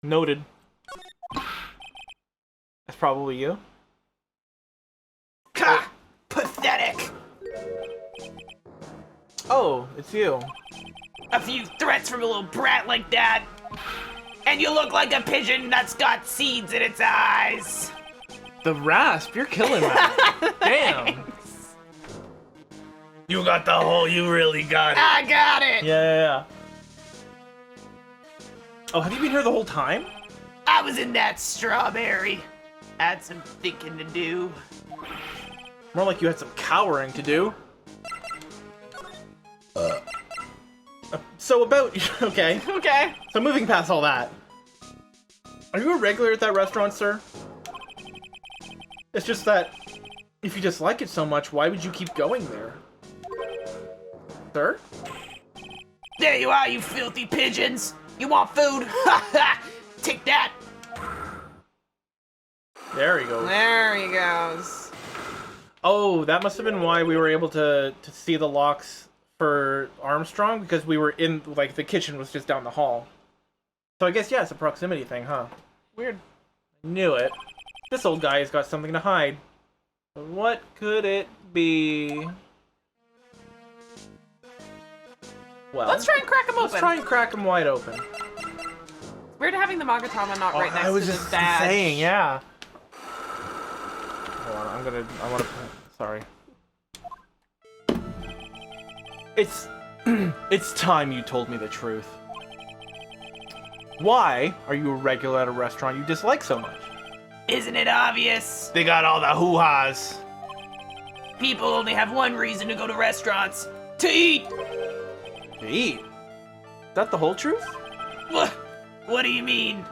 Noted. That's probably you. Ka! Pathetic! Oh, it's you. A few threats from a little brat like that, and you look like a pigeon that's got seeds in its eyes. The rasp, you're killing that. Damn. You got the hole, you really got it. I got it! Yeah. Oh, have you been here the whole time? I was in that strawberry. Had some thinking to do. More like you had some cowering to do. So about... Okay. Okay. So moving past all that. Are you a regular at that restaurant, sir? It's just that if you dislike it so much, why would you keep going there? Sir? There you are, you filthy pigeons! You want food? Ha ha! Take that! There he goes. There he goes. Oh, that must have been why we were able to see the locks for Armstrong, because we were in, like, the kitchen was just down the hall. So I guess, yeah, it's a proximity thing, huh? Weird. Knew it. This old guy has got something to hide. What could it be? Well, Let's try and crack him open. let's try and crack him wide open. Weird having the Magatama not right next I was to just the badge. saying, yeah. Hold on, I want to, sorry. It's time you told me the truth. Why are you a regular at a restaurant you dislike so much? Isn't it obvious? They got all the hoo-has. People only have one reason to go to restaurants. To eat! To eat? Is that the whole truth? What do you mean?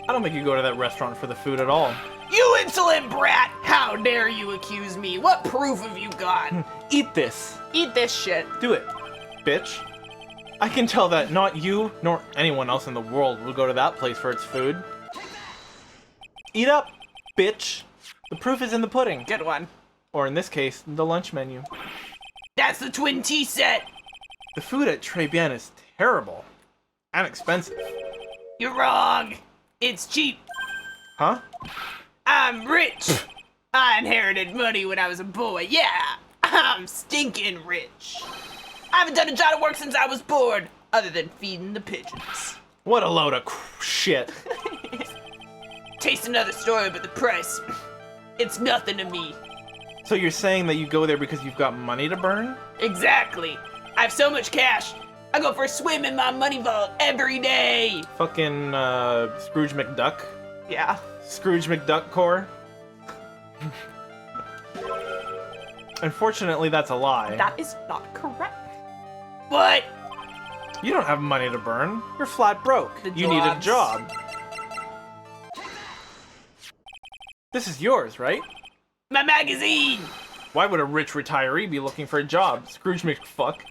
I don't think you go to that restaurant for the food at all. You insolent brat! How dare you accuse me? What proof have you got? Eat this. Eat this shit. Do it, bitch. I can tell that not you, nor anyone else in the world will go to that place for its food. Eat up, bitch. The proof is in the pudding. Good one. Or in this case, the lunch menu. That's the twin tea set. The food at Pregame is terrible. And expensive. You're wrong. It's cheap. Huh? I'm rich. I inherited money when I was a boy. Yeah, I'm stinking rich. I haven't done a job of work since I was born, other than feeding the pigeons. What a load of shit. Taste another story, but the price, it's nothing to me. So you're saying that you go there because you've got money to burn? Exactly. I have so much cash. I go for a swim in my money vault every day. Fucking Scrooge McDuck? Yeah. Scrooge McDuck core? Unfortunately, that's a lie. That is not correct. What? You don't have money to burn. You're flat broke. The You need a jobs. job. This is yours, right? My magazine. Why would a rich retiree be looking for a job? Scrooge McFuck.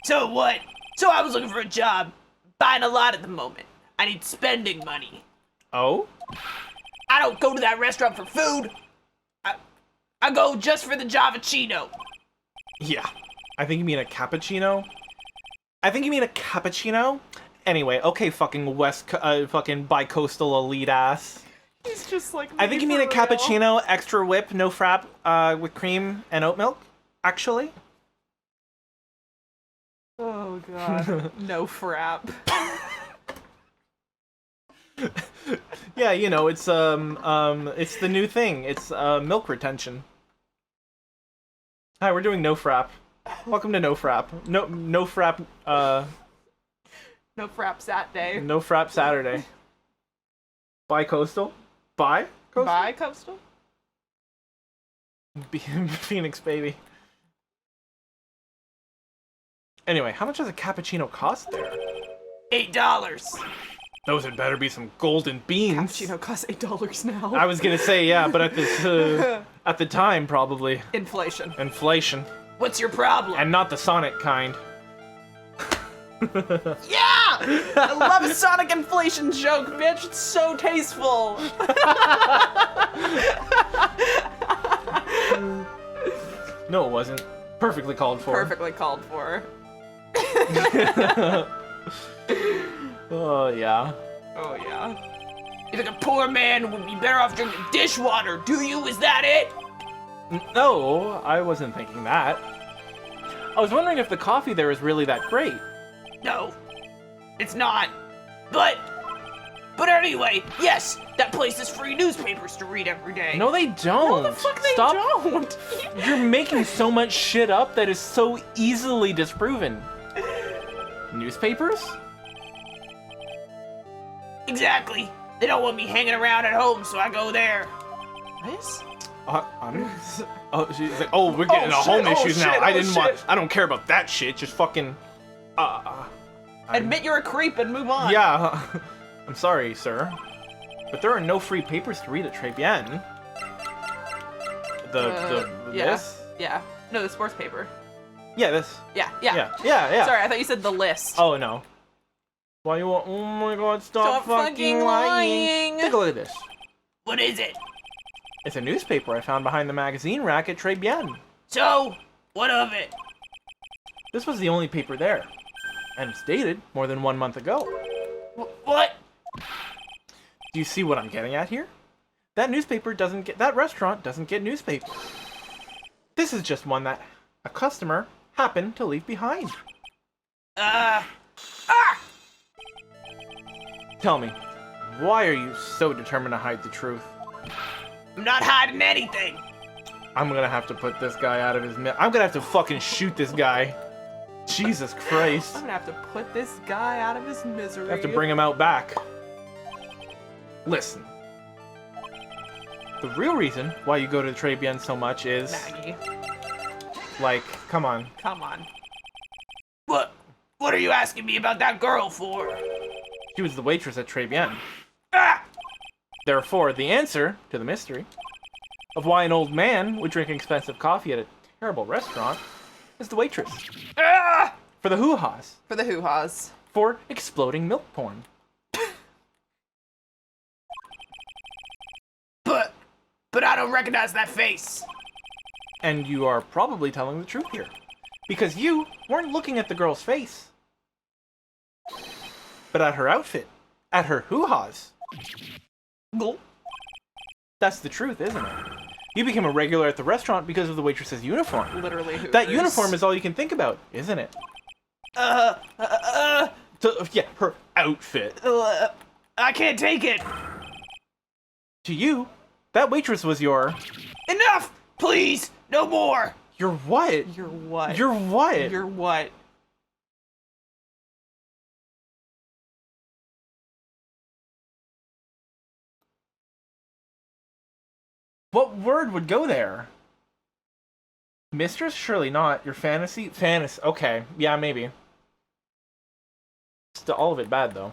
So what? So I was looking for a job. Buying a lot at the moment. I need spending money. Oh? I don't go to that restaurant for food. I go just for the Javachino. Yeah. I think you mean a cappuccino? I think you mean a cappuccino? Anyway, okay, fucking fucking bi-coastal elite ass. He's just like. I think you mean a cappuccino, extra whip, no frap, with cream and oat milk, actually. Oh god. No frap. Yeah, you know, it's the new thing. It's milk retention. Hi, we're doing no frap. Welcome to no frap. No frap. No frap sat day. No frap Saturday. Bi-coastal. Bi-coastal. Bye, Coastal. Phoenix baby. Anyway, how much does a cappuccino cost there? $8. Those had better be some golden beans. Cappuccino costs $8 now. I was gonna say yeah, but at this at the time probably Inflation. inflation, What's your problem? and not the Sonic kind. Yeah! I love a Sonic inflation joke, bitch. It's so tasteful. No, it wasn't. Perfectly called for. Perfectly called for. Oh yeah. Oh, yeah. You think a poor man would be better off drinking dishwater, do you? Is that it? No, I wasn't thinking that. I was wondering if the coffee there is really that great. No, it's not. But anyway, yes, that place has free newspapers to read every day. No, they don't. No, the fuck they Stop. don't. You're making so much shit up that is so easily disproven. Newspapers? Exactly. They don't want me hanging around at home, so I go there. What? Oh, she's like, oh, we're getting Oh, home shit, issues oh, now. shit, I oh, didn't want. shit. I don't care about that shit. Just fucking. I Admit you're a creep and move on. Yeah. I'm sorry, sir. But there are no free papers to read at Trebian. Yeah. This? Yeah. No, the sports paper. Yeah, this. Yeah. Yeah. Sorry, I thought you said the list. Oh, no. Why you want... Oh my god, stop fucking lying. Take a look at this. What is it? It's a newspaper I found behind the magazine rack at Trebian. So, what of it? This was the only paper there. And it's dated more than 1 month ago. What? Do you see what I'm getting at here? That restaurant doesn't get newspaper. This is just one that a customer happened to leave behind. Tell me, why are you so determined to hide the truth? I'm not hiding anything. I'm gonna have to put this guy out of his I'm gonna have to fucking shoot this guy. Jesus Christ. I'm gonna have to put this guy out of his misery. I have to bring him out back. Listen. The real reason why you go to the Trebian so much is... Maggey. Like, come on. Come on. What are you asking me about that girl for? She was the waitress at Trebian. Ah! Therefore, the answer to the mystery of why an old man would drink expensive coffee at a terrible restaurant is the waitress. Ah! For the hoo-haws. For the hoo-haws. For exploding milk porn. But I don't recognize that face. And you are probably telling the truth here. Because you weren't looking at the girl's face. But at her outfit. At her hoo-haws. Gulp. That's the truth, isn't it? You became a regular at the restaurant because of the waitress's uniform. Literally Hooters. That uniform is all you can think about, isn't it? Yeah, her outfit. I can't take it. To you, that waitress was your... Enough! Please! No more! Your what? Your what? Your what? Your what? What word would go there? Mistress? Surely not. Your fantasy? Okay. Yeah, maybe. Still, all of it bad, though.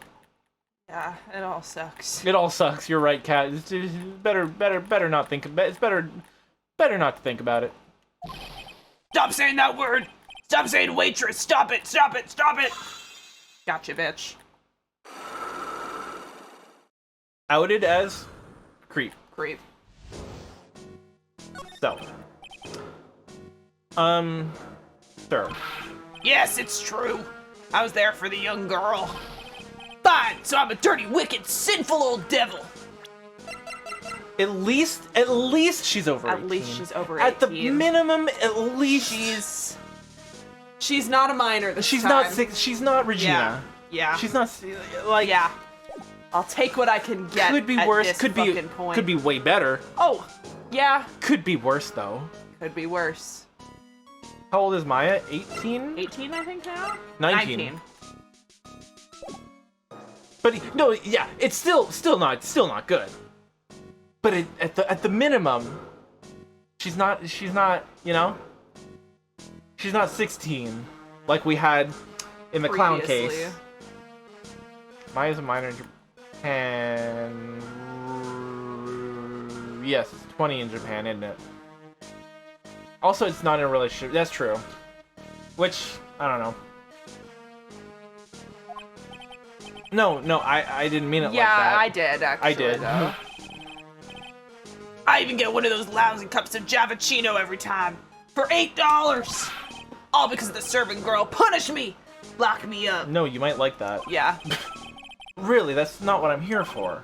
Yeah, it all sucks. It all sucks. You're right, Kat. It's better not think about it. It's better not to think about it. Stop saying that word! Stop saying waitress! Stop it! Stop it! Stop it! Gotcha, bitch. Outed as creep. Creep. So. Sir. Yes, it's true. I was there for the young girl. Fine, so I'm a dirty, wicked, sinful old devil. At least she's over 18. At least she's over 18. At the minimum, at least she's not a minor this she's time. not six. She's not Regina. Yeah. She's not like. Yeah. I'll take what I can get. Could be at worse. This Could be. fucking point. Could be way better. Oh, yeah. Could be worse though. Could be worse. How old is Maya? 18? 18, I think now. 19. But no, yeah, it's still not good. But at the minimum, she's not, you know, she's not 16 like we had in the clown Previously. case. Maya's a minor in Japan. Yes, it's 20 in Japan, isn't it? Also, it's not in a relationship. That's true. Which, I don't know. No, I didn't mean it like that. Yeah, I did, actually. I did. Though. I even get one of those lousy cups of Javachino every time. For $8! All because the serving girl punished me! Lock me up. No, you might like that. Yeah. Really, that's not what I'm here for.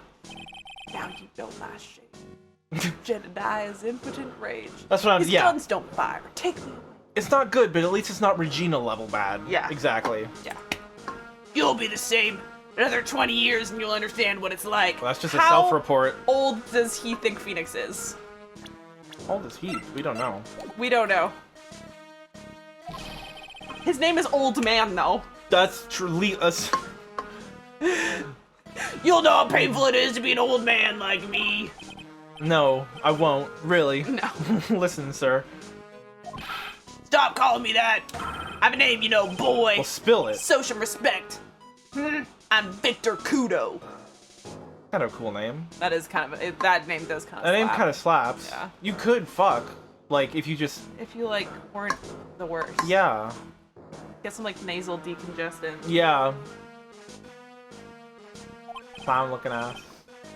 Now you know my shade. Jedediah's impotent rage. That's what I'm, His yeah. guns don't fire. Take me away. It's not good, but at least it's not Regina level bad. Yeah. Exactly. Yeah. You'll be the same. Another 20 years and you'll understand what it's like. Well, that's just a self-report. How old does he think Phoenix is? How old is he? We don't know. We don't know. His name is Old Man, though. That's truly us. You'll know how painful it is to be an old man like me. No, I won't. Really. No. Listen, sir. Stop calling me that. I have a name, you know, boy. Well, spill it. Show some respect. I'm Victor Kudo. Kind of a cool name. That is kind of that name does kind of. That name kind of slaps. Yeah. You could fuck, like if you just. If you like weren't the worst. Yeah. Get some like nasal decongestant. Yeah. Clown looking ass.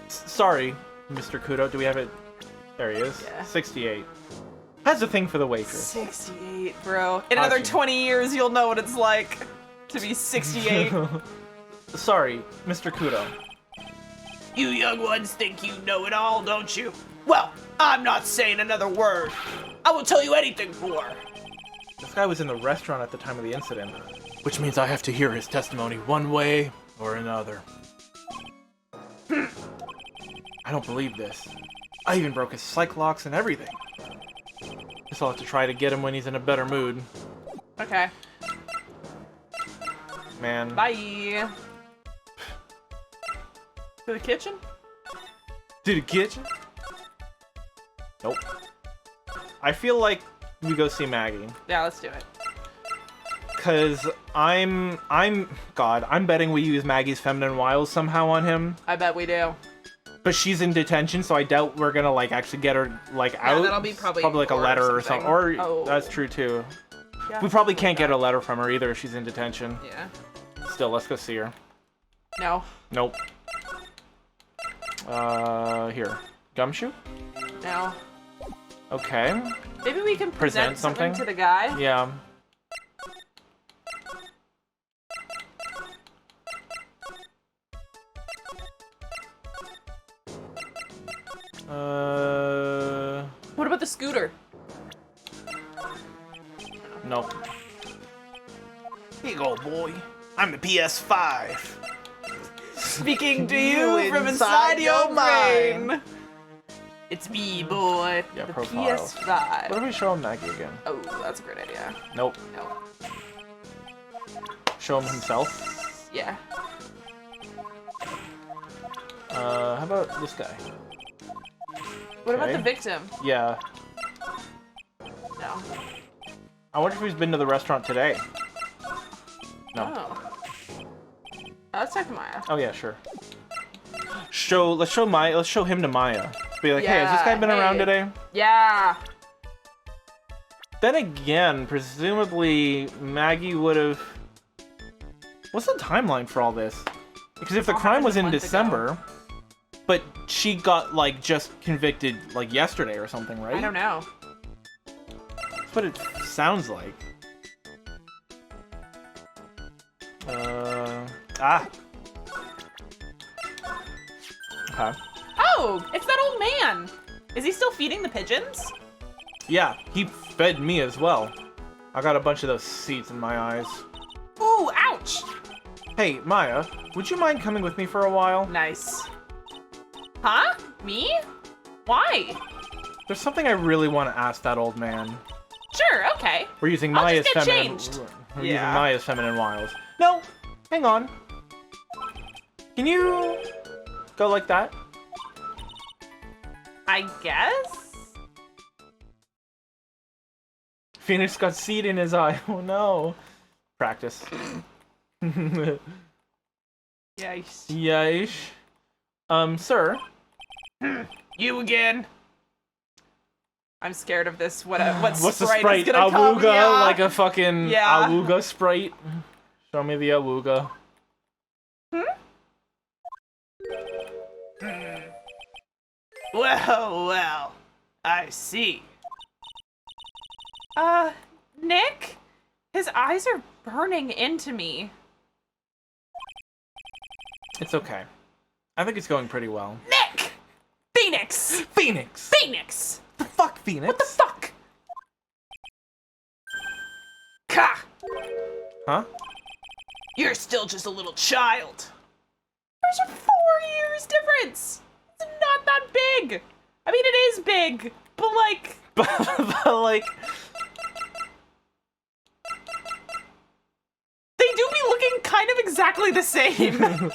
Sorry, Mr. Kudo. Do we have it? There he is. Yeah. 68. Has a thing for the waitress. 68, bro. In another 20 years, you'll know what it's like to be 68. Sorry, Mr. Kudo. You young ones think you know it all, don't you? Well, I'm not saying another word. I will tell you anything more. This guy was in the restaurant at the time of the incident. Which means I have to hear his testimony one way or another. I don't believe this. I even broke his psych locks and everything. Guess I'll have to try to get him when he's in a better mood. Okay. Man. Bye. To the kitchen? To the kitchen? Nope. I feel like we go see Maggey. Yeah, let's do it. Cause I'm betting we use Maggie's feminine wiles somehow on him. I bet we do. But she's in detention, so I doubt we're gonna like actually get her like out. That'll be probably like a letter or something. Or that's true too. Yeah, We probably can't get a letter from her either if she's in detention. Yeah. Still, let's go see her. No. Nope. Here. Gumshoe? No. Okay. Maybe we can present something to the guy. Yeah. What about the scooter? Nope. Here you go, boy. I'm the PS5. Speaking to you from inside your brain. It's me, boy. Yeah, the profile. PS5. What do we show him Maggey again? Oh, that's a great idea. Nope. No. Show him himself. Yeah. How about this guy? What about Okay. the victim? Yeah. No. I wonder if he's been to the restaurant today. No. Oh. Let's talk to Maya. Oh yeah, sure. Let's show him to Maya. Be like, hey, has this guy been around today? Yeah. Then again, presumably Maggey would have. What's the timeline for all this? Because if the crime was in December, but she got like just convicted like yesterday or something, right? I don't know. That's what it sounds like. Okay. Oh, it's that old man. Is he still feeding the pigeons? Yeah, he fed me as well. I got a bunch of those seeds in my eyes. Ooh, ouch. Hey, Maya, would you mind coming with me for a while? Nice. Huh? Me? Why? There's something I really want to ask that old man. Sure, okay. We're using I'll Maya's just get feminine. changed. We're using Yeah. Maya's feminine wiles. No, hang on. Can you go like that? I guess? Phoenix got seed in his eye. Oh no. Practice. Yikes. Yeesh. Sir. You again? I'm scared of this. What What's the sprite sprite? is gonna come? Awooga? Yeah. Like a fucking Yeah. Awooga sprite? Show me the Awooga. Well, I see. Nick? His eyes are burning into me. It's okay. I think it's going pretty well. Nick! Phoenix! Phoenix! Phoenix! The fuck, Phoenix? What the fuck? Ka! Huh? You're still just a little child. There's a 4 years difference. It's not that big. I mean, it is big, but like... But like... They do be looking kind of exactly the same.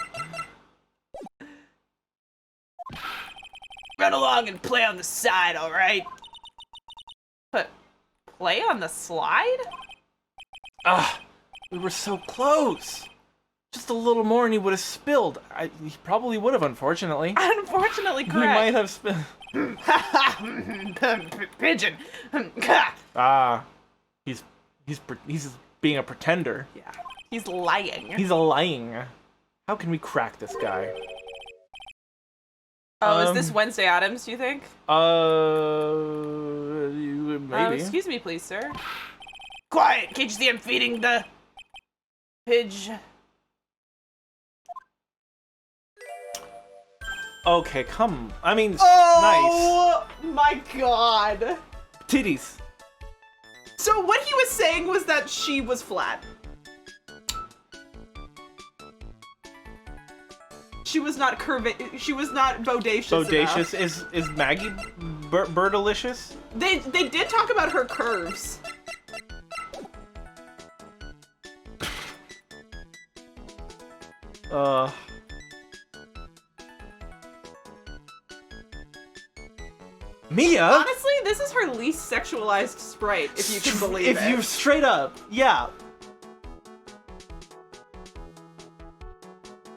Run along and play on the side, alright? But play on the slide? Ah, we were so close. Just a little more and he would have spilled. He probably would have, unfortunately. Unfortunately He correct. might have spilled. Pigeon. He's being a pretender. Yeah. He's lying. He's lying. How can we crack this guy? Oh, is this Wednesday Addams, do you think? Maybe. Excuse me, please, sir. Quiet! Can't you see I'm feeding the pigeon? Okay, come. I mean, Oh my god. nice. Titties. So what he was saying was that she was flat. She was not she was not bodacious Bodacious. enough. Is Maggey Byrdelicious? They did talk about her curves. Mia? Honestly, this is her least sexualized sprite, if you can believe it. If you straight up, yeah.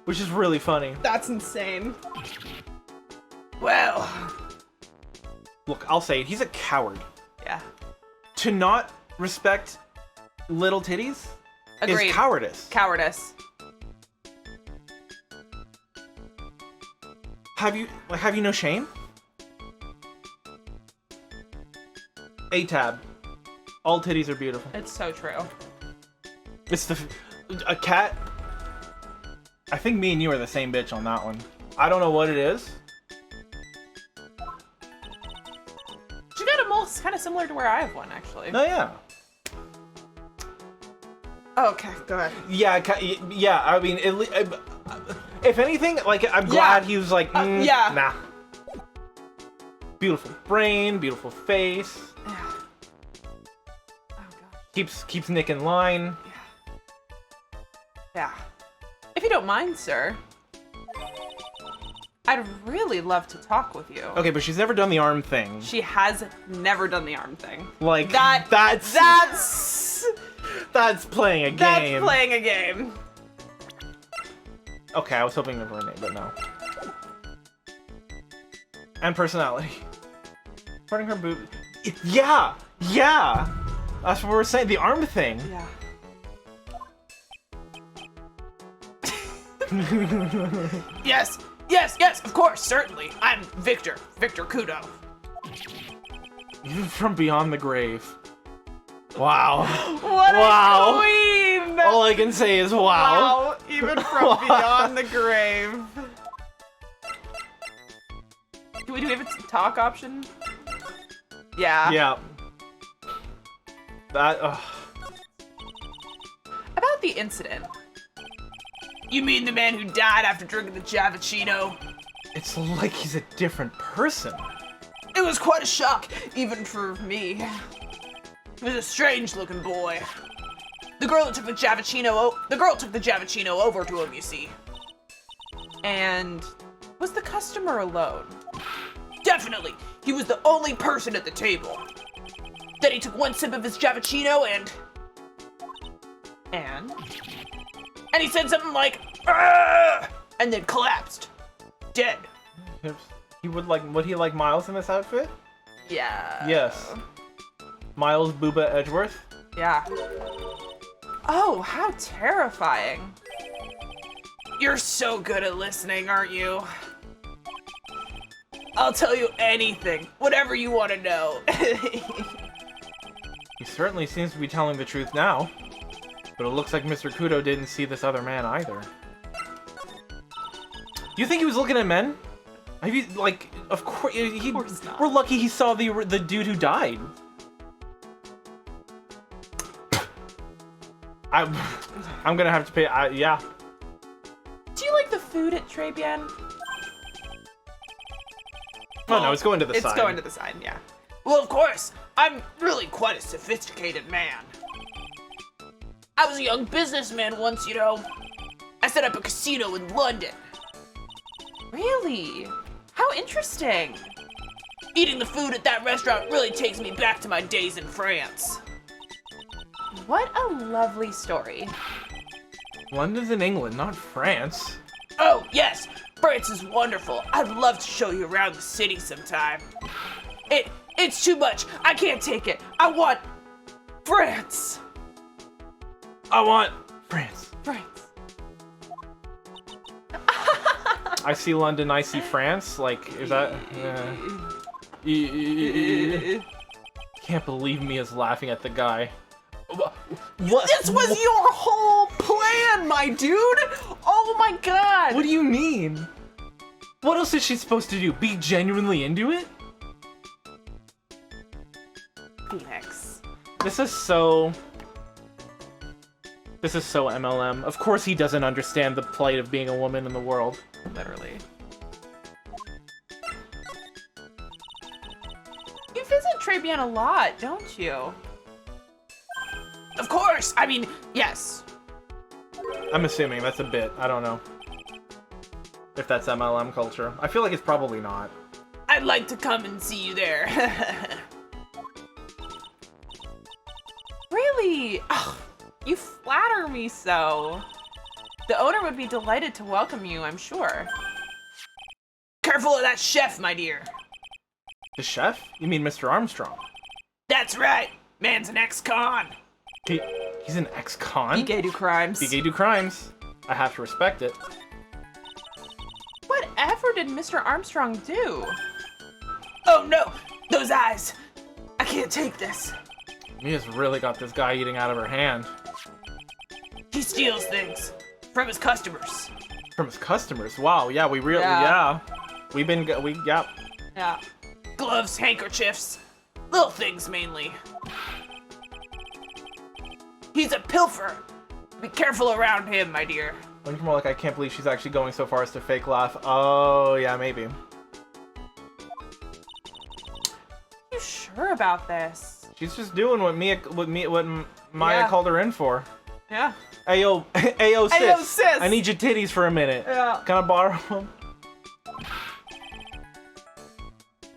Which is really funny. That's insane. Well. Look, I'll say it. He's a coward. Yeah. To not respect little titties Agreed. is cowardice. Cowardice. Have you no shame? A-tab. All titties are beautiful. It's so true. It's a cat. I think me and you are the same bitch on that one. I don't know what it is. She got a mole kind of similar to where I have one, actually. No, yeah. Okay, go ahead. Yeah, yeah. I mean, if anything, like I'm glad he was like, yeah. Nah. Beautiful brain, beautiful face. Yeah. Oh gosh. Keeps Nick in line. Yeah. If you don't mind, sir, I'd really love to talk with you. Okay, but she's never done the arm thing. She has never done the arm thing. Like that's playing a game. That's playing a game. Okay, I was hoping for a name, but no. And personality. Parting her boob. Yeah! Yeah! That's what we're saying. The arm thing. Yeah. Yes, of course, certainly. I'm Victor Kudo. From beyond the grave. Wow. What Wow. a queen! All I can say is wow. Wow, even from beyond the grave. Do we have a talk option? Yeah. Yeah. That, About the incident. You mean the man who died after drinking the Javicino? it's like he's a different person. It was quite a shock, even for me. He was a strange-looking boy. The girl took the Javicino over to him, you see. And was the customer alone? Definitely. He was the only person at the table. Then he took one sip of his Javicino and he said something like, "Argh!" and then collapsed. Dead. Would he like Miles in this outfit? Yeah. Yes. Miles Booba Edgeworth? Yeah. Oh, how terrifying. You're so good at listening, aren't you? I'll tell you anything, whatever you want to know. He certainly seems to be telling the truth now. But it looks like Mr. Kudo didn't see this other man either. You think he was looking at men? Have you, like, of course not. We're lucky he saw the dude who died. I'm gonna have to pay, yeah. Do you like the food at Trebian? Oh no, it's going to the side. It's going to the side, yeah. Well, of course, I'm really quite a sophisticated man. I was a young businessman once, you know. I set up a casino in London. Really? How interesting. Eating the food at that restaurant really takes me back to my days in France. What a lovely story. London's in England, not France. Oh, yes, France is wonderful. I'd love to show you around the city sometime. It's too much. I can't take it. I want France. I want France. France. I see London, I see France. Like, is that... Can't believe Mia's laughing at the guy. What? This was your whole plan, my dude! Oh my god! What do you mean? What else is she supposed to do? Be genuinely into it? Phoenix. This is so MLM. Of course he doesn't understand the plight of being a woman in the world. Literally. You visit Trebian a lot, don't you? Of course! I mean, yes. I'm assuming that's a bit. I don't know if that's MLM culture. I feel like it's probably not. I'd like to come and see you there. Really? Ugh, you flatter me so. The owner would be delighted to welcome you, I'm sure. Careful of that chef, my dear. The chef? You mean Mr. Armstrong? That's right. Man's an ex-con. He's an ex-con? Gay do crimes. Gay do crimes. I have to respect it. Whatever did Mr. Armstrong do? Oh no, those eyes. I can't take this. Mia's really got this guy eating out of her hand. He steals things from his customers. From his customers? Wow, yeah, we really, Yeah. yeah. Yeah. Gloves, handkerchiefs, little things mainly. He's a pilfer. Be careful around him, my dear. Looking more like I can't believe she's actually going so far as to fake laugh. Oh, yeah, maybe. You sure about this? She's just doing what Maya called her in for. Yeah. Ayo, sis. Ayo, sis. I need your titties for a minute. Yeah. Can I borrow them?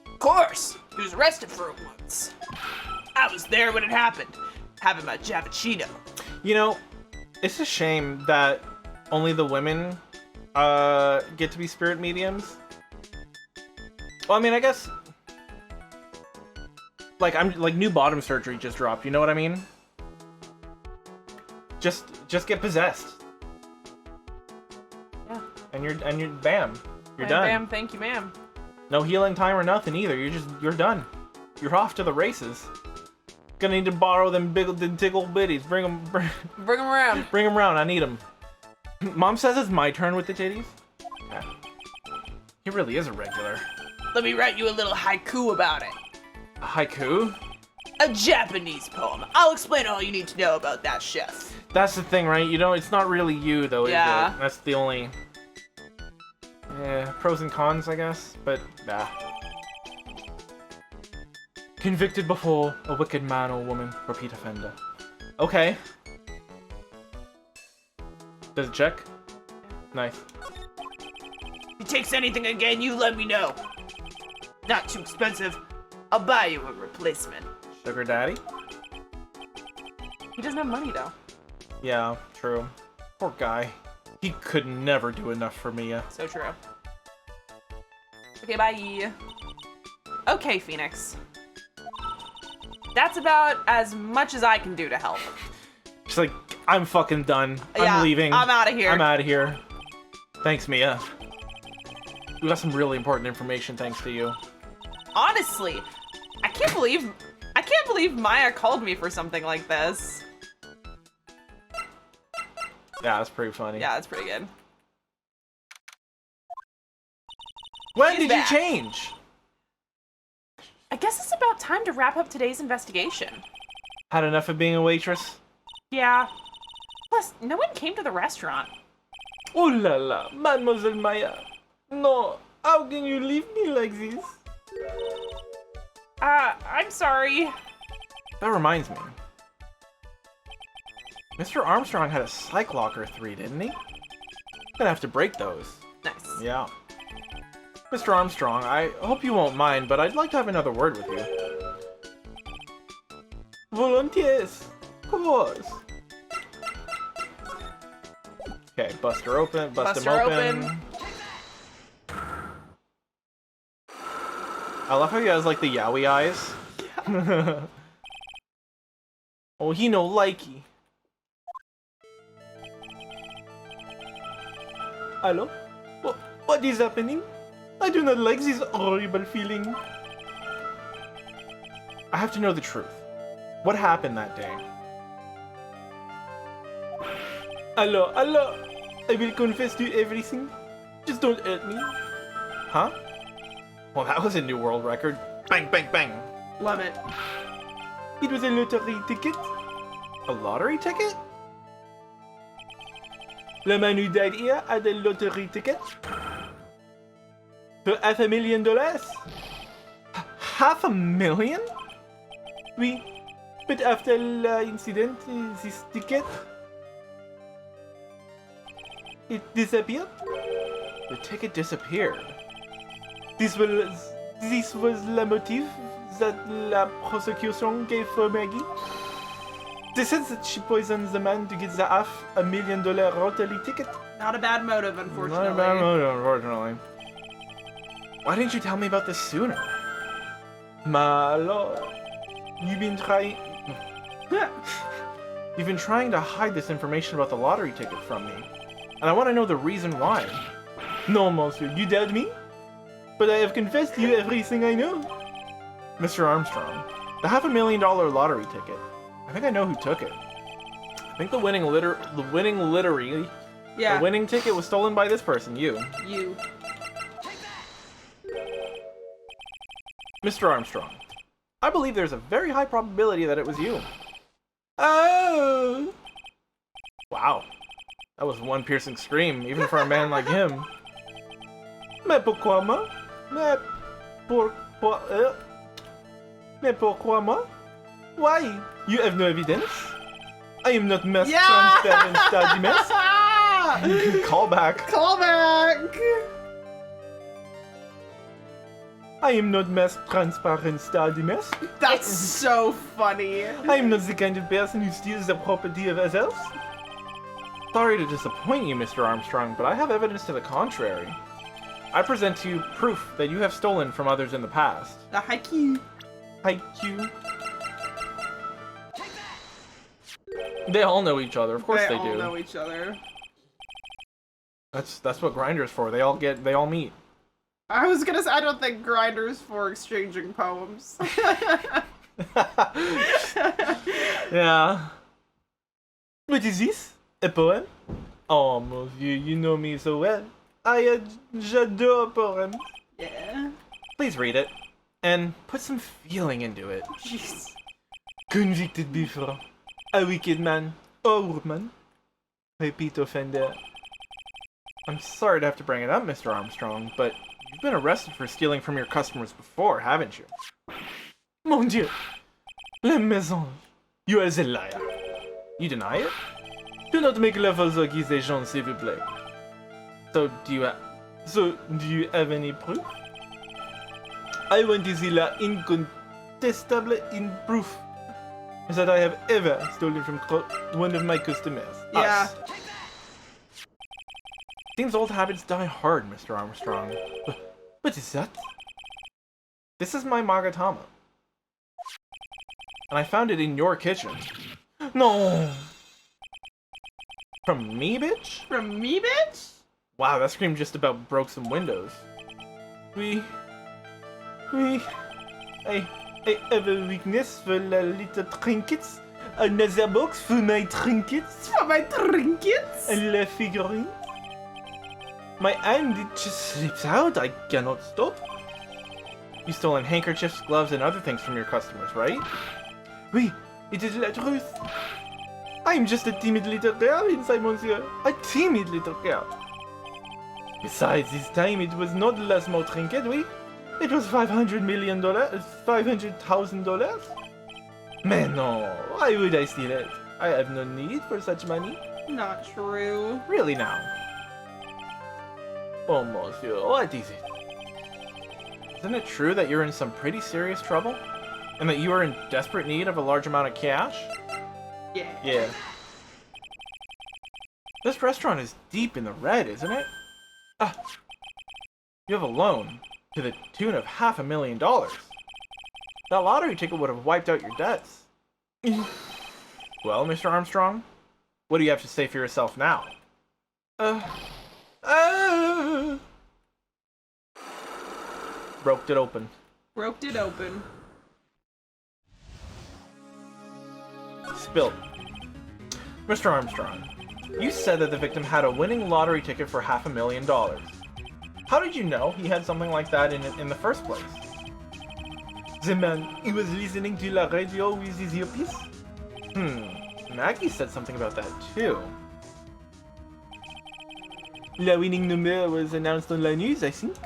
Of course. He was arrested for it once. I was there when it happened, having my cappuccino. You know, it's a shame that only the women get to be spirit mediums. Well, I mean, I guess like new bottom surgery just dropped. You know what I mean? Just get possessed. Yeah. And you're bam. You're done. Bam, thank you, ma'am. No healing time or nothing either. You're done. You're off to the races. Gonna need to borrow them big tickle bitties. Bring them around. Bring them around. I need them. Mom says it's my turn with the titties. Yeah. He really is a regular. Let me write you a little haiku about it. A haiku? A Japanese poem. I'll explain all you need to know about that chef. That's the thing, right? You know, it's not really you, though, Yeah. is it? That's the only... pros and cons, I guess, but nah. Convicted before, a wicked man or woman, repeat offender. Okay. Does it check? Nice. If he takes anything again, you let me know. Not too expensive. I'll buy you a replacement. Sugar daddy? He doesn't have money, though. Yeah, true. Poor guy. He could never do enough for Mia. So true. Okay, bye. Okay, Phoenix. That's about as much as I can do to help. She's like, I'm fucking done. Yeah, I'm leaving. I'm out of here. I'm out of here. Thanks, Mia. We got some really important information thanks to you. Honestly, I can't believe Maya called me for something like this. Yeah, that's pretty funny. Yeah, it's pretty good. When She's did back. you change? I guess it's about time to wrap up today's investigation. Had enough of being a waitress? Yeah. Plus, no one came to the restaurant. Oh la la, Mademoiselle Maya. No, how can you leave me like this? I'm sorry. That reminds me. Mr. Armstrong had a Psych Locker 3, didn't he? Gonna have to break those. Nice. Yeah. Mr. Armstrong, I hope you won't mind, but I'd like to have another word with you. Volunteers, of course. Okay, bust her open. Bust him her open. I love how he has like the yaoi eyes. Yeah. Oh, he no likey. Hello? What is happening? I do not like this horrible feeling. I have to know the truth. What happened that day? Hello. I will confess to everything. Just don't hurt me. Huh? Well, that was a new world record. Bang, bang, bang. Love it. It was a lottery ticket. A lottery ticket? The man who died here had a lottery ticket. For $500,000? $500,000? Oui. But after the incident, this ticket... it disappeared? The ticket disappeared. This was the motive that la prosecution gave for Maggey. They said that she poisoned the man to get the $500,000 lottery ticket. Not a bad motive, unfortunately. Not a bad motive, unfortunately. Why didn't you tell me about this sooner? My lord, you've been trying to hide this information about the lottery ticket from me, and I want to know the reason why. No, monsieur, you doubt me? But I have confessed to you everything I know. Mr. Armstrong, the $500,000 lottery ticket. I think I know who took it. I think the winning ticket was stolen by this person, you. You. Mr. Armstrong, I believe there's a very high probability that it was you. Oh! Wow. That was one piercing scream, even for a man like him. Mais pourquoi moi? Mais pourquoi moi? Why? You have no evidence? I am not masked transparent study mess. Callback. Callback! I am not masked transparent study mess. That's so funny. I am not the kind of person who steals the property of others. Sorry to disappoint you, Mr. Armstrong, but I have evidence to the contrary. I present to you proof that you have stolen from others in the past. The haiku. Haiku. They all know each other, of course they do. They all know each other. That's what Grindr's for. They all meet. I was gonna say, I don't think Grindr's for exchanging poems. Yeah. What is this? A poem? Oh, mon vieux, you know me so well. J'adore poems. Yeah. Please read it. And put some feeling into it. Jeez. Convicted before. A wicked man. Or woman. Repeat offender. I'm sorry to have to bring it up, Mr. Armstrong, but you've been arrested for stealing from your customers before, haven't you? Mon Dieu! Le mensonge! You are a liar. You deny it? Do not make la fausse accusation, s'il vous plaît. So do you have any proof? I want to see la incontestable in proof that I have ever stolen from one of my customers. Yeah. Us. Seems old habits die hard, Mr. Armstrong. What is that? This is my Magatama. And I found it in your kitchen. No! From me, bitch? From me, bitch? Wow, that scream just about broke some windows. I have a weakness for the little trinkets. Another box for my trinkets. For my trinkets? And la figurine. My hand, it just slips out. I cannot stop. You stolen handkerchiefs, gloves, and other things from your customers, right? Oui, it is la truth. I'm just a timid little girl inside, monsieur. A timid little girl. Besides, this time it was not the small trinket, oui? It was $500,000. Man, no. Why would I steal it? I have no need for such money. Not true. Really now? Oh, monsieur, what is it? Isn't it true that you're in some pretty serious trouble? And that you are in desperate need of a large amount of cash? Yeah. Yeah. This restaurant is deep in the red, isn't it? Ah, you have a loan to the tune of $500,000. That lottery ticket would have wiped out your debts. Well, Mr. Armstrong, what do you have to say for yourself now? Broke it open. Broke it open. Spilt. Mr. Armstrong, you said that the victim had a winning lottery ticket for $500,000. How did you know he had something like that in the first place? The man, he was listening to la radio with his earpiece? Maggey said something about that too. La winning number was announced on la news, I think.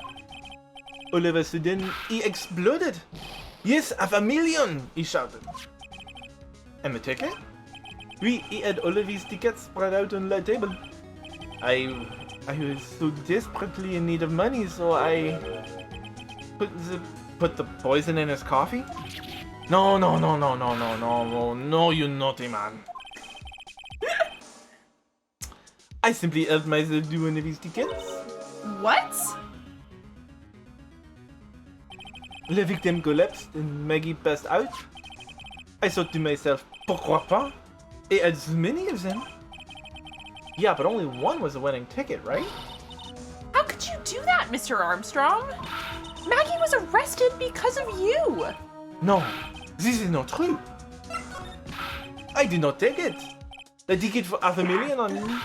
All of a sudden, he exploded. Yes, $500,000, he shouted. And the ticket? Oui, he had all of his tickets spread out on the table. I was so desperately in need of money, so I put the poison in his coffee? No, you naughty man. I simply helped myself to one of his tickets. What? The victim collapsed and Maggey passed out. I thought to myself, pourquoi pas? He had so many of them. Yeah, but only one was a winning ticket, right? How could you do that, Mr. Armstrong? Maggey was arrested because of you. No, this is not true. I did not take it. The ticket for $500,000 on me.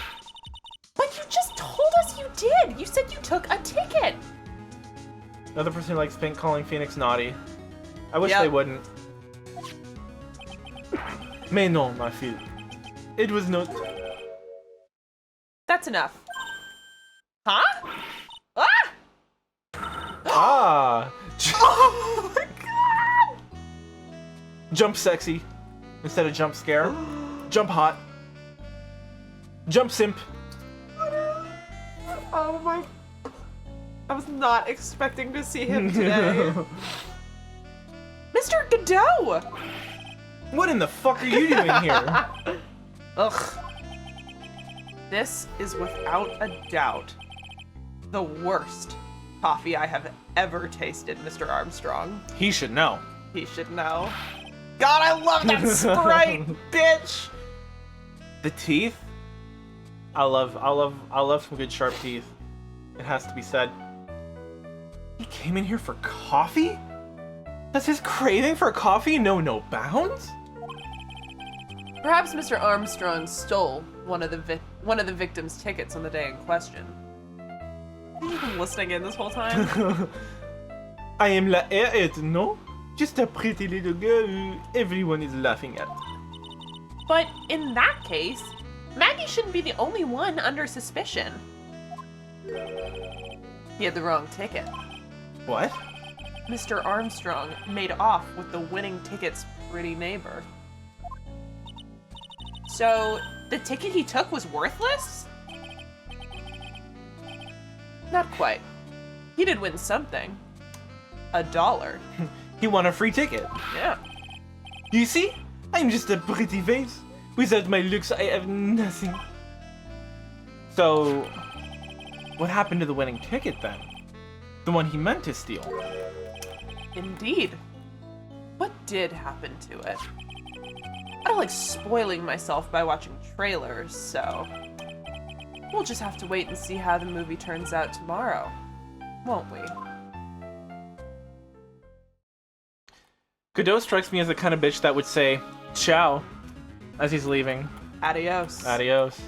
But you just told us you did. You said you took a ticket. Another person who likes calling Phoenix naughty. I wish Yep. they wouldn't. Mais non, ma fille. It was not. That's enough. Huh? Ah! Ah! Oh my god! Jump sexy instead of jump scare. Jump hot. Jump simp. Oh my... I was not expecting to see him today. Mr. Godot! What in the fuck are you doing here? Ugh. This is without a doubt the worst coffee I have ever tasted, Mr. Armstrong. He should know. He should know. God, I love that Sprite, bitch! The teeth? I love some good sharp teeth. It has to be said. He came in here for coffee? Does his craving for coffee know no bounds? Perhaps Mr. Armstrong stole one of the victim's tickets on the day in question. Have you been listening in this whole time? I am la Airette, no? Just a pretty little girl who everyone is laughing at. But in that case, Maggey shouldn't be the only one under suspicion. He had the wrong ticket. What? Mr. Armstrong made off with the winning ticket's pretty neighbor. So, the ticket he took was worthless? Not quite. He did win something. $1. He won a free ticket. Yeah. You see? I'm just a pretty face. Without my looks, I have nothing. So, what happened to the winning ticket then? The one he meant to steal? Indeed. What did happen to it? I don't like spoiling myself by watching trailers, so we'll just have to wait and see how the movie turns out tomorrow, won't we? Godot strikes me as the kind of bitch that would say, ciao, as he's leaving. Adios. Adios.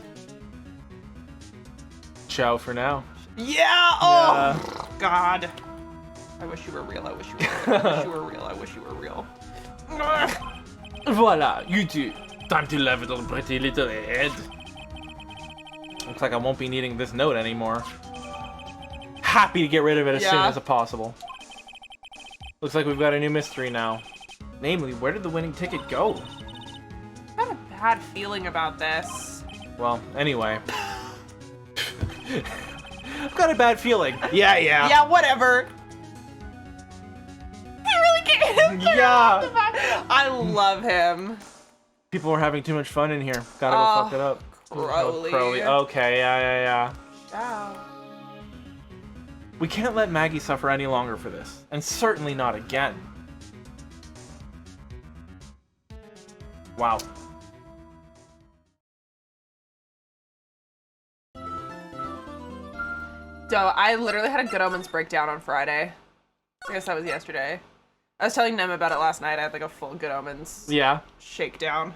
Ciao for now. Yeah! Oh! God. I wish you were real. I wish you were real. I wish you were real. I wish you were real. Voila, you two. Time to laugh at your pretty little head. Looks like I won't be needing this note anymore. Happy to get rid of it as soon as possible. Looks like we've got a new mystery now. Namely, where did the winning ticket go? I have a bad feeling about this. Well, anyway. I've got a bad feeling. Yeah. Yeah, whatever. He really can't. Yeah. I love him. People are having too much fun in here. Gotta go fuck it up. Crowley. Okay, yeah. Ciao. We can't let Maggey suffer any longer for this, and certainly not again. Wow. So I literally had a Good Omens breakdown on Friday. I guess that was yesterday. I was telling them about it last night. I had like a full Good Omens shakedown.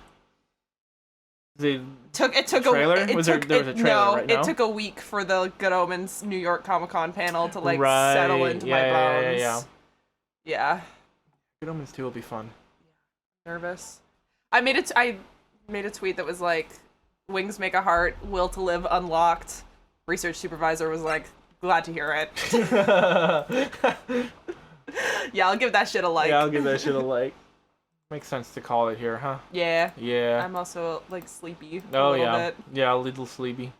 The It took trailer? a There was a trailer, no, right? No? it took a week for the Good Omens New York Comic Con panel to like Right. settle into my bones. Yeah. Good Omens 2 will be fun. Nervous. I made a tweet that was like, "Wings make a heart, will to live unlocked." Research supervisor was like, "Glad to hear it." Yeah, I'll give that shit a like. Yeah, I'll give that shit a like. Makes sense to call it here, huh? Yeah. Yeah. I'm also like sleepy. Oh a little yeah. bit. Yeah, a little sleepy.